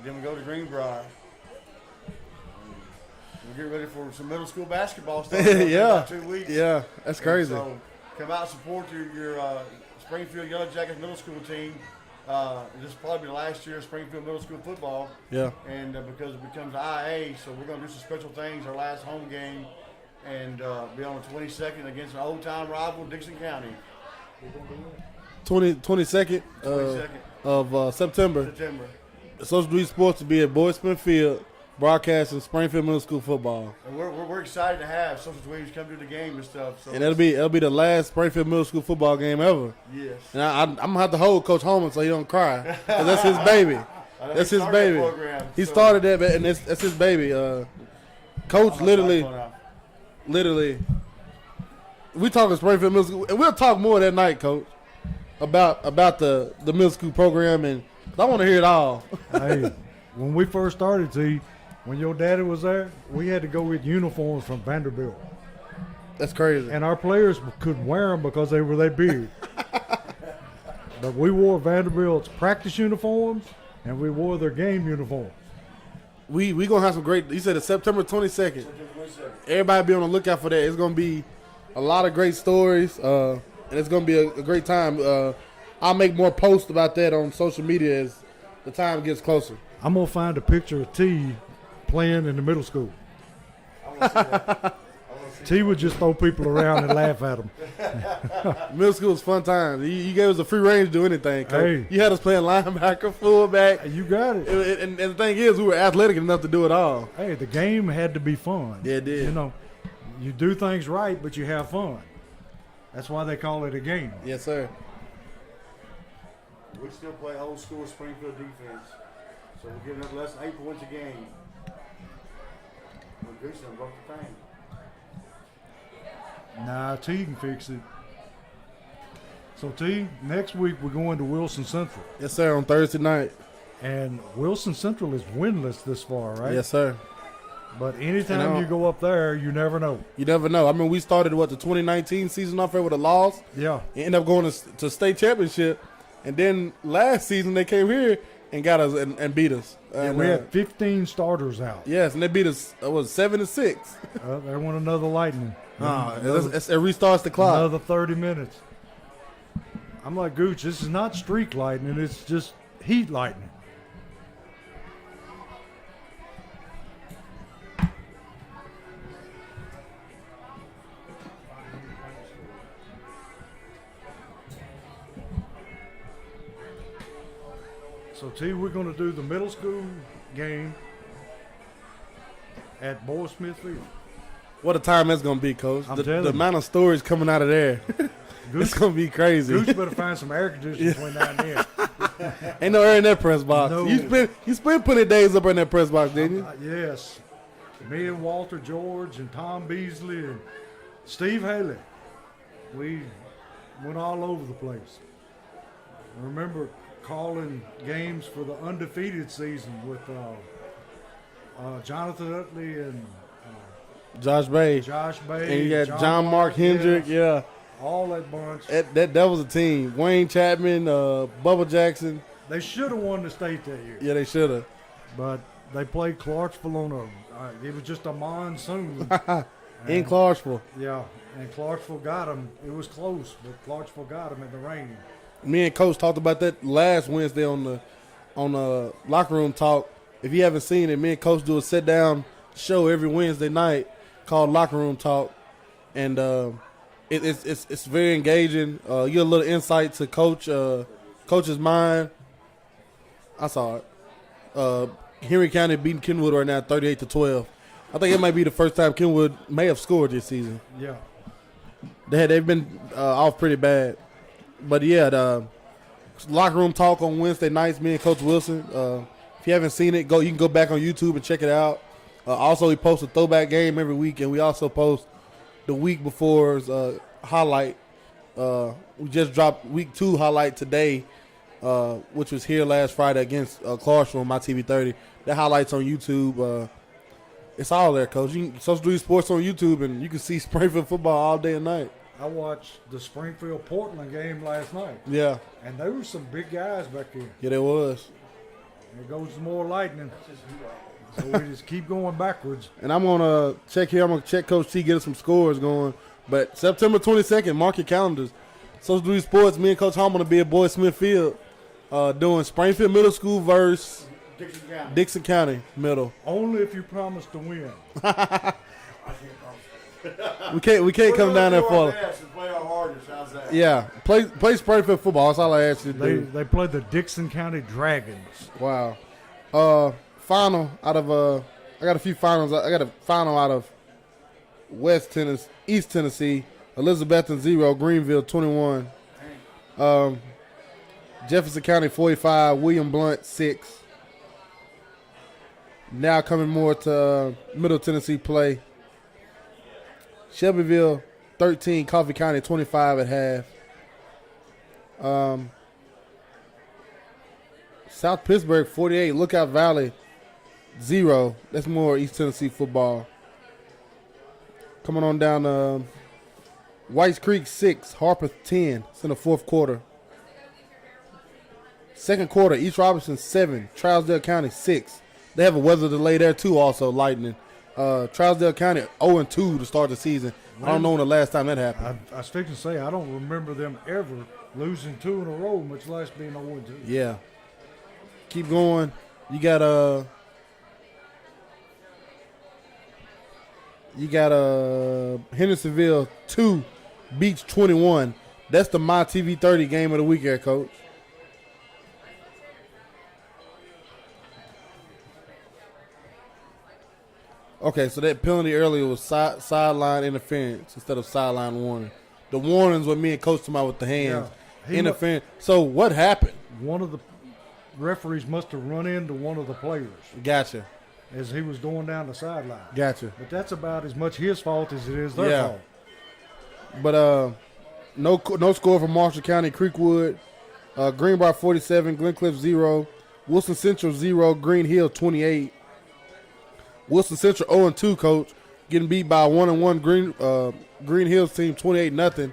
[SPEAKER 6] Then we go to Greenbrier. We're getting ready for some middle school basketball stuff. In about 2 weeks.
[SPEAKER 3] Yeah, that's crazy.
[SPEAKER 6] So come out and support your Springfield Yellow Jackets middle school team. This will probably be the last year of Springfield middle school football.
[SPEAKER 3] Yeah.
[SPEAKER 6] And because it becomes IA, so we're going to do some special things. Our last home game, and be on the 22nd against an old-time rival, Dixon County.
[SPEAKER 3] 22nd of September. Social Duty Sports will be at Boys Spin Field, broadcasting Springfield Middle School football.
[SPEAKER 6] And we're excited to have social tweens come to the game and stuff. So
[SPEAKER 3] And it'll be the last Springfield Middle School football game ever.
[SPEAKER 6] yes.
[SPEAKER 3] And I'm gonna have to hold Coach Holman so he don't cry, 'cause that's his baby. That's his baby.
[SPEAKER 6] Program,
[SPEAKER 3] He
[SPEAKER 6] so
[SPEAKER 3] started that, and that's his baby. Coach literally. We talking Springfield Middle School, and we'll talk more that night, Coach, about the middle school program, and 'cause I want to hear it all.
[SPEAKER 2] Hey, when we first started, when your daddy was there, we had to go with uniforms from Vanderbilt.
[SPEAKER 3] That's crazy.
[SPEAKER 2] And our players could wear them because they were that big. But we wore Vanderbilt's practice uniforms, and we wore their game uniforms.
[SPEAKER 3] We gonna have some great. You said it's September 22nd. Everybody be on the lookout for that. It's gonna be a lot of great stories, and it's gonna be a great time. I'll make more posts about that on social media as the time gets closer.
[SPEAKER 2] I'm going to find a picture of T playing in the middle school. T would just throw people around and laugh at them.
[SPEAKER 3] Middle school was fun times. You gave us a free range to do anything, Coach.
[SPEAKER 2] Hey.
[SPEAKER 3] You had us playing linebacker, fullback.
[SPEAKER 2] You got it.
[SPEAKER 3] And the thing is, we were athletic enough to do it all.
[SPEAKER 2] Hey, the game had to be fun.
[SPEAKER 3] Yeah, it did.
[SPEAKER 2] You know, you do things right, but you have fun. That's why they call it a game.
[SPEAKER 3] Yes, sir.
[SPEAKER 6] We still play old school Springfield defense, so we're giving up less than 8 points a game. We're Goose done broke the thing.
[SPEAKER 2] Nah, T can fix it. So, T, next week we're going to Wilson Central.
[SPEAKER 3] Yes, sir, on Thursday night.
[SPEAKER 2] And Wilson Central is winless this far, right?
[SPEAKER 3] Yes, sir.
[SPEAKER 2] But anytime you go up there, you never know.
[SPEAKER 3] You never know. I mean, we started, the 2019 season off there with a loss.
[SPEAKER 2] Yeah.
[SPEAKER 3] Ended up going to state championship. And then last season they came here and got us and beat us.
[SPEAKER 2] And we had 15 starters out.
[SPEAKER 3] Yes, and they beat us, 7-6.
[SPEAKER 2] They want another lightning.
[SPEAKER 3] It restarts the clock.
[SPEAKER 2] Another 30 minutes. I'm like, Gooch, this is not streak lightning. It's just heat lightning. So, T, we're going to do the middle school game at Boyd Smith Field.
[SPEAKER 3] What a time that's going to be, Coach.
[SPEAKER 2] I'm
[SPEAKER 3] The
[SPEAKER 2] telling you.
[SPEAKER 3] amount of stories coming out of there. It's going to be crazy.
[SPEAKER 2] Gooch better find some air conditioning between now and then.
[SPEAKER 3] Ain't no air in that press box.
[SPEAKER 2] No.
[SPEAKER 3] You spent plenty of days up in that press box, didn't you?
[SPEAKER 2] Yes. Me and Walter George and Tom Beasley and Steve Haley. We went all over the place. I remember calling games for the undefeated season with Jonathan Utley and
[SPEAKER 3] Josh Bay. And you got John Mark Hendrick, yeah.
[SPEAKER 2] All that bunch.
[SPEAKER 3] That was a team. Wayne Chapman, Bubba Jackson.
[SPEAKER 2] They should have won the state that year.
[SPEAKER 3] Yeah, they should have.
[SPEAKER 2] But they played Clarksville on it was just a monsoon.
[SPEAKER 3] In Clarksville.
[SPEAKER 2] Yeah, and Clarksville got them. It was close, but Clarksville got them in the rain.
[SPEAKER 3] Me and Coach talked about that last Wednesday on the locker room talk. If you haven't seen it, me and Coach do a sit down show every Wednesday night called Locker Room Talk, and it's very engaging. You get a little insight to Coach's mind. I saw it. Henry County beating Kenwood right now, 38-12. I think it might be the first time Kenwood may have scored this season.
[SPEAKER 2] Yeah,
[SPEAKER 3] They've been off pretty bad. But yeah, the Locker Room Talk on Wednesday nights, me and Coach Wilson. If you haven't seen it, you can go back on YouTube and check it out. Also, we post a throwback game every week, and we also post the week before's highlight. We just dropped week 2 highlight today, which was here last Friday against Clarksville on my TV 30. That highlight's on YouTube. It's all there, Coach. Social Duty Sports on YouTube, and you can see Springfield football all day and night.
[SPEAKER 2] I watched the Springfield Portland game last night,
[SPEAKER 3] Yeah.
[SPEAKER 2] and there were some big guys back there.
[SPEAKER 3] Yeah, there was.
[SPEAKER 2] There goes some more lightning. So we just keep going backwards.
[SPEAKER 3] And I'm going to check here. I'm going to check Coach T, get us some scores going. But September 22nd, mark your calendars. Social Duty Sports, me and Coach Hall going to be at Boyd Smith Field doing Springfield Middle School versus Dixon County Middle.
[SPEAKER 2] Only if you promise to win.
[SPEAKER 3] We can't come down there for.
[SPEAKER 6] Play our hardest. How's that?
[SPEAKER 3] Yeah, play Springfield football. That's all I asked you to do.
[SPEAKER 2] They played the Dixon County Dragons.
[SPEAKER 3] Wow. Final out of I got a few finals. I got a final out of East Tennessee. Elizabethton 0, Greenville 21. Jefferson County 45, William Blunt 6. Now coming more to Middle Tennessee play. Shelbyville 13, Coffee County 25 at half. South Pittsburgh 48, Lookout Valley 0. That's more East Tennessee football. Coming on down to Whites Creek 6, Harper 10. It's in the fourth quarter. Second quarter, East Robinson 7, Trousdale County 6. They have a weather delay there too, also lightning. Trousdale County 0-2 to start the season. I don't know when the last time that happened.
[SPEAKER 2] I was fixing to say, I don't remember them ever losing 2 in a row, much less being 0-2.
[SPEAKER 3] Yeah. Keep going. You got Hendersonville 2, Beach 21. That's the My TV 30 game of the weekend, Coach. Okay, so that penalty earlier was sideline interference instead of sideline warning. The warnings were me and Coach talking about with the hands.
[SPEAKER 2] Yeah,
[SPEAKER 3] interference. So what happened?
[SPEAKER 2] One of the referees must have run into one of the players
[SPEAKER 3] Gotcha.
[SPEAKER 2] as he was going down the sideline.
[SPEAKER 3] Gotcha.
[SPEAKER 2] But that's about as much his fault as it is their fault.
[SPEAKER 3] But no score for Marshall County, Creekwood, Greenbrier 47, Glencliff 0, Wilson Central 0, Green Hill 28. Wilson Central 0-2, Coach, getting beat by a 1-1 Green Hills team 28-0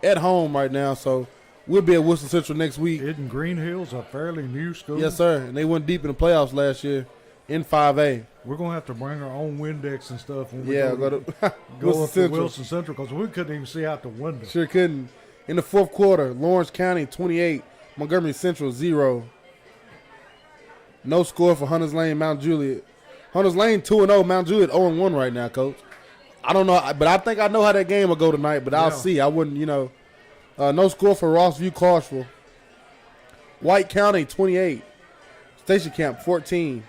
[SPEAKER 3] at home right now. So we'll be at Wilson Central next week.
[SPEAKER 2] Isn't Green Hills a fairly new school?
[SPEAKER 3] Yes, sir. And they went deep in the playoffs last year in 5A.
[SPEAKER 2] We're going to have to bring our own Windex and stuff when we
[SPEAKER 3] Go to Wilson Central.
[SPEAKER 2] Wilson Central because we couldn't even see out the window.
[SPEAKER 3] Sure couldn't. In the fourth quarter, Lawrence County 28, Montgomery Central 0. No score for Hunters Lane, Mount Juliet. Hunters Lane 2-0, Mount Juliet 0-1 right now, Coach. I don't know, but I think I know how that game will go tonight, but I'll see. I wouldn't, no score for Rossview, Clarksville. White County 28, Station Camp 14.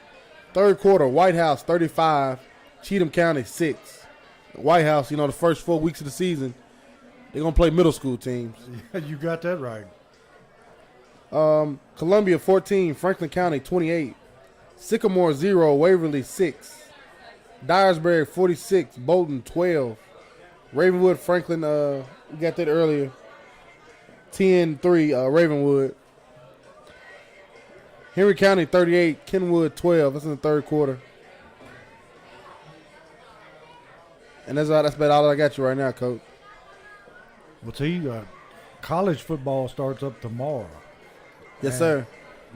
[SPEAKER 3] Third quarter, White House 35, Cheatham County 6. White House, the first 4 weeks of the season, they're going to play middle school teams.
[SPEAKER 2] You got that right.
[SPEAKER 3] Columbia 14, Franklin County 28. Sycamore 0, Waverly 6. Dyersburg 46, Bolton 12. Ravenwood, Franklin, we got that earlier. 10-3, Ravenwood. Henry County 38, Kenwood 12. That's in the third quarter. And that's about all I got you right now, Coach.
[SPEAKER 2] Well, college football starts up tomorrow.
[SPEAKER 3] Yes, sir.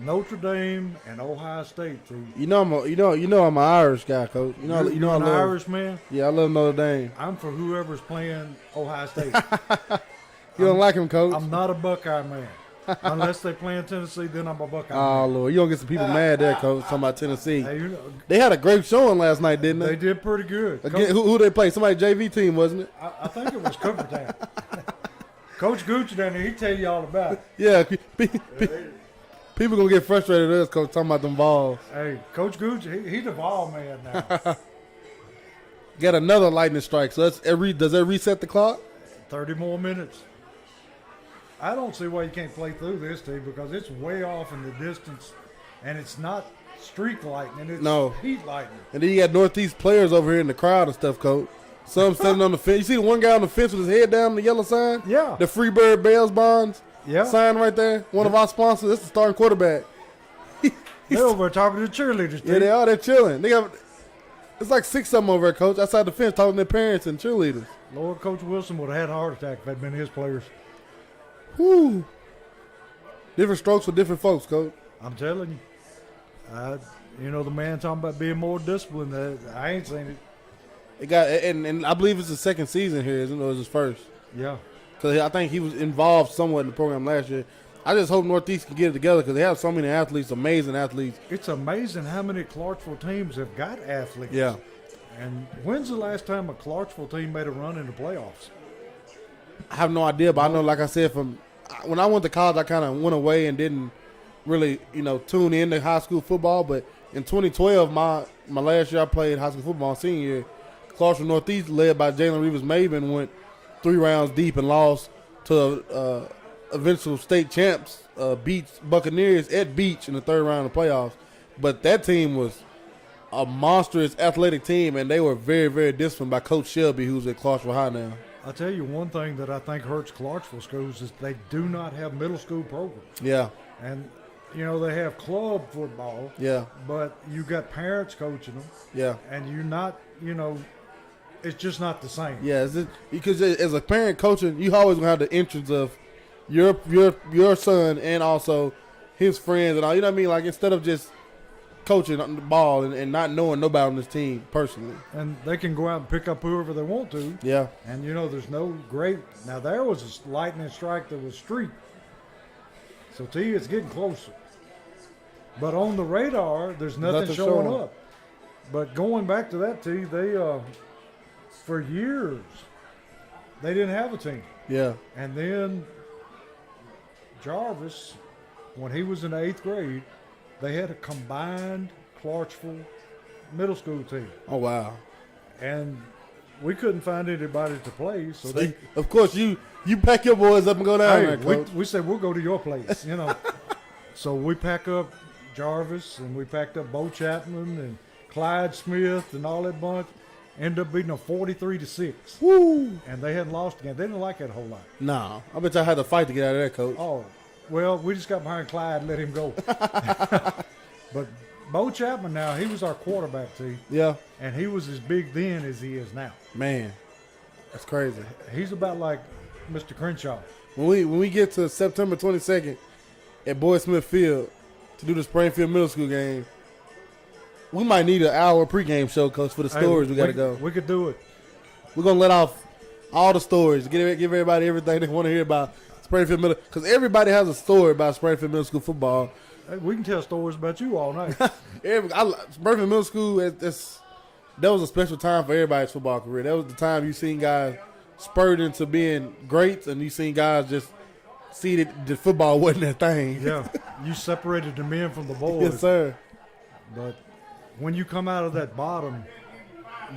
[SPEAKER 2] Notre Dame and Ohio State.
[SPEAKER 3] I'm an Irish guy, Coach.
[SPEAKER 2] You're
[SPEAKER 3] I
[SPEAKER 2] an
[SPEAKER 3] love
[SPEAKER 2] Irish man.
[SPEAKER 3] Yeah, I love Notre Dame.
[SPEAKER 2] I'm for whoever's playing Ohio State.
[SPEAKER 3] You don't like him, Coach?
[SPEAKER 2] I'm not a Buckeye man. Unless they play in Tennessee, then I'm a Buckeye
[SPEAKER 3] Oh,
[SPEAKER 2] man.
[SPEAKER 3] Lord. You're going to get some people mad there, Coach, talking about Tennessee.
[SPEAKER 2] Hey,
[SPEAKER 3] They had a great showing last night, didn't
[SPEAKER 2] they
[SPEAKER 3] they?
[SPEAKER 2] did pretty good.
[SPEAKER 3] Again, who they play? Somebody JV team, wasn't it?
[SPEAKER 2] I think it was Coopertown. Coach Gucci down there, he tell you all about it.
[SPEAKER 3] Yeah. People going to get frustrated with us, Coach, talking about them balls.
[SPEAKER 2] Hey, Coach Gucci, he's the ball man now.
[SPEAKER 3] Got another lightning strike. So does that reset the clock?
[SPEAKER 2] 30 more minutes. I don't see why you can't play through this team because it's way off in the distance, and it's not streak lightning. It's heat lightning.
[SPEAKER 3] And then you got Northeast players over here in the crowd and stuff, Coach. Some standing on the fence. You see the one guy on the fence with his head down, the yellow sign?
[SPEAKER 2] Yeah.
[SPEAKER 3] The Freebird Bells Bonds sign right there. One of our sponsors. That's the starting quarterback.
[SPEAKER 2] They're over there talking to the cheerleaders.
[SPEAKER 3] Yeah, they are. They're chilling. It's like 6 of them over there, Coach, outside the fence talking to their parents and cheerleaders.
[SPEAKER 2] Lord, Coach Wilson would have had a heart attack if it had been his players.
[SPEAKER 3] Whoo. Different strokes for different folks, Coach.
[SPEAKER 2] I'm telling you. You know, the man talking about being more disciplined. I ain't seen it.
[SPEAKER 3] It got and I believe it's his second season here, isn't it? It was his first.
[SPEAKER 2] Yeah.
[SPEAKER 3] Because I think he was involved somewhat in the program last year. I just hope Northeast can get it together because they have so many athletes, amazing athletes.
[SPEAKER 2] It's amazing how many Clarksville teams have got athletes.
[SPEAKER 3] Yeah.
[SPEAKER 2] And when's the last time a Clarksville team made a run in the playoffs?
[SPEAKER 3] I have no idea, but I know, like I said, from when I went to college, I kind of went away and didn't really, tune in to high school football. But in 2012, my last year I played high school football, senior year, Clarksville Northeast, led by Jalen Rivers-Maven, went 3 rounds deep and lost to eventual state champs, beat Buccaneers at Beach in the 3rd round of the playoffs. But that team was a monstrous athletic team, and they were very, very disciplined by Coach Shelby, who's at Clarksville High now.
[SPEAKER 2] I'll tell you one thing that I think hurts Clarksville schools is they do not have middle school programs.
[SPEAKER 3] Yeah.
[SPEAKER 2] And, they have club football.
[SPEAKER 3] Yeah.
[SPEAKER 2] But you got parents coaching them.
[SPEAKER 3] Yeah.
[SPEAKER 2] And you're not, it's just not the same.
[SPEAKER 3] Yeah, because as a parent coaching, you always gonna have the interest of your son and also his friends and all. You know what I mean? Like, instead of just coaching the ball and not knowing nobody on this team personally.
[SPEAKER 2] And they can go out and pick up whoever they want to.
[SPEAKER 3] Yeah.
[SPEAKER 2] And, there's no great – now, there was a lightning strike that was street. So, T, it's getting closer. But on the radar, there's nothing showing up. But going back to that, T, they for years, they didn't have a team.
[SPEAKER 3] Yeah.
[SPEAKER 2] And then Jarvis, when he was in the 8th grade, they had a combined Clarksville middle school team.
[SPEAKER 3] Oh, wow.
[SPEAKER 2] And we couldn't find anybody to play. So they,
[SPEAKER 3] of course, you pack your boys up and go down there, Coach.
[SPEAKER 2] we said, we'll go to your place, So we pack up Jarvis, and we packed up Bo Chapman and Clyde Smith and all that bunch. Ended up beating them 43-6.
[SPEAKER 3] Woo!
[SPEAKER 2] And they hadn't lost again. They didn't like that a whole lot.
[SPEAKER 3] Nah. I bet y'all had to fight to get out of there, Coach.
[SPEAKER 2] Oh, well, we just got behind Clyde and let him go. But Bo Chapman now, he was our quarterback, T.
[SPEAKER 3] Yeah.
[SPEAKER 2] And he was as big then as he is now.
[SPEAKER 3] Man, that's crazy.
[SPEAKER 2] He's about like Mr. Crenshaw.
[SPEAKER 3] When we get to September 22nd at Boyd Smith Field to do the Springfield Middle School game, we might need an hour pregame show, Coach, for the stories we got to go.
[SPEAKER 2] We could do it.
[SPEAKER 3] We're going to let off all the stories, give everybody everything they want to hear about Springfield Middle, because everybody has a story about Springfield Middle School football.
[SPEAKER 2] Hey, we can tell stories about you all night.
[SPEAKER 3] Springfield Middle School, that was a special time for everybody's football career. That was the time you seen guys spurred into being greats, and you seen guys just see that the football wasn't their thing.
[SPEAKER 2] Yeah, you separated the men from the boys.
[SPEAKER 3] Yes, sir.
[SPEAKER 2] But when you come out of that bottom,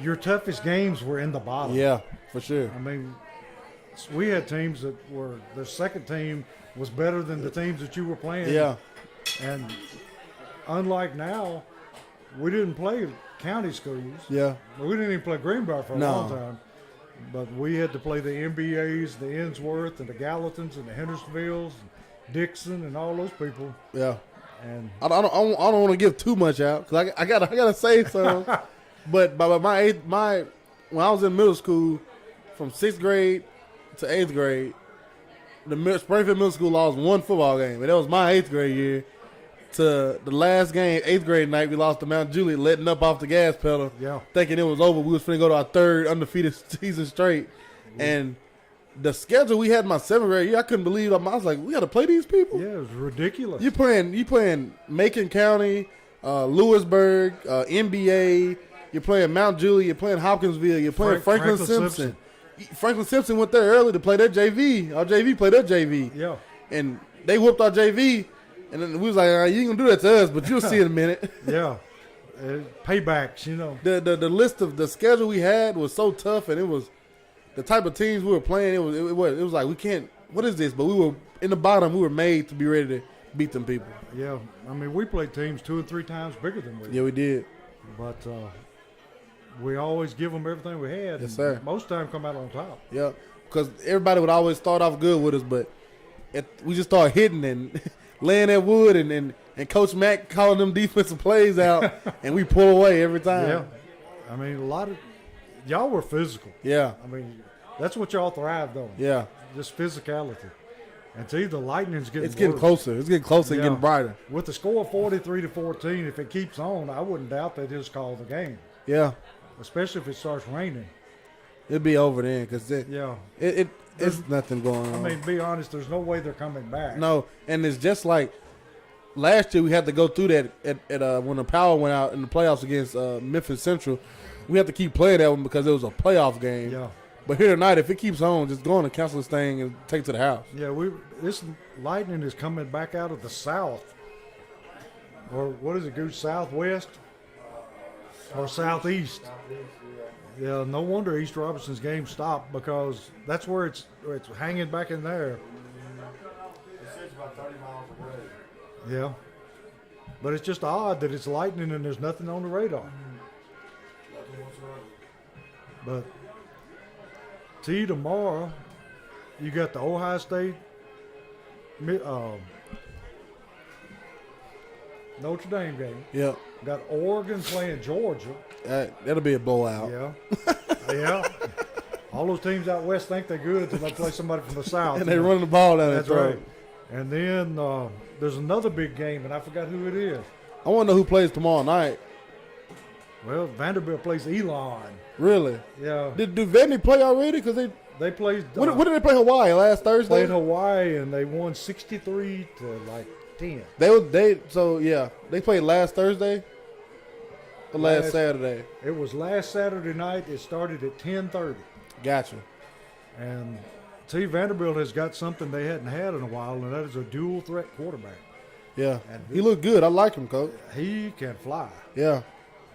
[SPEAKER 2] your toughest games were in the bottom.
[SPEAKER 3] Yeah, for sure.
[SPEAKER 2] I mean, we had teams that were their second team was better than the teams that you were playing.
[SPEAKER 3] Yeah.
[SPEAKER 2] And unlike now, we didn't play county schools.
[SPEAKER 3] Yeah.
[SPEAKER 2] We didn't even play Greenbrier for a long time. But we had to play the MBAs, the Ensworth, and the Gallatons, and the Hendersonvilles, and Dixon, and all those people.
[SPEAKER 3] Yeah.
[SPEAKER 2] And
[SPEAKER 3] I don't want to give too much out because I gotta say some. but when I was in middle school, from 6th grade to 8th grade, the Springfield Middle School lost one football game, and that was my 8th grade year. To the last game, 8th grade night, we lost to Mount Juliet, letting up off the gas pedal, thinking it was over. We was finna go to our 3rd undefeated season straight, and the schedule we had in my 7th grade year, I couldn't believe it. I was like, we got to play these people.
[SPEAKER 2] Yeah, it was ridiculous.
[SPEAKER 3] You playing Macon County, Lewisburg, NBA. You're playing Mount Juliet. You're playing Hopkinsville. You're playing Franklin Simpson. Franklin Simpson went there early to play their JV. Our JV played their JV.
[SPEAKER 2] Yeah,
[SPEAKER 3] and they whooped our JV. And then we was like, you ain't gonna do that to us, but you'll see in a minute.
[SPEAKER 2] Yeah, paybacks,
[SPEAKER 3] The list of the schedule we had was so tough, and it was the type of teams we were playing. It was like we can't. What is this? But we were in the bottom. We were made to be ready to beat them people.
[SPEAKER 2] Yeah, I mean we played teams 2 and 3 times bigger than we.
[SPEAKER 3] Yeah, we did.
[SPEAKER 2] But we always give them everything we had.
[SPEAKER 3] Yes, sir.
[SPEAKER 2] Most time come out on top.
[SPEAKER 3] Yeah, because everybody would always start off good with us, but we just started hitting and. Laying that wood and Coach Mack calling them defensive plays out, and we pull away every time.
[SPEAKER 2] Yeah, I mean a lot of y'all were physical.
[SPEAKER 3] Yeah,
[SPEAKER 2] I mean That's what y'all thrived on.
[SPEAKER 3] Yeah.
[SPEAKER 2] Just physicality. And see, the Lightning's getting
[SPEAKER 3] It's getting
[SPEAKER 2] worse.
[SPEAKER 3] closer. It's getting closer and
[SPEAKER 2] Yeah.
[SPEAKER 3] getting brighter.
[SPEAKER 2] With the score 43-14, if it keeps on, I wouldn't doubt they just call the game,
[SPEAKER 3] Yeah.
[SPEAKER 2] especially if it starts raining.
[SPEAKER 3] It'll be over then because
[SPEAKER 2] Yeah.
[SPEAKER 3] it's nothing going
[SPEAKER 2] I
[SPEAKER 3] on.
[SPEAKER 2] mean, be honest, there's no way they're coming back.
[SPEAKER 3] No, and it's just like last year we had to go through that at when the power went out in the playoffs against Memphis Central. We had to keep playing that one because it was a playoff game.
[SPEAKER 2] Yeah.
[SPEAKER 3] But here tonight, if it keeps on, just go on and cancel this thing and take it to the house.
[SPEAKER 2] Yeah, this Lightning is coming back out of the south. Or what is it, go southwest? Or southeast? Yeah, no wonder East Robinson's game stopped because that's where it's hanging back in there.
[SPEAKER 6] It's about 30 miles away.
[SPEAKER 2] Yeah. But it's just odd that it's lightning and there's nothing on the radar. But see, tomorrow you got the Ohio State, Notre Dame game.
[SPEAKER 3] Yeah,
[SPEAKER 2] Got Oregon playing Georgia.
[SPEAKER 3] that'll be a blowout.
[SPEAKER 2] Yeah. Yeah. All those teams out west think they're good until they play somebody from the south.
[SPEAKER 3] And they running the ball down
[SPEAKER 2] That's
[SPEAKER 3] their throat.
[SPEAKER 2] right. And then there's another big game, and I forgot who it is.
[SPEAKER 3] I want to know who plays tomorrow night.
[SPEAKER 2] Well, Vanderbilt plays Elon.
[SPEAKER 3] Really?
[SPEAKER 2] Yeah.
[SPEAKER 3] Did Vandy play already? Because
[SPEAKER 2] They played.
[SPEAKER 3] when did they play Hawaii last Thursday?
[SPEAKER 2] Played Hawaii, and they won 63 to like 10.
[SPEAKER 3] They played last Thursday or last
[SPEAKER 2] Last-
[SPEAKER 3] Saturday.
[SPEAKER 2] It was last Saturday night. It started at 10:30,
[SPEAKER 3] Gotcha.
[SPEAKER 2] and see, Vanderbilt has got something they hadn't had in a while, and that is a dual threat quarterback.
[SPEAKER 3] Yeah,
[SPEAKER 2] And
[SPEAKER 3] he looked good. I like him, coach.
[SPEAKER 2] He can fly,
[SPEAKER 3] Yeah,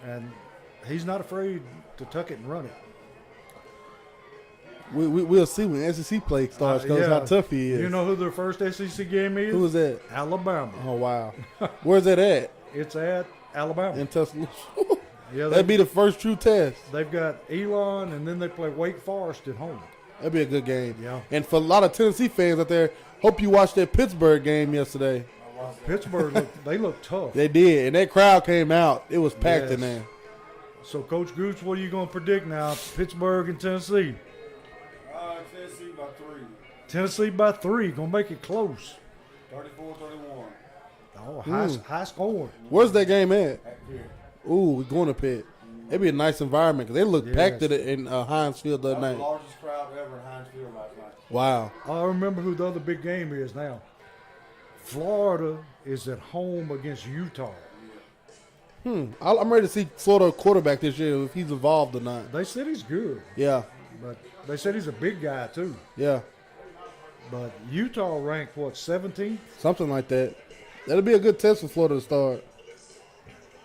[SPEAKER 2] and he's not afraid to tuck it and run it.
[SPEAKER 3] we'll see when SEC play starts. Coach,
[SPEAKER 2] Yeah.
[SPEAKER 3] how tough he is.
[SPEAKER 2] You know who their first SEC game is?
[SPEAKER 3] who was that?
[SPEAKER 2] Alabama.
[SPEAKER 3] Oh wow, where's that at?
[SPEAKER 2] It's at Alabama.
[SPEAKER 3] In Tuscaloosa.
[SPEAKER 2] Yeah,
[SPEAKER 3] That'd be the first true test.
[SPEAKER 2] they've got Elon, and then they play Wake Forest at home.
[SPEAKER 3] That'd be a good game.
[SPEAKER 2] Yeah.
[SPEAKER 3] And for a lot of Tennessee fans out there, hope you watched that Pittsburgh game yesterday.
[SPEAKER 2] Pittsburgh, they look tough.
[SPEAKER 3] They did, and that crowd came out. It was packed in
[SPEAKER 2] Yes.
[SPEAKER 3] there.
[SPEAKER 2] So, Coach Gooch, what are you going to predict now? Pittsburgh and Tennessee.
[SPEAKER 6] Tennessee by 3.
[SPEAKER 2] Tennessee by 3. Going to make it close.
[SPEAKER 6] 34-31.
[SPEAKER 2] Oh, high scoring.
[SPEAKER 3] Where's that game at? Ooh, we're going to Pitt. It'd be a nice environment because they looked packed
[SPEAKER 2] Yes.
[SPEAKER 3] in Heinz Field the other night.
[SPEAKER 6] Largest crowd ever in Heinz Field last night.
[SPEAKER 3] Wow.
[SPEAKER 2] I remember who the other big game is now. Florida is at home against Utah.
[SPEAKER 3] I'm ready to see Florida quarterback this year if he's evolved or not.
[SPEAKER 2] They said he's good,
[SPEAKER 3] Yeah,
[SPEAKER 2] but they said he's a big guy, too.
[SPEAKER 3] yeah,
[SPEAKER 2] But Utah ranked, 17th?
[SPEAKER 3] something like that. That'll be a good test for Florida to start.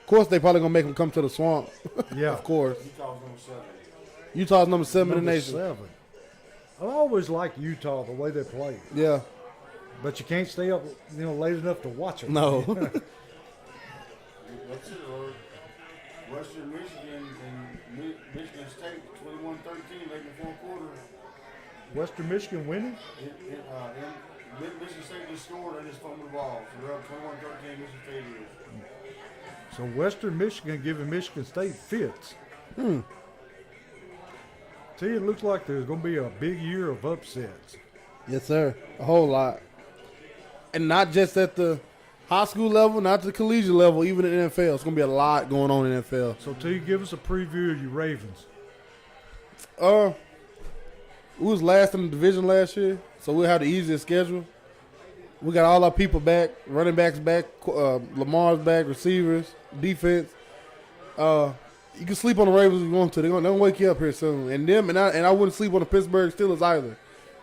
[SPEAKER 3] Of course, they probably gonna make him come to the swamp.
[SPEAKER 2] Yeah.
[SPEAKER 3] Of course,
[SPEAKER 6] Utah's number 7.
[SPEAKER 3] Utah's number 7 in the
[SPEAKER 2] Number
[SPEAKER 3] nation.
[SPEAKER 2] 7. I always liked Utah the way they play,
[SPEAKER 3] Yeah,
[SPEAKER 2] but you can't stay up, late enough to watch them.
[SPEAKER 3] no.
[SPEAKER 6] That's it, Lord. Western Michigan and Michigan State 21-13 late in the fourth quarter.
[SPEAKER 2] Western Michigan winning?
[SPEAKER 6] Michigan State just scored. They just fumbled the ball. So they're up 21-13. Michigan State is.
[SPEAKER 2] So Western Michigan giving Michigan State fits. See, it looks like there's going to be a big year of upsets.
[SPEAKER 3] Yes, sir. A whole lot, and not just at the high school level, not the collegiate level, even in the NFL. It's gonna be a lot going on in the NFL.
[SPEAKER 2] So, T, give us a preview of your Ravens.
[SPEAKER 3] We was last in the division last year, so we'll have the easiest schedule. We got all our people back, running backs back, Lamar's back, receivers, defense. You can sleep on the Ravens if you want to. They're gonna wake you up here soon. And I wouldn't sleep on the Pittsburgh Steelers either.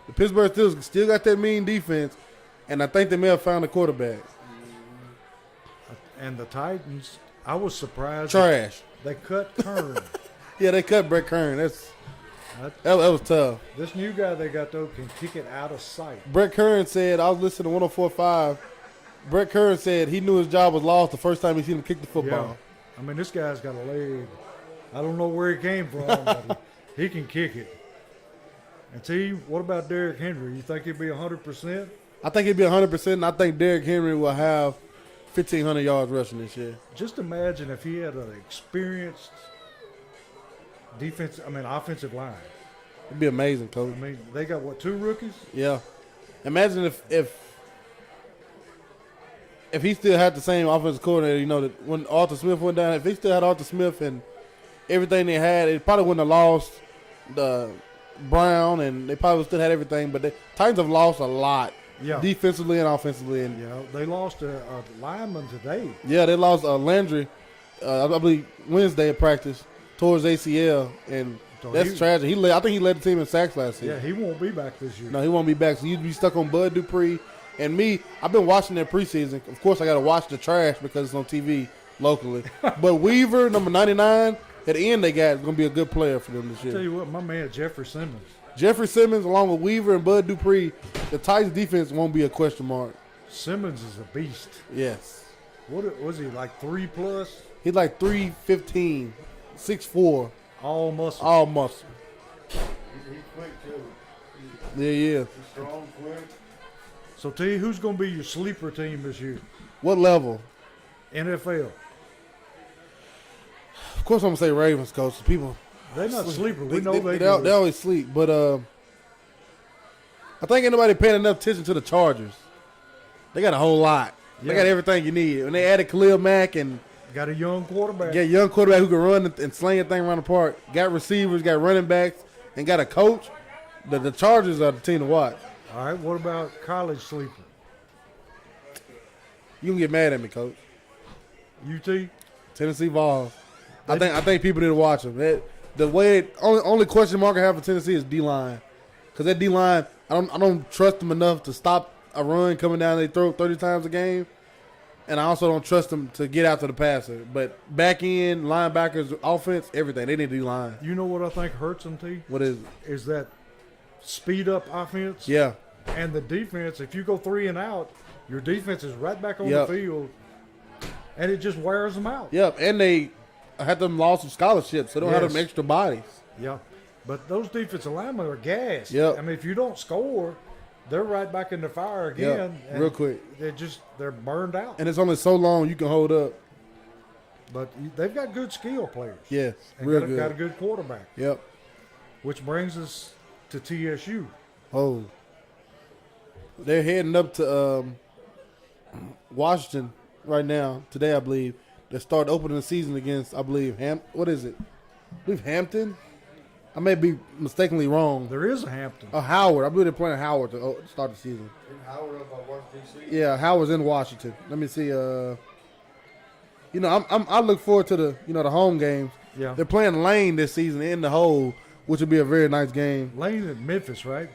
[SPEAKER 3] The Pittsburgh Steelers still got that mean defense, and I think they may have found a quarterback.
[SPEAKER 2] And the Titans, I was surprised.
[SPEAKER 3] Trash.
[SPEAKER 2] They cut Kern.
[SPEAKER 3] Yeah, they cut Brett Kern. That was tough.
[SPEAKER 2] This new guy they got, though, can kick it out of sight.
[SPEAKER 3] Brett Kern said, I was listening to 104.5. Brett Kern said he knew his job was lost the first time he seen him kick the football.
[SPEAKER 2] Yeah. I mean, this guy's got a leg. I don't know where he came from, but he can kick it. And T, what about Derrick Henry? You think he'll be 100%?
[SPEAKER 3] I think he'd be 100%, and I think Derrick Henry will have 1,500 yards rushing this year.
[SPEAKER 2] Just imagine if he had an experienced offensive line.
[SPEAKER 3] It'd be amazing, Coach.
[SPEAKER 2] I mean, they got, what, 2 rookies?
[SPEAKER 3] Yeah. Imagine if he still had the same offensive coordinator, you know, that when Arthur Smith went down, if he still had Arthur Smith and everything they had, it probably wouldn't have lost the Brown, and they probably still had everything. But the Titans have lost a lot, defensively and offensively. And
[SPEAKER 2] Yeah, they lost a lineman today.
[SPEAKER 3] yeah, they lost Landry, I believe Wednesday at practice towards ACL, and
[SPEAKER 2] So
[SPEAKER 3] that's tragic. I think he led the team in sacks last season.
[SPEAKER 2] Yeah, he won't be back this year.
[SPEAKER 3] No, he won't be back. So you'd be stuck on Bud Dupree. And me, I've been watching their preseason. Of course, I got to watch the trash because it's on TV locally. But Weaver, number 99, at the end they got is going to be a good player for them this year.
[SPEAKER 2] Tell you what, my man Jeffrey Simmons.
[SPEAKER 3] Jeffrey Simmons, along with Weaver and Bud Dupree, the Titans defense won't be a question mark.
[SPEAKER 2] Simmons is a beast.
[SPEAKER 3] Yes.
[SPEAKER 2] What was he, like 3+?
[SPEAKER 3] He's like 315, 6'4",
[SPEAKER 2] All muscle.
[SPEAKER 3] all muscle.
[SPEAKER 6] He's quick too.
[SPEAKER 3] Yeah, yeah.
[SPEAKER 6] He's strong, quick.
[SPEAKER 2] So, T, who's going to be your sleeper team this year?
[SPEAKER 3] What level?
[SPEAKER 2] NFL.
[SPEAKER 3] Of course, I'm going to say Ravens, Coach. People,
[SPEAKER 2] They're not sleeper. We know
[SPEAKER 3] they
[SPEAKER 2] they
[SPEAKER 3] always sleep. But I think ain't nobody paying enough attention to the Chargers. They got a whole lot. They
[SPEAKER 2] Yeah.
[SPEAKER 3] got everything you need. And they added Khalil Mack and
[SPEAKER 2] got a young quarterback.
[SPEAKER 3] got a young quarterback who can run and sling a thing around the park. Got receivers, got running backs, and got a coach. The Chargers are the team to watch.
[SPEAKER 2] All right, what about college sleeper?
[SPEAKER 3] You can get mad at me, Coach.
[SPEAKER 2] UT?
[SPEAKER 3] Tennessee Vols. I think people need to watch them. The way only question mark I have for Tennessee is D-line, because that D-line I don't trust them enough to stop a run coming down. They throw 30 times a game, and I also don't trust them to get after the passer. But back end linebackers, offense, everything they need D-line.
[SPEAKER 2] You know what I think hurts them, T?
[SPEAKER 3] What is it?
[SPEAKER 2] Is that speed up offense?
[SPEAKER 3] Yeah,
[SPEAKER 2] And the defense, if you go 3 and out, your defense is right back on
[SPEAKER 3] Yep.
[SPEAKER 2] the field, and it just wears them out.
[SPEAKER 3] yep. And they had them lost some scholarships, so they don't have
[SPEAKER 2] Yes.
[SPEAKER 3] them extra bodies.
[SPEAKER 2] Yeah. But those defensive linemen are gassed.
[SPEAKER 3] Yep.
[SPEAKER 2] I mean, if you don't score, they're right back in the fire again.
[SPEAKER 3] Yep.
[SPEAKER 2] and
[SPEAKER 3] Real quick.
[SPEAKER 2] They're burned out.
[SPEAKER 3] And it's only so long you can hold up.
[SPEAKER 2] But they've got good skill players.
[SPEAKER 3] Yes,
[SPEAKER 2] And
[SPEAKER 3] real
[SPEAKER 2] got,
[SPEAKER 3] good.
[SPEAKER 2] got a good quarterback.
[SPEAKER 3] Yep.
[SPEAKER 2] Which brings us to TSU.
[SPEAKER 3] Oh. They're heading up to Washington right now, today, I believe. They start opening the season against, I believe, what is it? I believe Hampton? I may be mistakenly wrong.
[SPEAKER 2] There is a Hampton.
[SPEAKER 3] Howard. I believe they're playing Howard to start the season.
[SPEAKER 6] In Howard up by Washington, D.C.
[SPEAKER 3] Yeah, Howard's in Washington. Let me see. I look forward to the home games.
[SPEAKER 2] Yeah.
[SPEAKER 3] They're playing Lane this season in the hole, which would be a very nice game.
[SPEAKER 2] Lane at Memphis, right?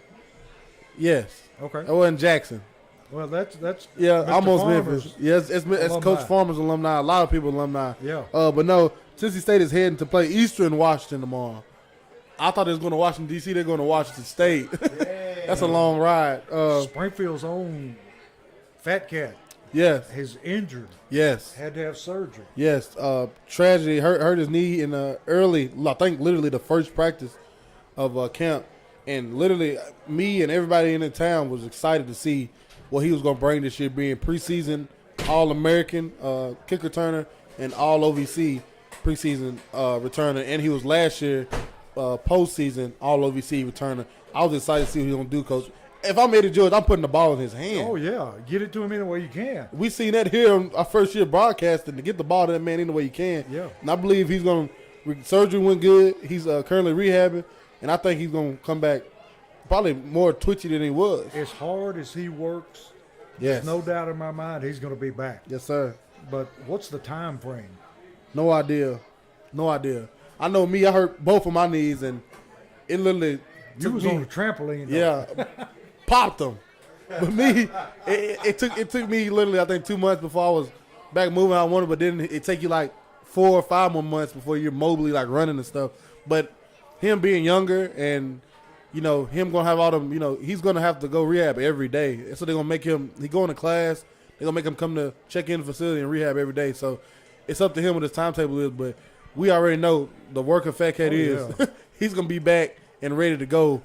[SPEAKER 3] Yes.
[SPEAKER 2] Okay.
[SPEAKER 3] Oh, in Jackson.
[SPEAKER 2] Well, that's
[SPEAKER 3] Yeah,
[SPEAKER 2] Mr.
[SPEAKER 3] almost
[SPEAKER 2] Farmer's
[SPEAKER 3] Memphis. Yes, it's
[SPEAKER 2] alumni.
[SPEAKER 3] Coach Farmer's alumni. A lot of people alumni.
[SPEAKER 2] Yeah.
[SPEAKER 3] But no, Cincy State is heading to play Eastern Washington tomorrow. I thought they was going to Washington, D.C. They're going to Washington State. That's a long ride.
[SPEAKER 2] Springfield's own Fat Cat
[SPEAKER 3] Yes.
[SPEAKER 2] is injured.
[SPEAKER 3] Yes.
[SPEAKER 2] Had to have surgery.
[SPEAKER 3] Yes. Tragedy. Hurt his knee in early, I think literally the first practice of camp. And literally me and everybody in the town was excited to see what he was going to bring this year, being preseason All-American kick returner and All-OVC preseason returner. And he was last year postseason All-OVC returner. I was excited to see what he was going to do, Coach. If I'm Eddie George, I'm putting the ball in his hand.
[SPEAKER 2] Oh, yeah. Get it to him any way you can.
[SPEAKER 3] We seen that here on our first year broadcasting, to get the ball to that man any way you can.
[SPEAKER 2] Yeah.
[SPEAKER 3] And I believe he's going to – surgery went good. He's currently rehabbing, and I think he's going to come back probably more twitchy than he was.
[SPEAKER 2] As hard as he works,
[SPEAKER 3] Yes.
[SPEAKER 2] there's no doubt in my mind he's going to be back.
[SPEAKER 3] Yes, sir.
[SPEAKER 2] But what's the time frame?
[SPEAKER 3] No idea. No idea. I know me, I hurt both of my knees, and it literally
[SPEAKER 2] You
[SPEAKER 3] took
[SPEAKER 2] was
[SPEAKER 3] me,
[SPEAKER 2] on the trampoline. though.
[SPEAKER 3] yeah, popped them. But me, it took me literally, I think, 2 months before I was back moving. I wanted, but then it take you like 4 or 5 more months before you're mobily like running and stuff. But him being younger and him gonna have all them, he's gonna have to go rehab every day. So they're gonna make him. He going to class. They're gonna make him come to check in the facility and rehab every day. So it's up to him what his timetable is. But we already know the work of Fat Cat is.
[SPEAKER 2] yeah.
[SPEAKER 3] He's gonna be back and ready to go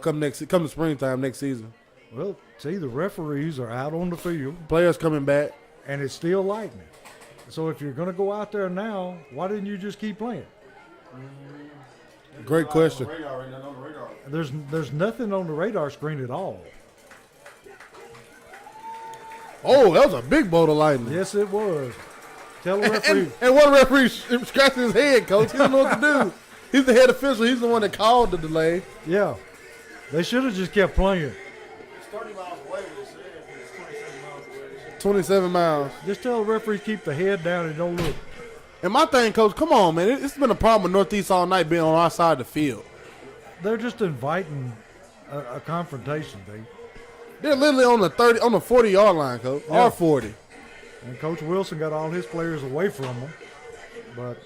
[SPEAKER 3] come the springtime next season.
[SPEAKER 2] Well, see, the referees are out on the field,
[SPEAKER 3] Players coming back.
[SPEAKER 2] and it's still lightning. So if you're going to go out there now, why didn't you just keep playing?
[SPEAKER 3] Great question.
[SPEAKER 6] Radar right now, on the radar.
[SPEAKER 2] There's nothing on the radar screen at all.
[SPEAKER 3] Oh, that was a big bolt of lightning.
[SPEAKER 2] Yes, it was. Tell the referee.
[SPEAKER 3] And one referee scratching his head, coach. He don't know what to do. He's the head official. He's the one that called the delay.
[SPEAKER 2] Yeah. They should have just kept playing.
[SPEAKER 6] It's 30 miles away. They said it's 27 miles away.
[SPEAKER 3] 27 miles.
[SPEAKER 2] Just tell the referee keep the head down and don't look.
[SPEAKER 3] And my thing, coach, come on, man. It's been a problem with Northeast all night being on our side of the field.
[SPEAKER 2] They're just inviting a confrontation, D.
[SPEAKER 3] They're literally on the 40-yard line, coach.
[SPEAKER 2] Yeah.
[SPEAKER 3] Or 40.
[SPEAKER 2] And Coach Wilson got all his players away from them. But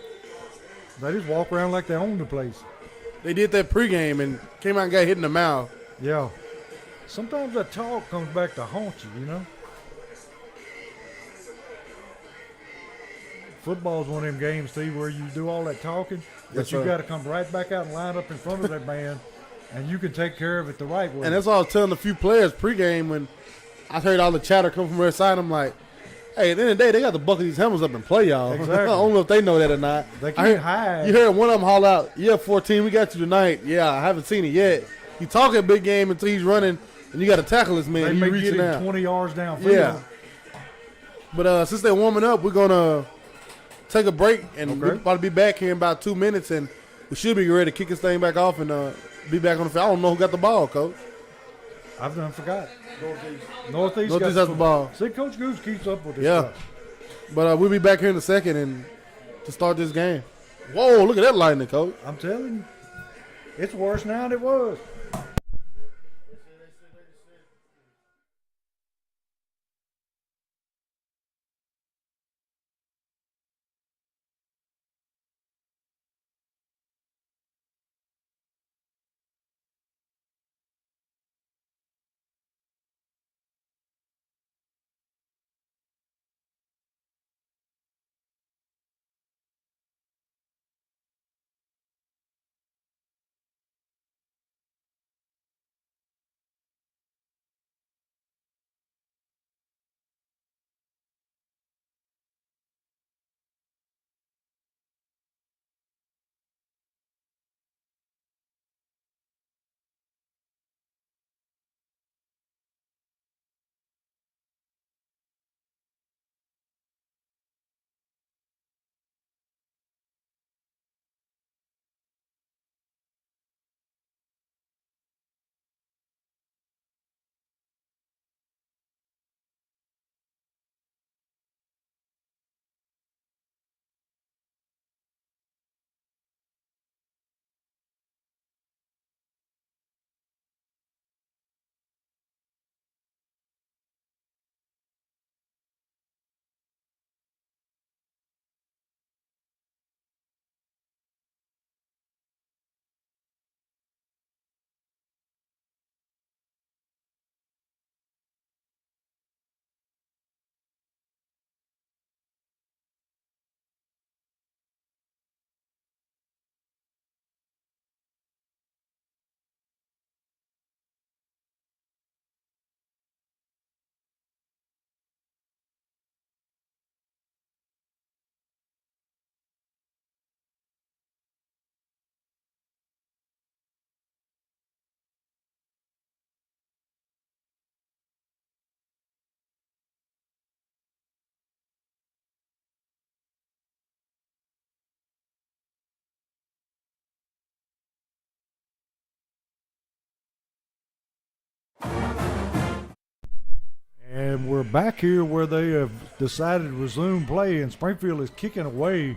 [SPEAKER 2] they just walk around like they own the place.
[SPEAKER 3] They did that pregame and came out and got hit in the mouth.
[SPEAKER 2] Yeah. Sometimes that talk comes back to haunt you, you know? Football's one of them games, Steve, where you do all that talking, but
[SPEAKER 3] Yes,
[SPEAKER 2] you
[SPEAKER 3] sir.
[SPEAKER 2] got to come right back out and line up in front of that man, and you can take care of it the right way.
[SPEAKER 3] And that's what I was telling a few players pregame when I heard all the chatter come from their side. I'm like, hey, at the end of the day, they got to buckle these helmets up and play, y'all.
[SPEAKER 2] Exactly.
[SPEAKER 3] I don't know if they know that or not.
[SPEAKER 2] They
[SPEAKER 3] I
[SPEAKER 2] can't
[SPEAKER 3] heard-
[SPEAKER 2] hide.
[SPEAKER 3] You heard one of them haul out, yeah, 14, we got you tonight. Yeah, I haven't seen it yet. You talking a big game until he's running, and you got to tackle this man.
[SPEAKER 2] They
[SPEAKER 3] You
[SPEAKER 2] may get
[SPEAKER 3] reaching
[SPEAKER 2] him
[SPEAKER 3] out.
[SPEAKER 2] 20 yards downfield.
[SPEAKER 3] Yeah. But since they're warming up, we're going to take a break, and
[SPEAKER 2] Okay.
[SPEAKER 3] we'll probably be back here in about 2 minutes, and we should be ready to kick this thing back off and be back on the field. I don't know who got the ball, Coach.
[SPEAKER 2] I've done forgot. Northeast
[SPEAKER 3] Northeast has the ball.
[SPEAKER 2] See, Coach Goose keeps up with this
[SPEAKER 3] Yeah.
[SPEAKER 2] stuff.
[SPEAKER 3] But we'll be back here in a second and to start this game. Whoa, look at that lightning, Coach.
[SPEAKER 2] I'm telling you, it's worse now than it was. And we're back here where they have decided to resume play, and Springfield is kicking away,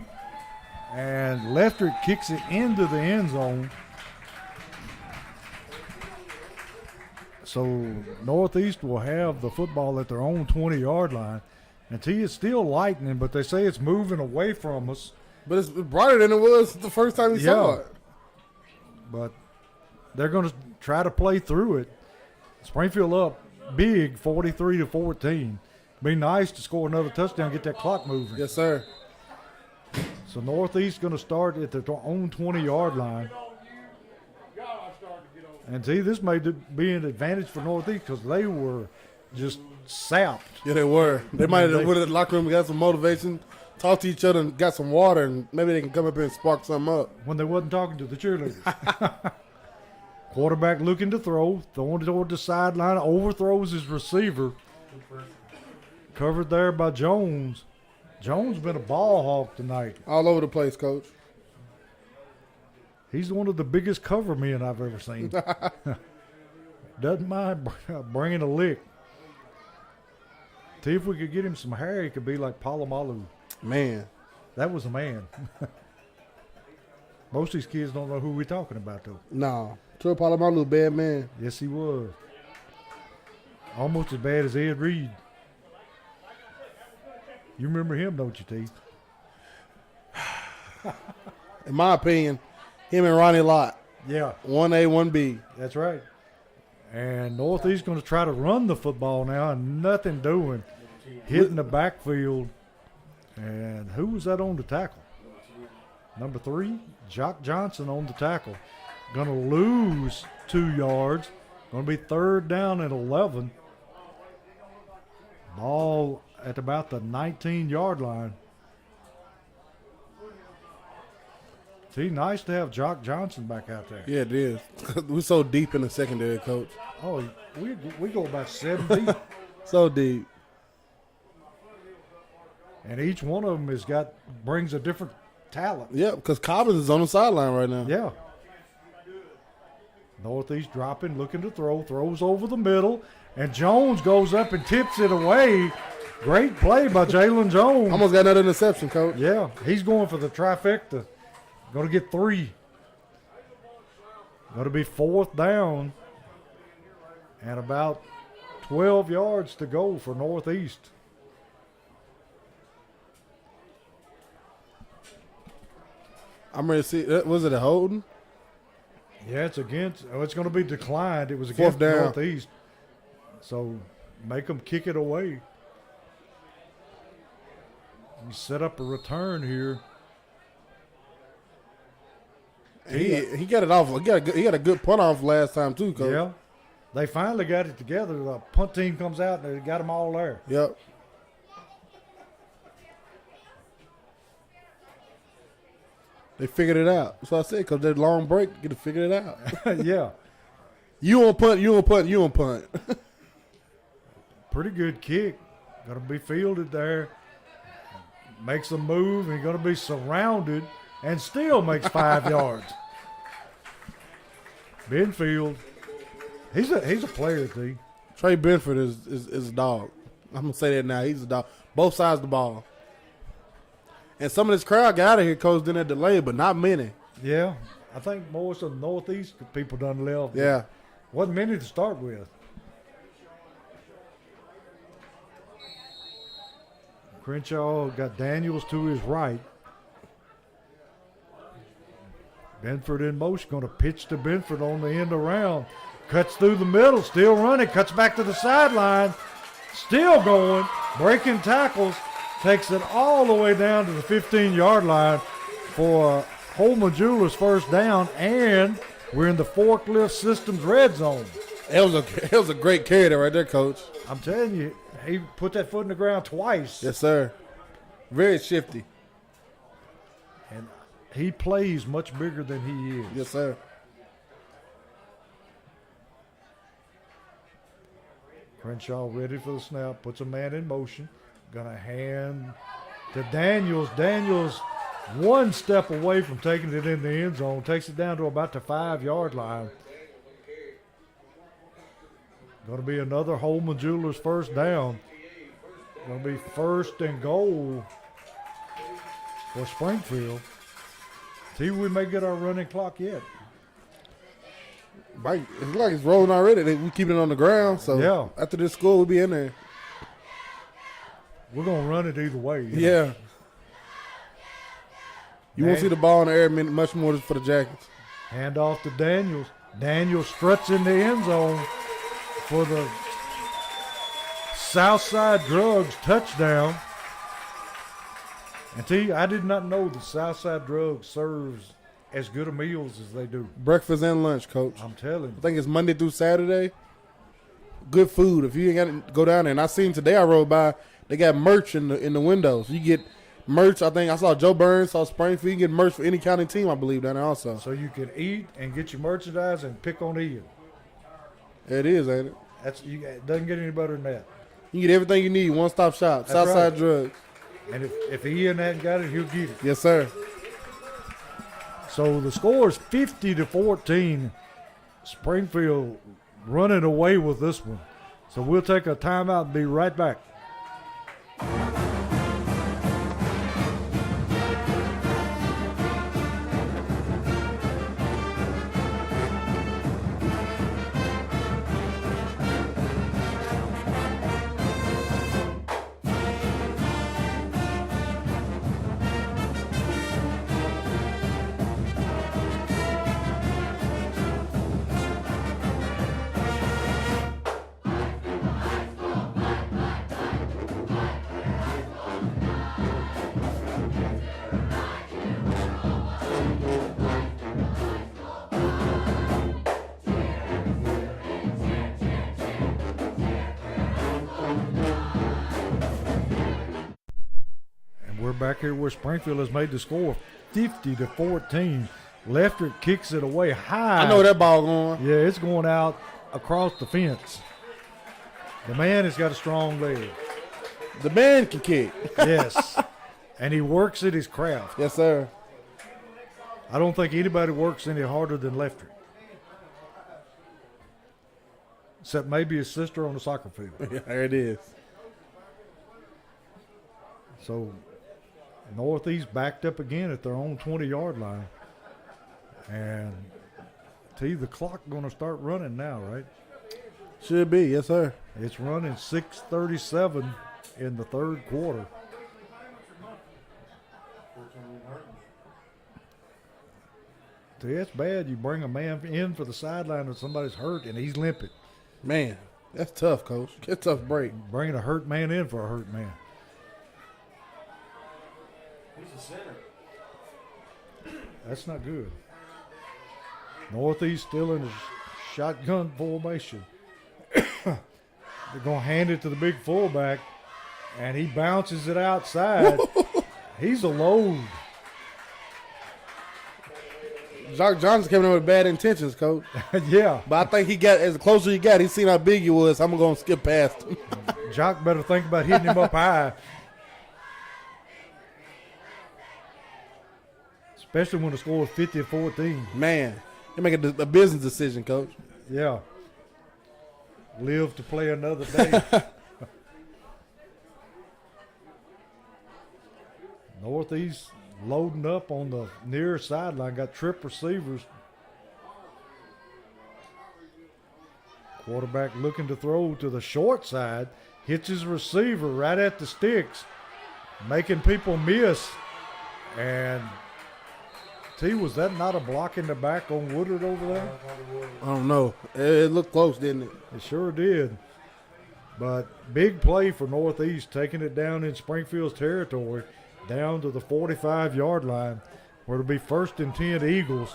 [SPEAKER 2] and Lefterick kicks it into the end zone. So Northeast will have the football at their own 20-yard line. And T, it's still lightning, but they say it's moving away from us.
[SPEAKER 3] But it's brighter than it was the first time we saw it.
[SPEAKER 2] But they're going to try to play through it. Springfield up big, 43-14. Be nice to score another touchdown, get that clock moving.
[SPEAKER 3] Yes, sir.
[SPEAKER 2] So Northeast going to start at their own 20-yard line. And see, this may be an advantage for Northeast because they were just sapped.
[SPEAKER 3] Yeah, they were. They might have went to the locker room and got some motivation, talked to each other and got some water, and maybe they can come up here and spark something up.
[SPEAKER 2] When they wasn't talking to the cheerleaders. Quarterback looking to throw, throwing it toward the sideline, overthrows his receiver. Covered there by Jones. Jones been a ball hawk tonight.
[SPEAKER 3] All over the place, Coach.
[SPEAKER 2] He's one of the biggest cover men I've ever seen. Doesn't mind bringing a lick. See if we could get him some hair, he could be like Palomalu.
[SPEAKER 3] Man.
[SPEAKER 2] That was a man. Most of these kids don't know who we're talking about, though.
[SPEAKER 3] No. Troy Polamalu, bad man.
[SPEAKER 2] Yes, he was. Almost as bad as Ed Reed. You remember him, don't you, T?
[SPEAKER 3] In my opinion, him and Ronnie Lott.
[SPEAKER 2] Yeah.
[SPEAKER 3] 1A, 1B.
[SPEAKER 2] That's right. And Northeast going to try to run the football now and nothing doing. Hitting the backfield. And who was that on the tackle? Number 3, Jock Johnson on the tackle. Going to lose 2 yards. Going to be 3rd down and 11. Ball at about the 19-yard line. See, nice to have Jock Johnson back out there.
[SPEAKER 3] Yeah, it is. We're so deep in the secondary, Coach.
[SPEAKER 2] Oh, we go about 7 deep.
[SPEAKER 3] So deep.
[SPEAKER 2] And each one of them brings a different talent.
[SPEAKER 3] Yeah, because Cobbins is on the sideline right now.
[SPEAKER 2] Yeah. Northeast dropping, looking to throw, throws over the middle, and Jones goes up and tips it away. Great play by Jalen Jones.
[SPEAKER 3] Almost got another interception, Coach.
[SPEAKER 2] Yeah, he's going for the trifecta. Going to get 3. Going to be 4th down and about 12 yards to go for Northeast.
[SPEAKER 3] I'm ready to see. Was it a holding?
[SPEAKER 2] Yeah, it's against. Oh, it's going to be declined. It was
[SPEAKER 3] 4th
[SPEAKER 2] against
[SPEAKER 3] down.
[SPEAKER 2] Northeast. So make them kick it away. You set up a return here.
[SPEAKER 3] He got it off. He got a good punt off last time too, Coach.
[SPEAKER 2] Yeah. They finally got it together. The punt team comes out and they got them all there.
[SPEAKER 3] Yep. They figured it out. That's what I said, because that long break, get to figure it out.
[SPEAKER 2] Yeah.
[SPEAKER 3] You on punt, you on punt, you on punt.
[SPEAKER 2] Pretty good kick. Going to be fielded there. Makes a move and going to be surrounded and still makes 5 yards. Benfield. He's a player, T.
[SPEAKER 3] Trey Benford is a dog. I'm going to say that now. He's a dog. Both sides of the ball. And some of this crowd got out of here, Coach, didn't delay, but not many.
[SPEAKER 2] Yeah. I think most of the Northeast people done left.
[SPEAKER 3] Yeah.
[SPEAKER 2] Wasn't many to start with. Crenshaw got Daniels to his right. Benford in motion, going to pitch to Benford on the end around. Cuts through the middle, still running, cuts back to the sideline. Still going, breaking tackles, takes it all the way down to the 15-yard line for Holman Jewelers' first down, and we're in the Forklift Systems red zone.
[SPEAKER 3] It was a great carry there right there, Coach.
[SPEAKER 2] I'm telling you, he put that foot in the ground twice.
[SPEAKER 3] Yes, sir. Very shifty.
[SPEAKER 2] And he plays much bigger than he is.
[SPEAKER 3] Yes, sir.
[SPEAKER 2] Crenshaw ready for the snap, puts a man in motion. Gonna hand to Daniels. Daniels one step away from taking it in the end zone. Takes it down to about the 5-yard line. Gonna be another Holman Jewelers first down. Gonna be 1st and goal for Springfield. See, we may get our running clock yet.
[SPEAKER 3] Mike, it looks like it's rolling already. We keeping it on the ground. So
[SPEAKER 2] Yeah.
[SPEAKER 3] after this score, we'll be in there.
[SPEAKER 2] We're gonna run it either way. you know.
[SPEAKER 3] Yeah. You won't see the ball in the air much more for the Jackets.
[SPEAKER 2] Hand off to Daniels. Daniels struts in the end zone for the Southside Drugs touchdown. And T, I did not know the Southside Drugs serves as good a meals as they do.
[SPEAKER 3] Breakfast and lunch, Coach.
[SPEAKER 2] I'm telling
[SPEAKER 3] I
[SPEAKER 2] you.
[SPEAKER 3] think it's Monday through Saturday. Good food. If you ain't got to go down there, and I seen today, I rode by, they got merch in the windows. You get merch. I think I saw Joe Burns, saw Springfield. You can get merch for any county team, I believe, down there also.
[SPEAKER 2] So you can eat and get your merchandise and pick on eating.
[SPEAKER 3] It is, ain't it?
[SPEAKER 2] It doesn't get any better than that.
[SPEAKER 3] You get everything you need, one-stop shop,
[SPEAKER 2] That's
[SPEAKER 3] Southside
[SPEAKER 2] right.
[SPEAKER 3] Drugs.
[SPEAKER 2] And if Ian hadn't got it, he'll get it.
[SPEAKER 3] Yes, sir.
[SPEAKER 2] So the score is 50-14. Springfield running away with this one. So we'll take a timeout and be right back. We're back here where Springfield has made the score 50-14. Lefter kicks it away high.
[SPEAKER 3] I know that ball going.
[SPEAKER 2] Yeah, it's going out across the fence. The man has got a strong leg.
[SPEAKER 3] The man can kick.
[SPEAKER 2] Yes. And he works at his craft.
[SPEAKER 3] Yes, sir.
[SPEAKER 2] I don't think anybody works any harder than Lefter. Except maybe his sister on the soccer field.
[SPEAKER 3] Yeah, there it is.
[SPEAKER 2] So Northeast backed up again at their own 20-yard line. And the clock going to start running now, right?
[SPEAKER 3] Should be, yes, sir.
[SPEAKER 2] It's running 6:37 in the third quarter. It's bad. You bring a man in for the sideline and somebody's hurt and he's limping.
[SPEAKER 3] Man, that's tough, Coach. That's a tough break.
[SPEAKER 2] Bringing a hurt man in for a hurt man.
[SPEAKER 6] He's a center.
[SPEAKER 2] That's not good. Northeast still in his shotgun formation. They're going to hand it to the big fullback, and he bounces it outside. He's a load.
[SPEAKER 3] Jock Johnson came in with bad intentions, Coach.
[SPEAKER 2] Yeah.
[SPEAKER 3] But I think he got, as closer he got, he seen how big he was. I'm going to skip past him.
[SPEAKER 2] Jock better think about hitting him up high. Especially when the score is 50-14.
[SPEAKER 3] Man, they make a business decision, Coach.
[SPEAKER 2] Yeah. Live to play another day. Northeast loading up on the near sideline. Got trip receivers. Quarterback looking to throw to the short side. Hits his receiver right at the sticks. Making people miss. And was that not a block in the back on Woodard over there?
[SPEAKER 3] I don't know. It looked close, didn't it?
[SPEAKER 2] It sure did. But big play for Northeast, taking it down in Springfield's territory, down to the 45-yard line, where it'll be 1st and 10 Eagles.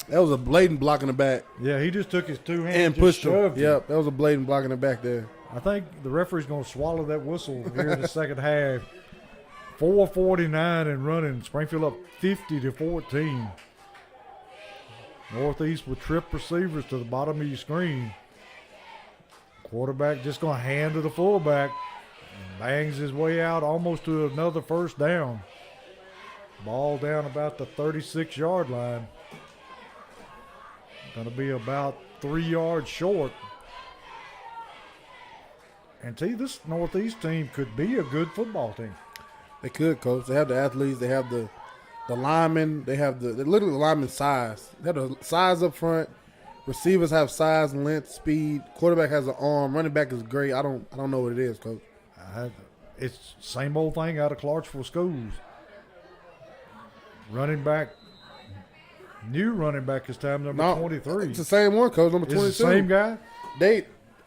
[SPEAKER 3] That was a blatant block in the back.
[SPEAKER 2] Yeah, he just took his two hands
[SPEAKER 3] And
[SPEAKER 2] and
[SPEAKER 3] pushed him.
[SPEAKER 2] shoved him.
[SPEAKER 3] Yep, that was a blatant block in the back there.
[SPEAKER 2] I think the referee's going to swallow that whistle here in the second half. 4:49 and running. Springfield up 50-14. Northeast with trip receivers to the bottom of your screen. Quarterback just going to hand to the fullback. And bangs his way out almost to another first down. Ball down about the 36-yard line. Going to be about 3 yards short. And this Northeast team could be a good football team.
[SPEAKER 3] They could, Coach. They have the athletes. They have the linemen. They have they're literally the lineman size. They have the size up front. Receivers have size, length, speed. Quarterback has an arm. Running back is great. I don't know what it is, Coach.
[SPEAKER 2] It's same old thing out of Clarksville schools. Running back, new running back this time, number 23.
[SPEAKER 3] It's the same one, Coach. Number 22.
[SPEAKER 2] Is it the same guy?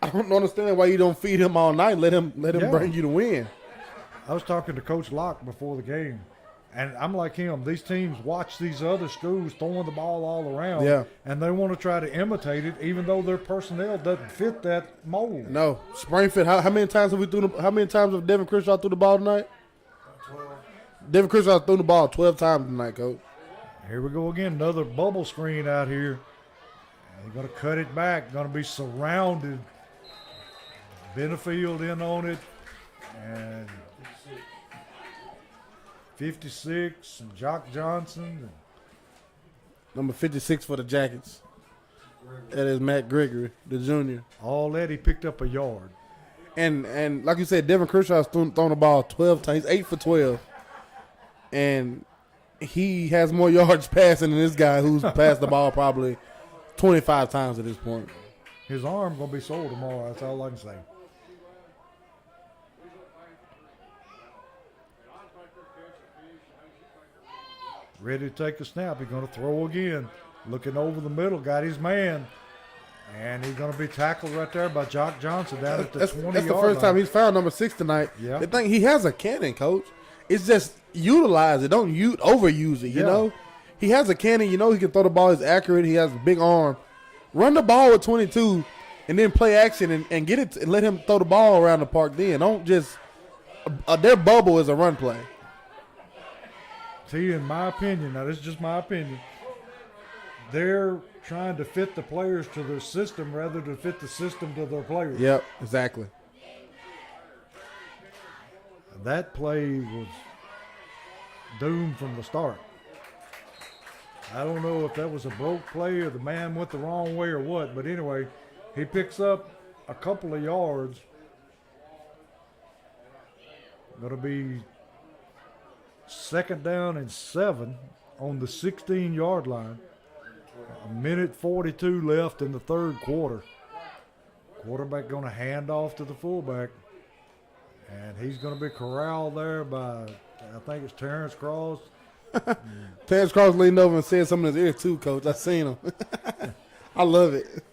[SPEAKER 3] I don't understand why you don't feed him all night. Let him
[SPEAKER 2] Yeah.
[SPEAKER 3] bring you the win.
[SPEAKER 2] I was talking to Coach Locke before the game, And I'm like him. These teams watch these other schools throwing the ball all around,
[SPEAKER 3] Yeah.
[SPEAKER 2] and they want to try to imitate it, even though their personnel doesn't fit that mold.
[SPEAKER 3] No, Springfield. How many times have we threw? How many times have Devin Crenshaw threw the ball tonight?
[SPEAKER 4] 12.
[SPEAKER 3] Devin Crenshaw threw the ball 12 times tonight, Coach.
[SPEAKER 2] Here we go again. Another bubble screen out here. They're going to cut it back. Going to be surrounded. Benefield in on it, and 56 and Jock Johnson. And
[SPEAKER 3] Number 56 for the Jackets. That is Matt Gregory, the junior.
[SPEAKER 2] all that, he picked up a yard.
[SPEAKER 3] And like you said, Devin Kershaw's thrown the ball 12 times. He's 8 for 12. And he has more yards passing than this guy who's passed the ball probably 25 times at this point.
[SPEAKER 2] His arm going to be sold tomorrow. That's all I can say. Ready to take a snap. He's going to throw again. Looking over the middle. Got his man. And he's going to be tackled right there by Jock Johnson down at the 20-yard
[SPEAKER 3] That's the first
[SPEAKER 2] line.
[SPEAKER 3] time he's found number 6 tonight.
[SPEAKER 2] Yeah.
[SPEAKER 3] They think he has a cannon, Coach. It's just utilize it. Don't overuse it, you
[SPEAKER 2] Yeah.
[SPEAKER 3] know? He has a cannon. You know he can throw the ball. He's accurate. He has a big arm. Run the ball with 22 and then play action and get it and let him throw the ball around the park then. Don't just their bubble is a run play.
[SPEAKER 2] See, in my opinion, now this is just my opinion, they're trying to fit the players to their system rather than fit the system to their players.
[SPEAKER 3] Yep, exactly.
[SPEAKER 2] That play was doomed from the start. I don't know if that was a broke play or the man went the wrong way or what, but anyway, he picks up a couple of yards. Going to be 2nd down and 7 on the 16-yard line. A minute 42 left in the third quarter. Quarterback going to hand off to the fullback. And he's going to be corralled there by, I think it's Terrence Cross.
[SPEAKER 3] Terrence Cross leaned over and said something in his ear too, Coach. I seen him. I love it.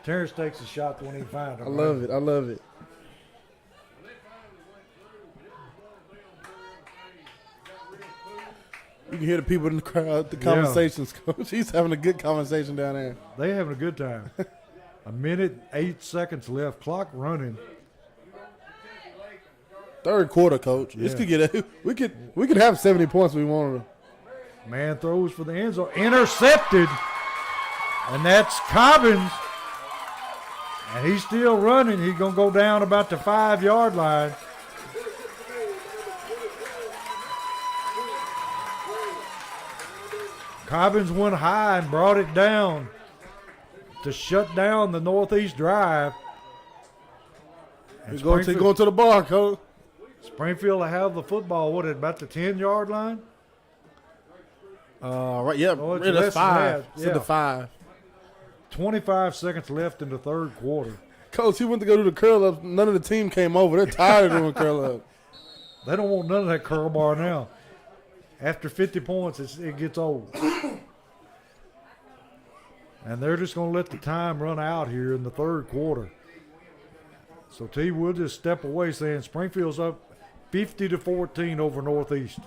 [SPEAKER 2] Terrence takes a shot when he finds him.
[SPEAKER 3] I love it. I love it. You can hear the people in the crowd, the conversations, Coach. He's having a good conversation down there.
[SPEAKER 2] They having a good time. A minute, 8 seconds left. Clock running.
[SPEAKER 3] Third quarter, Coach. This
[SPEAKER 2] Yeah.
[SPEAKER 3] could get we could have 70 points if we wanted to.
[SPEAKER 2] Man throws for the end zone. Intercepted. And that's Cobbins. And he's still running. He's going to go down about the 5-yard line. Cobbins went high and brought it down to shut down the Northeast drive. And
[SPEAKER 3] He's going to the bar, Coach.
[SPEAKER 2] Springfield will have the football, what, at about the 10-yard line?
[SPEAKER 3] Right, yeah,
[SPEAKER 2] Oh, it's
[SPEAKER 3] yeah,
[SPEAKER 2] less
[SPEAKER 3] that's
[SPEAKER 2] than
[SPEAKER 3] 5.
[SPEAKER 2] that,
[SPEAKER 3] It's in
[SPEAKER 2] yeah.
[SPEAKER 3] the 5.
[SPEAKER 2] 25 seconds left in the third quarter.
[SPEAKER 3] Coach, he went to go do the curl up. None of the team came over. They're tired of doing curl up.
[SPEAKER 2] They don't want none of that curl bar now. After 50 points, it gets old. And they're just going to let the time run out here in the third quarter. So, T, we'll just step away saying Springfield's up 50-14 over Northeast.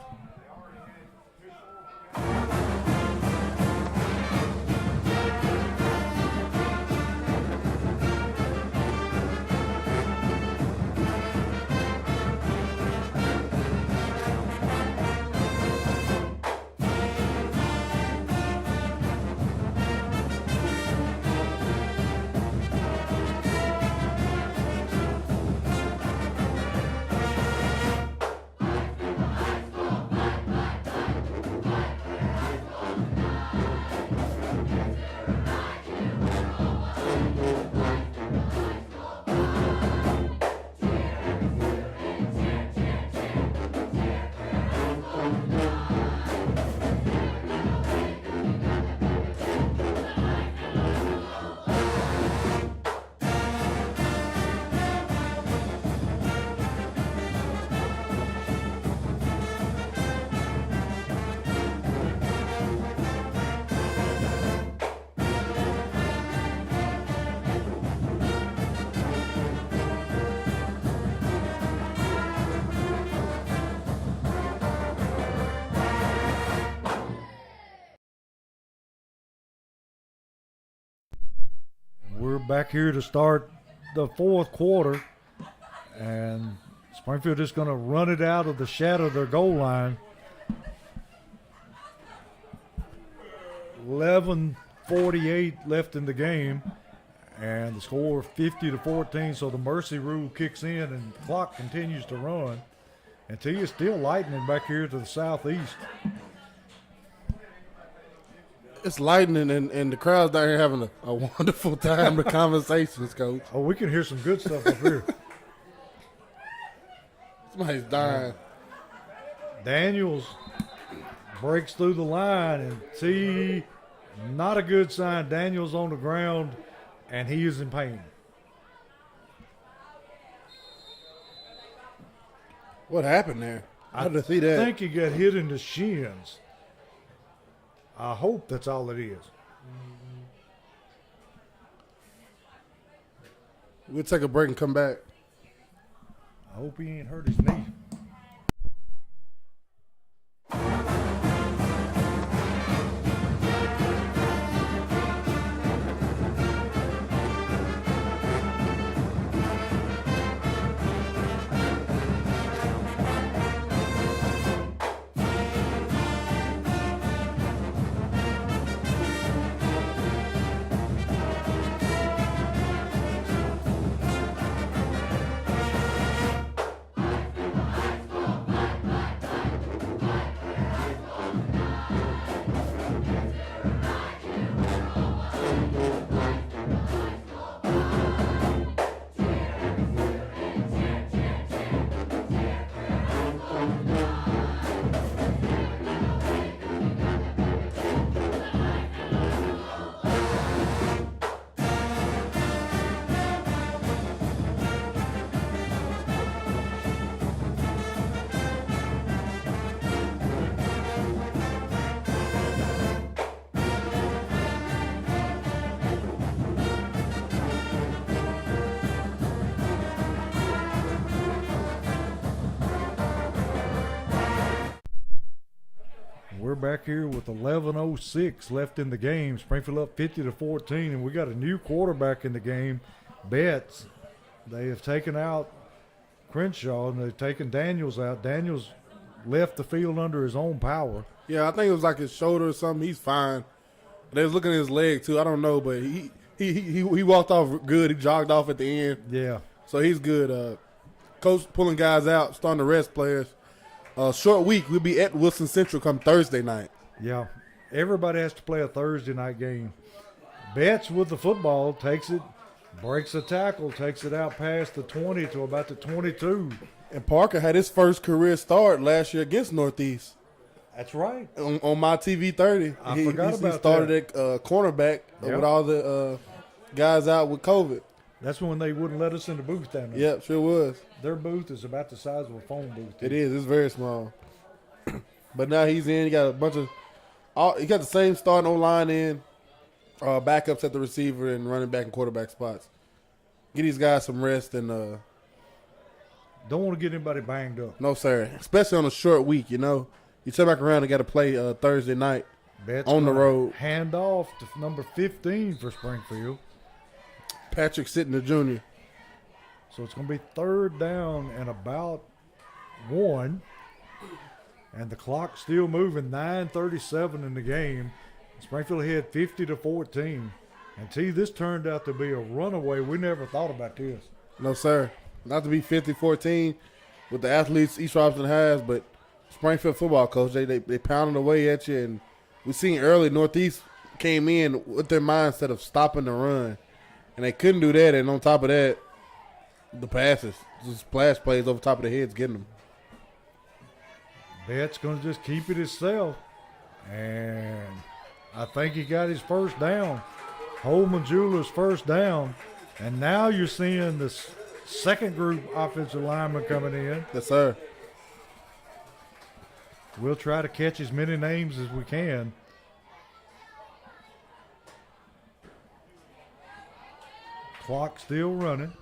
[SPEAKER 2] back here to start the fourth quarter, and Springfield just going to run it out of the shadow of their goal line. 11:48 left in the game, and the score 50-14. So the mercy rule kicks in, and the clock continues to run. And T is still lightning back here to the southeast.
[SPEAKER 3] It's lightning, and the crowd's down here having a wonderful time. The conversations, Coach.
[SPEAKER 2] Oh, we can hear some good stuff up here.
[SPEAKER 3] Somebody's dying.
[SPEAKER 2] Daniels breaks through the line, and T, not a good sign. Daniels on the ground, and he is in pain.
[SPEAKER 3] What happened there? I had to see that.
[SPEAKER 2] I think he got hit in the shins. I hope that's all it is.
[SPEAKER 3] We'll take a break and come back.
[SPEAKER 2] I hope he ain't hurt his knee. We're back here with 11:06 left in the game. Springfield up 50-14, and we got a new quarterback in the game, Betts. They have taken out Crenshaw, and they've taken Daniels out. Daniels left the field under his own power.
[SPEAKER 3] Yeah, I think it was like his shoulder or something. He's fine. They was looking at his leg too. I don't know, but he walked off good. He jogged off at the end.
[SPEAKER 2] Yeah.
[SPEAKER 3] So he's good. Coach pulling guys out, starting to rest players. Short week. We'll be at Wilson Central come Thursday night.
[SPEAKER 2] Yeah. Everybody has to play a Thursday night game. Betts with the football takes it, breaks a tackle, takes it out past the 20 to about the 22.
[SPEAKER 3] And Parker had his first career start last year against Northeast.
[SPEAKER 2] That's right.
[SPEAKER 3] On my TV 30.
[SPEAKER 2] I forgot about
[SPEAKER 3] he started at cornerback with all the guys out with COVID.
[SPEAKER 2] That's when they wouldn't let us in the booth down there.
[SPEAKER 3] Yep, sure was.
[SPEAKER 2] Their booth is about the size of a phone booth.
[SPEAKER 3] It is. It's very small. But now he's in. He got a bunch of he got the same starting O-line in, backups at the receiver and running back and quarterback spots. Get these guys some rest and
[SPEAKER 2] don't want to get anybody banged up.
[SPEAKER 3] no, sir. Especially on a short week, you know. You turn back around and got to play Thursday night
[SPEAKER 2] Betts
[SPEAKER 3] on the road.
[SPEAKER 2] Hand off to number 15 for Springfield.
[SPEAKER 3] Patrick Sitton, the junior.
[SPEAKER 2] So it's going to be third down and about 1. And the clock's still moving, 9:37 in the game. Springfield ahead 50-14. And this turned out to be a runaway. We never thought about this.
[SPEAKER 3] No, sir. Not to be 50-14 with the athletes East Robinson has, but Springfield football coach, they pounded away at you. And we seen early Northeast came in with their mindset of stopping the run. And they couldn't do that. And on top of that, the passes, the splash plays over top of the heads getting them.
[SPEAKER 2] Betts going to just keep it himself. And I think he got his first down. Holman Jewelers first down. And now you're seeing the second group offensive lineman coming in.
[SPEAKER 3] Yes, sir.
[SPEAKER 2] We'll try to catch as many names as we can. Clock still running.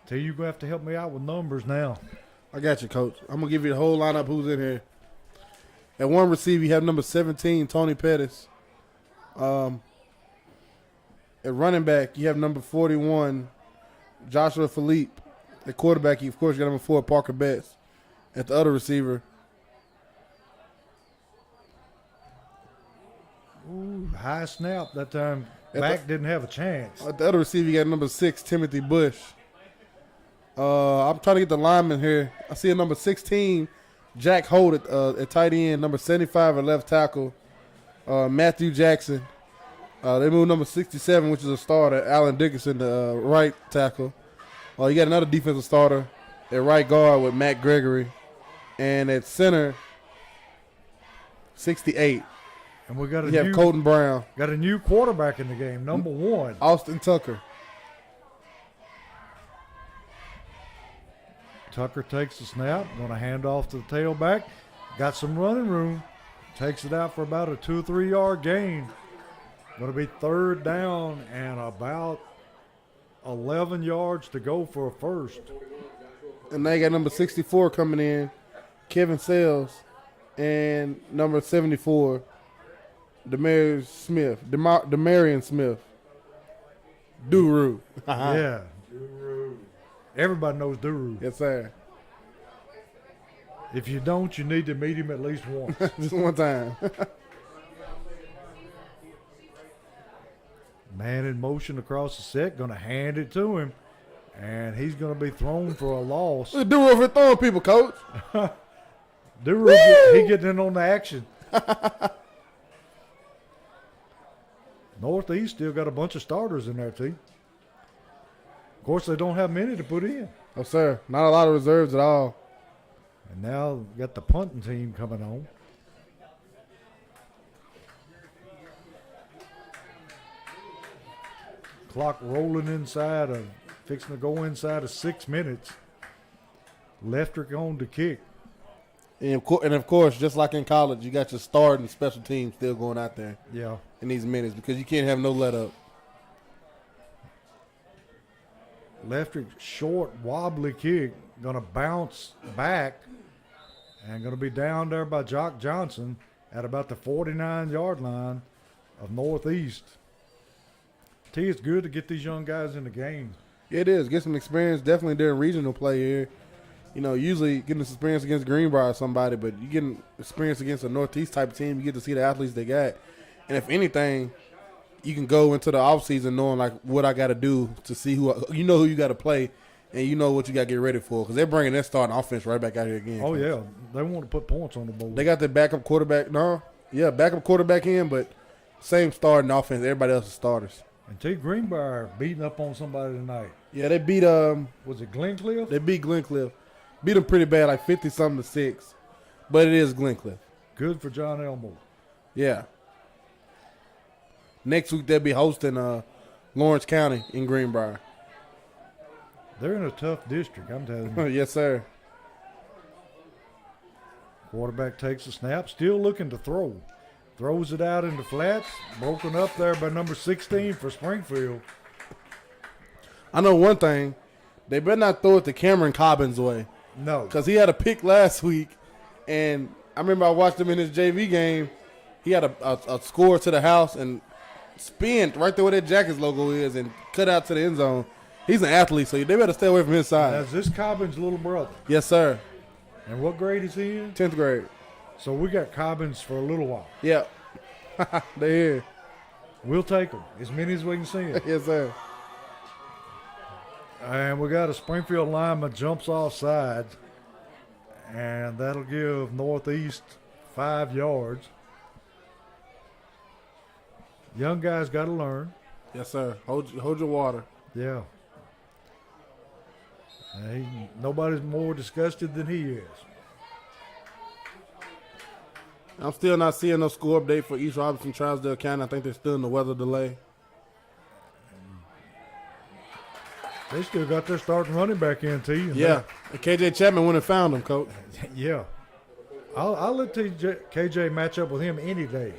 [SPEAKER 2] You're going to have to help me out with numbers now.
[SPEAKER 3] I got you, Coach. I'm going to give you the whole lineup who's in here. At one receiver, you have number 17, Tony Pettis. At running back, you have number 41, Joshua Philippe. At quarterback, you, of course, you got number 4, Parker Betts. At the other receiver,
[SPEAKER 2] Ooh, high snap that time. Back didn't have a chance.
[SPEAKER 3] at the other receiver, you got number 6, Timothy Bush. I'm trying to get the lineman here. I see a number 16, Jack Holt at tight end. Number 75 at left tackle, Matthew Jackson. They moved number 67, which is a starter, Alan Dickinson, the right tackle. You got another defensive starter at right guard with Matt Gregory. And at center, 68.
[SPEAKER 2] And we got
[SPEAKER 3] You have Colton Brown,
[SPEAKER 2] got a new quarterback in the game, number 1.
[SPEAKER 3] Austin Tucker.
[SPEAKER 2] Tucker takes the snap, going to hand off to the tailback. Got some running room. Takes it out for about a 2 or 3 yard gain. Going to be 3rd down and about 11 yards to go for a first.
[SPEAKER 3] And now you got number 64 coming in, Kevin Sales, and number 74, Demarion Smith. Duru.
[SPEAKER 2] Yeah. Everybody knows Duru.
[SPEAKER 3] Yes, sir.
[SPEAKER 2] If you don't, you need to meet him at least once.
[SPEAKER 3] Just one time.
[SPEAKER 2] Man in motion across the set, going to hand it to him. And he's going to be thrown for a loss.
[SPEAKER 3] Look at Duru over throwing people, coach.
[SPEAKER 2] Duru, he getting in on the action. Northeast still got a bunch of starters in their team. Of course, they don't have many to put in.
[SPEAKER 3] Oh, sir. Not a lot of reserves at all.
[SPEAKER 2] And now got the punting team coming on. Clock rolling inside of, fixing to go inside of 6 minutes. Leftrick on to kick.
[SPEAKER 3] And of course, just like in college, you got your starting special team still going out there
[SPEAKER 2] Yeah.
[SPEAKER 3] in these minutes because you can't have no let up.
[SPEAKER 2] Leftrick short, wobbly kick. Going to bounce back and going to be down there by Jock Johnson at about the 49-yard line of Northeast. It's good to get these young guys in the game.
[SPEAKER 3] It is. Get some experience definitely during regional play here. You know, usually getting this experience against Greenbrier or somebody, but you getting experience against a Northeast type of team, you get to see the athletes they got. And if anything, you can go into the offseason knowing, like, what I got to do to see who you got to play, and you know what you got to get ready for. Because they're bringing their starting offense right back out here again.
[SPEAKER 2] Oh, yeah. They want to put points on the board.
[SPEAKER 3] They got their backup quarterback. Backup quarterback in, but same starting offense. Everybody else is starters.
[SPEAKER 2] And T. Greenbrier beating up on somebody tonight.
[SPEAKER 3] Yeah, they beat
[SPEAKER 2] Was it Glencliff?
[SPEAKER 3] They beat Glencliff. Beat them pretty bad, like 50-something to 6. But it is Glencliff.
[SPEAKER 2] Good for John Elmore.
[SPEAKER 3] Yeah. Next week they'll be hosting Lawrence County in Greenbrier.
[SPEAKER 2] They're in a tough district, I'm telling you.
[SPEAKER 3] Yes, sir.
[SPEAKER 2] Quarterback takes the snap, still looking to throw. Throws it out into flats, broken up there by number 16 for Springfield.
[SPEAKER 3] I know one thing. They better not throw it to Cameron Cobbins' way.
[SPEAKER 2] No.
[SPEAKER 3] Because he had a pick last week, and I remember I watched him in his JV game. He had a score to the house and spinned right there where that Jackets logo is and cut out to the end zone. He's an athlete, so they better stay away from his side.
[SPEAKER 2] Now, is this Cobbins' little brother?
[SPEAKER 3] Yes, sir.
[SPEAKER 2] And what grade is he in?
[SPEAKER 3] 10th grade.
[SPEAKER 2] So we got Cobbins for a little while.
[SPEAKER 3] Yeah. They're here.
[SPEAKER 2] We'll take them, as many as we can send.
[SPEAKER 3] Yes, sir.
[SPEAKER 2] And we got a Springfield lineman jumps offside, and that'll give Northeast 5 yards. Young guys got to learn.
[SPEAKER 3] Yes, sir. Hold your water.
[SPEAKER 2] Yeah. Nobody's more disgusted than he is.
[SPEAKER 3] I'm still not seeing no score update for East Robertson, Trousdale County. I think they're still in the weather delay.
[SPEAKER 2] They still got their starting running back in, T.
[SPEAKER 3] Yeah. And KJ Chapman went and found him, Coach.
[SPEAKER 2] Yeah. I'll let KJ match up with him any day.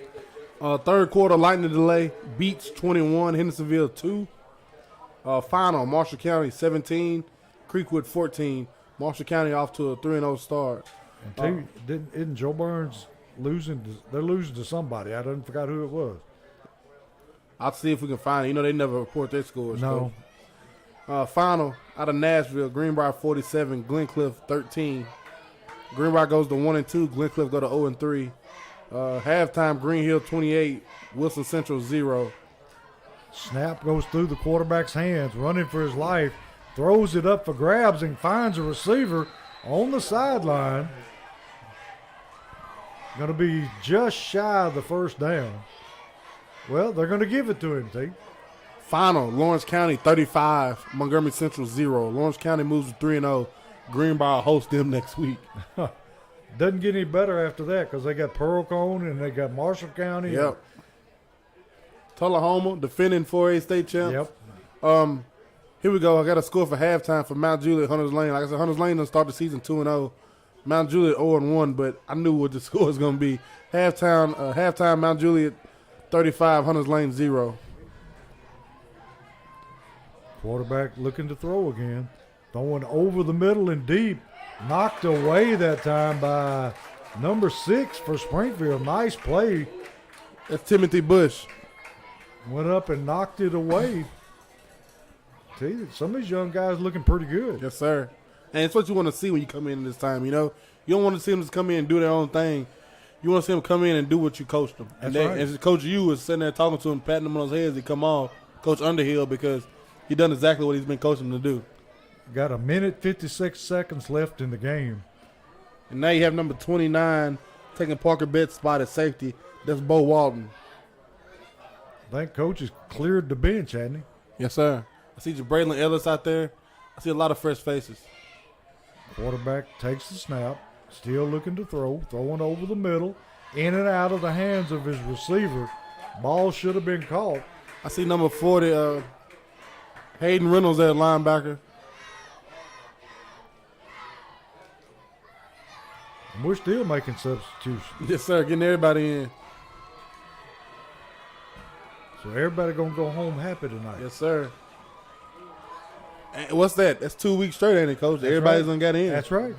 [SPEAKER 3] Third quarter lightning delay. Beats 21, Hendersonville 2. Final, Marshall County 17, Creekwood 14. Marshall County off to a 3-0 start.
[SPEAKER 2] And isn't Joe Burns losing? They're losing to somebody. I didn't forget who it was.
[SPEAKER 3] I'll see if we can find it. You know, they never report their scores.
[SPEAKER 2] No.
[SPEAKER 3] Final out of Nashville, Greenbrier 47, Glencliff 13. Greenbrier goes to 1-2. Glencliff go to 0-3. Halftime, Green Hill 28, Wilson Central 0.
[SPEAKER 2] Snap goes through the quarterback's hands, running for his life, throws it up for grabs and finds a receiver on the sideline. Going to be just shy of the first down. Well, they're going to give it to him, T.
[SPEAKER 3] Final, Lawrence County 35, Montgomery Central 0. Lawrence County moves to 3-0. Greenbrier hosts them next week.
[SPEAKER 2] Doesn't get any better after that because they got Pearl-Cohn and they got Marshall County.
[SPEAKER 3] Yep. Tullahoma, defending 4A state champs.
[SPEAKER 2] Yep.
[SPEAKER 3] Here we go. I got a score for halftime for Mount Juliet, Hunters Lane. Like I said, Hunters Lane done start the season 2-0. Mount Juliet 0-1, but I knew what the score was going to be. Halftime, Mount Juliet 35, Hunters Lane 0.
[SPEAKER 2] Quarterback looking to throw again. Throwing over the middle and deep. Knocked away that time by number 6 for Springfield. Nice play.
[SPEAKER 3] That's Timothy Bush.
[SPEAKER 2] Went up and knocked it away. See, some of these young guys looking pretty good.
[SPEAKER 3] Yes, sir. And it's what you want to see when you come in this time, you know. You don't want to see them just come in and do their own thing. You want to see them come in and do what you coached them.
[SPEAKER 2] That's
[SPEAKER 3] and
[SPEAKER 2] right.
[SPEAKER 3] as Coach U was sitting there talking to him, patting them on his head as he come off, Coach Underhill, because he done exactly what he's been coaching them to do.
[SPEAKER 2] Got a minute, 56 seconds left in the game.
[SPEAKER 3] And now you have number 29 taking Parker Bett's spot at safety. That's Bo Walton.
[SPEAKER 2] I think Coach has cleared the bench, hasn't he?
[SPEAKER 3] Yes, sir. I see Braylon Ellis out there. I see a lot of fresh faces.
[SPEAKER 2] Quarterback takes the snap, still looking to throw, throwing over the middle, in and out of the hands of his receiver. Ball should have been caught.
[SPEAKER 3] I see number 40, Hayden Reynolds at linebacker.
[SPEAKER 2] And we're still making substitutions.
[SPEAKER 3] Yes, sir. Getting everybody in.
[SPEAKER 2] So everybody going to go home happy tonight.
[SPEAKER 3] Yes, sir. And what's that? That's 2 weeks straight, ain't it, Coach?
[SPEAKER 2] That's
[SPEAKER 3] Everybody's
[SPEAKER 2] right.
[SPEAKER 3] done got in.
[SPEAKER 2] That's right.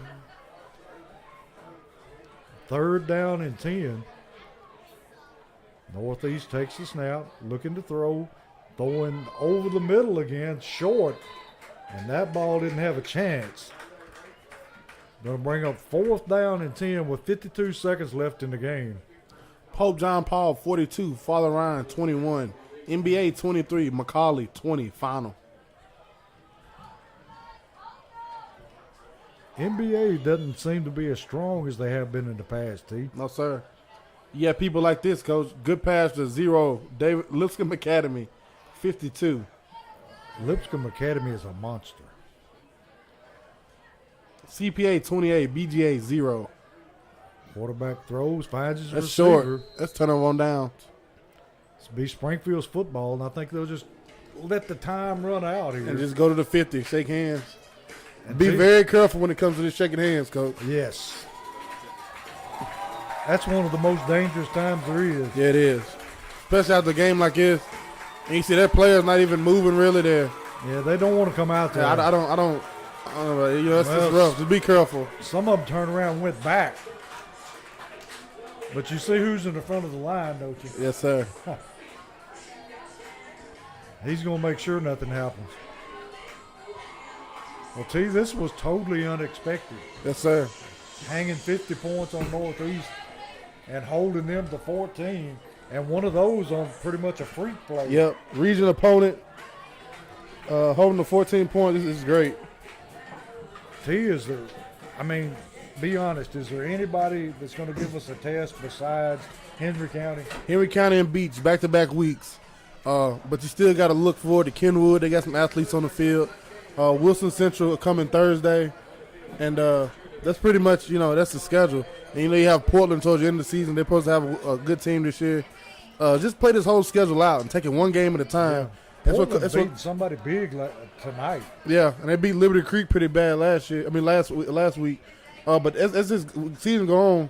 [SPEAKER 2] 3rd down and 10. Northeast takes the snap, looking to throw, throwing over the middle again, short. And that ball didn't have a chance. Going to bring up 4th down and 10 with 52 seconds left in the game.
[SPEAKER 3] Pope John Paul, 42. Father Ryan, 21. NBA, 23. Macaulay, 20. Final.
[SPEAKER 2] NBA doesn't seem to be as strong as they have been in the past, T.
[SPEAKER 3] No, sir. You have people like this, Coach. Good pass to 0. David Lipscomb Academy, 52.
[SPEAKER 2] Lipscomb Academy is a monster.
[SPEAKER 3] CPA, 28. BGA, 0.
[SPEAKER 2] Quarterback throws, finds his
[SPEAKER 3] That's
[SPEAKER 2] receiver.
[SPEAKER 3] short. That's turnover on down.
[SPEAKER 2] It's be Springfield's football, and I think they'll just let the time run out here.
[SPEAKER 3] And just go to the 50. Shake hands.
[SPEAKER 2] And
[SPEAKER 3] Be
[SPEAKER 2] T-
[SPEAKER 3] very careful when it comes to this shaking hands, Coach.
[SPEAKER 2] Yes. That's one of the most dangerous times there is.
[SPEAKER 3] Yeah, it is. Especially after a game like this. And you see that player's not even moving really there.
[SPEAKER 2] Yeah, they don't want to come out there.
[SPEAKER 3] Yeah, I don't know. You know, it's just rough. Just be careful.
[SPEAKER 2] Some of them turned around and went back. But you see who's in the front of the line, don't you?
[SPEAKER 3] Yes, sir.
[SPEAKER 2] He's going to make sure nothing happens. Well, T, this was totally unexpected.
[SPEAKER 3] Yes, sir.
[SPEAKER 2] Hanging 50 points on Northeast and holding them to 14. And one of those on pretty much a freak play.
[SPEAKER 3] Yep. Region opponent holding the 14 points. This is great.
[SPEAKER 2] T, is there, I mean, be honest, is there anybody that's going to give us a test besides Henry County?
[SPEAKER 3] Henry County and Beach, back-to-back weeks. But you still got to look forward to Kenwood. They got some athletes on the field. Wilson Central coming Thursday. And that's pretty much, you know, that's the schedule. And, you know, you have Portland towards the end of the season. They're supposed to have a good team this year. Just play this whole schedule out and take it one game at a time.
[SPEAKER 2] Yeah. Portland beat somebody big tonight.
[SPEAKER 3] Yeah, and they beat Liberty Creek pretty bad last week. But as this season go on,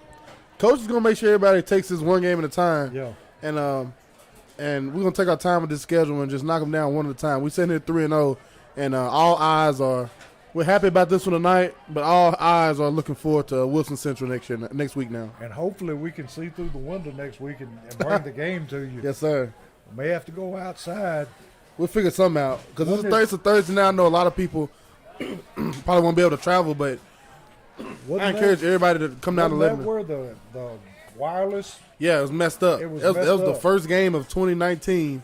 [SPEAKER 3] coach is gonna make sure everybody takes this one game at a time.
[SPEAKER 2] Yeah.
[SPEAKER 3] And we're gonna take our time with this schedule and just knock them down one at a time. We sitting here 3-0, and all eyes are. We're happy about this one tonight, but all eyes are looking forward to Wilson Central next week now.
[SPEAKER 2] And hopefully we can see through the window next week and bring the game to you.
[SPEAKER 3] Yes, sir.
[SPEAKER 2] May have to go outside.
[SPEAKER 3] We'll figure something out. Because it's a Thursday now. I know a lot of people probably won't be able to travel, but I encourage everybody to come down to
[SPEAKER 2] Lebanon.
[SPEAKER 3] Lebanon.
[SPEAKER 2] Where the wireless?
[SPEAKER 3] Yeah, it was messed up.
[SPEAKER 2] It was
[SPEAKER 3] that was the
[SPEAKER 2] up.
[SPEAKER 3] first game of 2019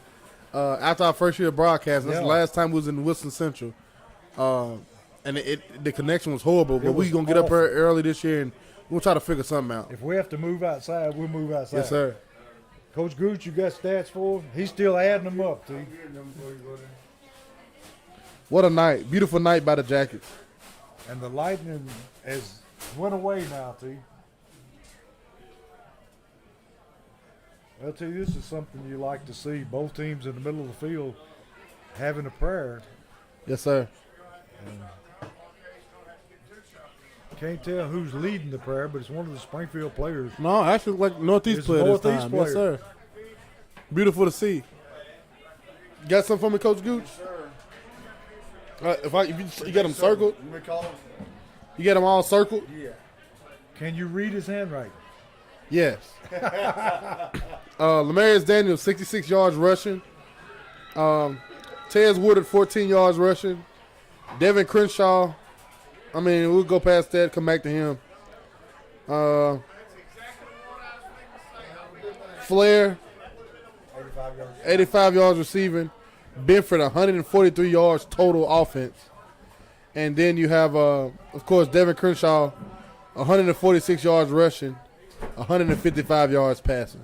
[SPEAKER 3] after our first year of broadcasting. That's the
[SPEAKER 2] Yeah.
[SPEAKER 3] last time we was in Wilson Central. And the connection was horrible, but
[SPEAKER 2] was
[SPEAKER 3] we're going to get up
[SPEAKER 2] awful.
[SPEAKER 3] here early this year, and we'll try to figure something out.
[SPEAKER 2] If we have to move outside, we'll move outside.
[SPEAKER 3] Yes, sir.
[SPEAKER 2] Coach Gooch, you got stats for him? He's still adding them up, T.
[SPEAKER 3] What a night. Beautiful night by the Jackets.
[SPEAKER 2] And the lightning has went away now, T. I'll tell you, this is something you like to see. Both teams in the middle of the field having a prayer.
[SPEAKER 3] Yes, sir.
[SPEAKER 2] Can't tell who's leading the prayer, but it's one of the Springfield players.
[SPEAKER 3] No, actually, like Northeast
[SPEAKER 2] It's
[SPEAKER 3] player
[SPEAKER 2] Northeast
[SPEAKER 3] this time.
[SPEAKER 2] player.
[SPEAKER 3] Yes, sir. Beautiful to see. Got something for me, Coach Gooch? If you got them circled, you got them all circled.
[SPEAKER 2] Can you read his handwriting?
[SPEAKER 3] Yes. Lamarius Daniels, 66 yards rushing. Tez Woodard, 14 yards rushing. Devin Crenshaw. I mean, we'll go past that, come back to him. Flair, 85 yards receiving. Benford, 143 yards total offense. And then you have, of course, Devin Crenshaw, 146 yards rushing, 155 yards passing.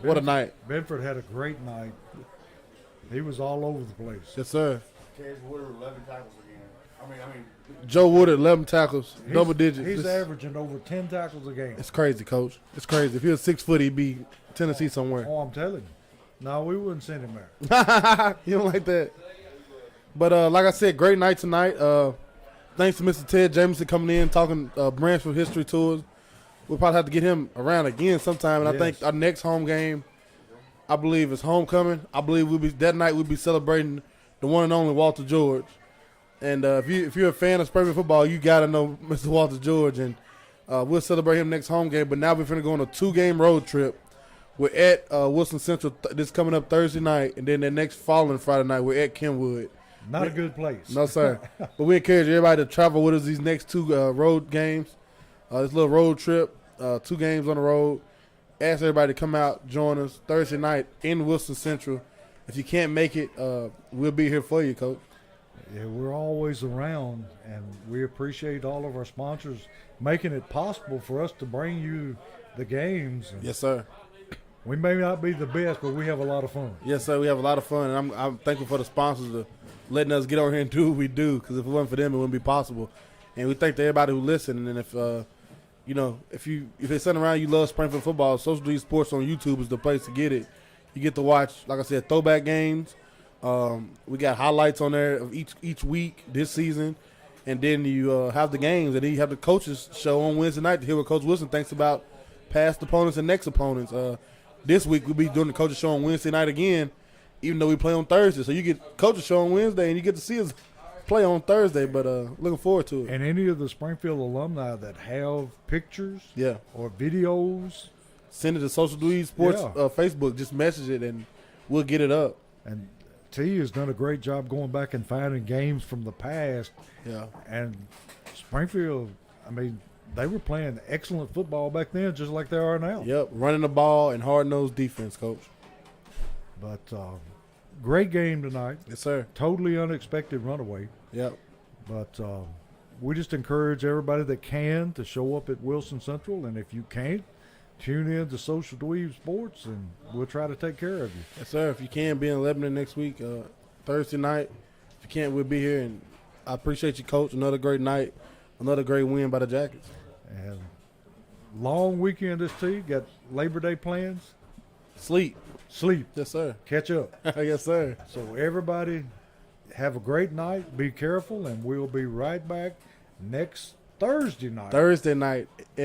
[SPEAKER 3] What a night.
[SPEAKER 2] Benford had a great night. He was all over the place.
[SPEAKER 3] Yes, sir.
[SPEAKER 6] Tez Woodard 11 tackles again. I mean,
[SPEAKER 3] Joe Woodard, 11 tackles, double digits.
[SPEAKER 2] He's averaging over 10 tackles a game.
[SPEAKER 3] It's crazy, Coach. It's crazy. If he was 6 foot, he'd be Tennessee somewhere.
[SPEAKER 2] Oh, I'm telling you. No, we wouldn't send him there.
[SPEAKER 3] You don't like that. But like I said, great night tonight. Thanks to Mr. Ted Jameson coming in, talking Branchville history to us. We'll probably have to get him around again sometime. And I think our next home game, I believe, is homecoming. I believe that night we'll be celebrating the one and only Walter George. And if you're a fan of Springfield football, you got to know Mr. Walter George. And we'll celebrate him next home game. But now we're going to go on a 2-game road trip. We're at Wilson Central this coming up Thursday night. And then the next following Friday night, we're at Kenwood.
[SPEAKER 2] Not a good place.
[SPEAKER 3] No, sir. But we encourage everybody to travel with us these next 2 road games. This little road trip, 2 games on the road. Ask everybody to come out, join us Thursday night in Wilson Central. If you can't make it, we'll be here for you, Coach.
[SPEAKER 2] Yeah, we're always around, and we appreciate all of our sponsors making it possible for us to bring you the games. And
[SPEAKER 3] Yes, sir.
[SPEAKER 2] we may not be the best, but we have a lot of fun.
[SPEAKER 3] Yes, sir. We have a lot of fun, and I'm thankful for the sponsors for letting us get over here and do what we do. Because if it wasn't for them, it wouldn't be possible. And we thank to everybody who listened. And if it's something around you love Springfield football, Social Media Sports on YouTube is the place to get it. You get to watch, like I said, throwback games. We got highlights on there of each week this season, and then you have the games, and then you have the coaches show on Wednesday night to hear what Coach Wilson thinks about past opponents and next opponents. This week we'll be doing the coaches show on Wednesday night again, even though we play on Thursday. So you get coaches show on Wednesday, and you get to see us play on Thursday. But looking forward to it.
[SPEAKER 2] And any of the Springfield alumni that have pictures
[SPEAKER 3] Yeah,
[SPEAKER 2] or videos,
[SPEAKER 3] send it to Social Media Sports
[SPEAKER 2] Yeah.
[SPEAKER 3] Facebook. Just message it, and we'll get it up.
[SPEAKER 2] and T has done a great job going back and finding games from the past.
[SPEAKER 3] Yeah.
[SPEAKER 2] And Springfield, I mean, they were playing excellent football back then, just like they are now.
[SPEAKER 3] Yep, running the ball and hard-nosed defense, Coach.
[SPEAKER 2] But great game tonight.
[SPEAKER 3] Yes, sir.
[SPEAKER 2] Totally unexpected runaway.
[SPEAKER 3] Yep.
[SPEAKER 2] But we just encourage everybody that can to show up at Wilson Central. And if you can't, tune in to Social Dweeb Sports, and we'll try to take care of you.
[SPEAKER 3] Yes, sir. If you can, be in Lebanon next week, Thursday night. If you can't, we'll be here. And I appreciate you, Coach. Another great night. Another great win by the Jackets.
[SPEAKER 2] And long weekend this T. Got Labor Day plans.
[SPEAKER 3] Sleep.
[SPEAKER 2] Sleep.
[SPEAKER 3] Yes, sir.
[SPEAKER 2] Catch up.
[SPEAKER 3] Yes, sir.
[SPEAKER 2] So everybody have a great night. Be careful, and we'll be right back next Thursday night.
[SPEAKER 3] Thursday night.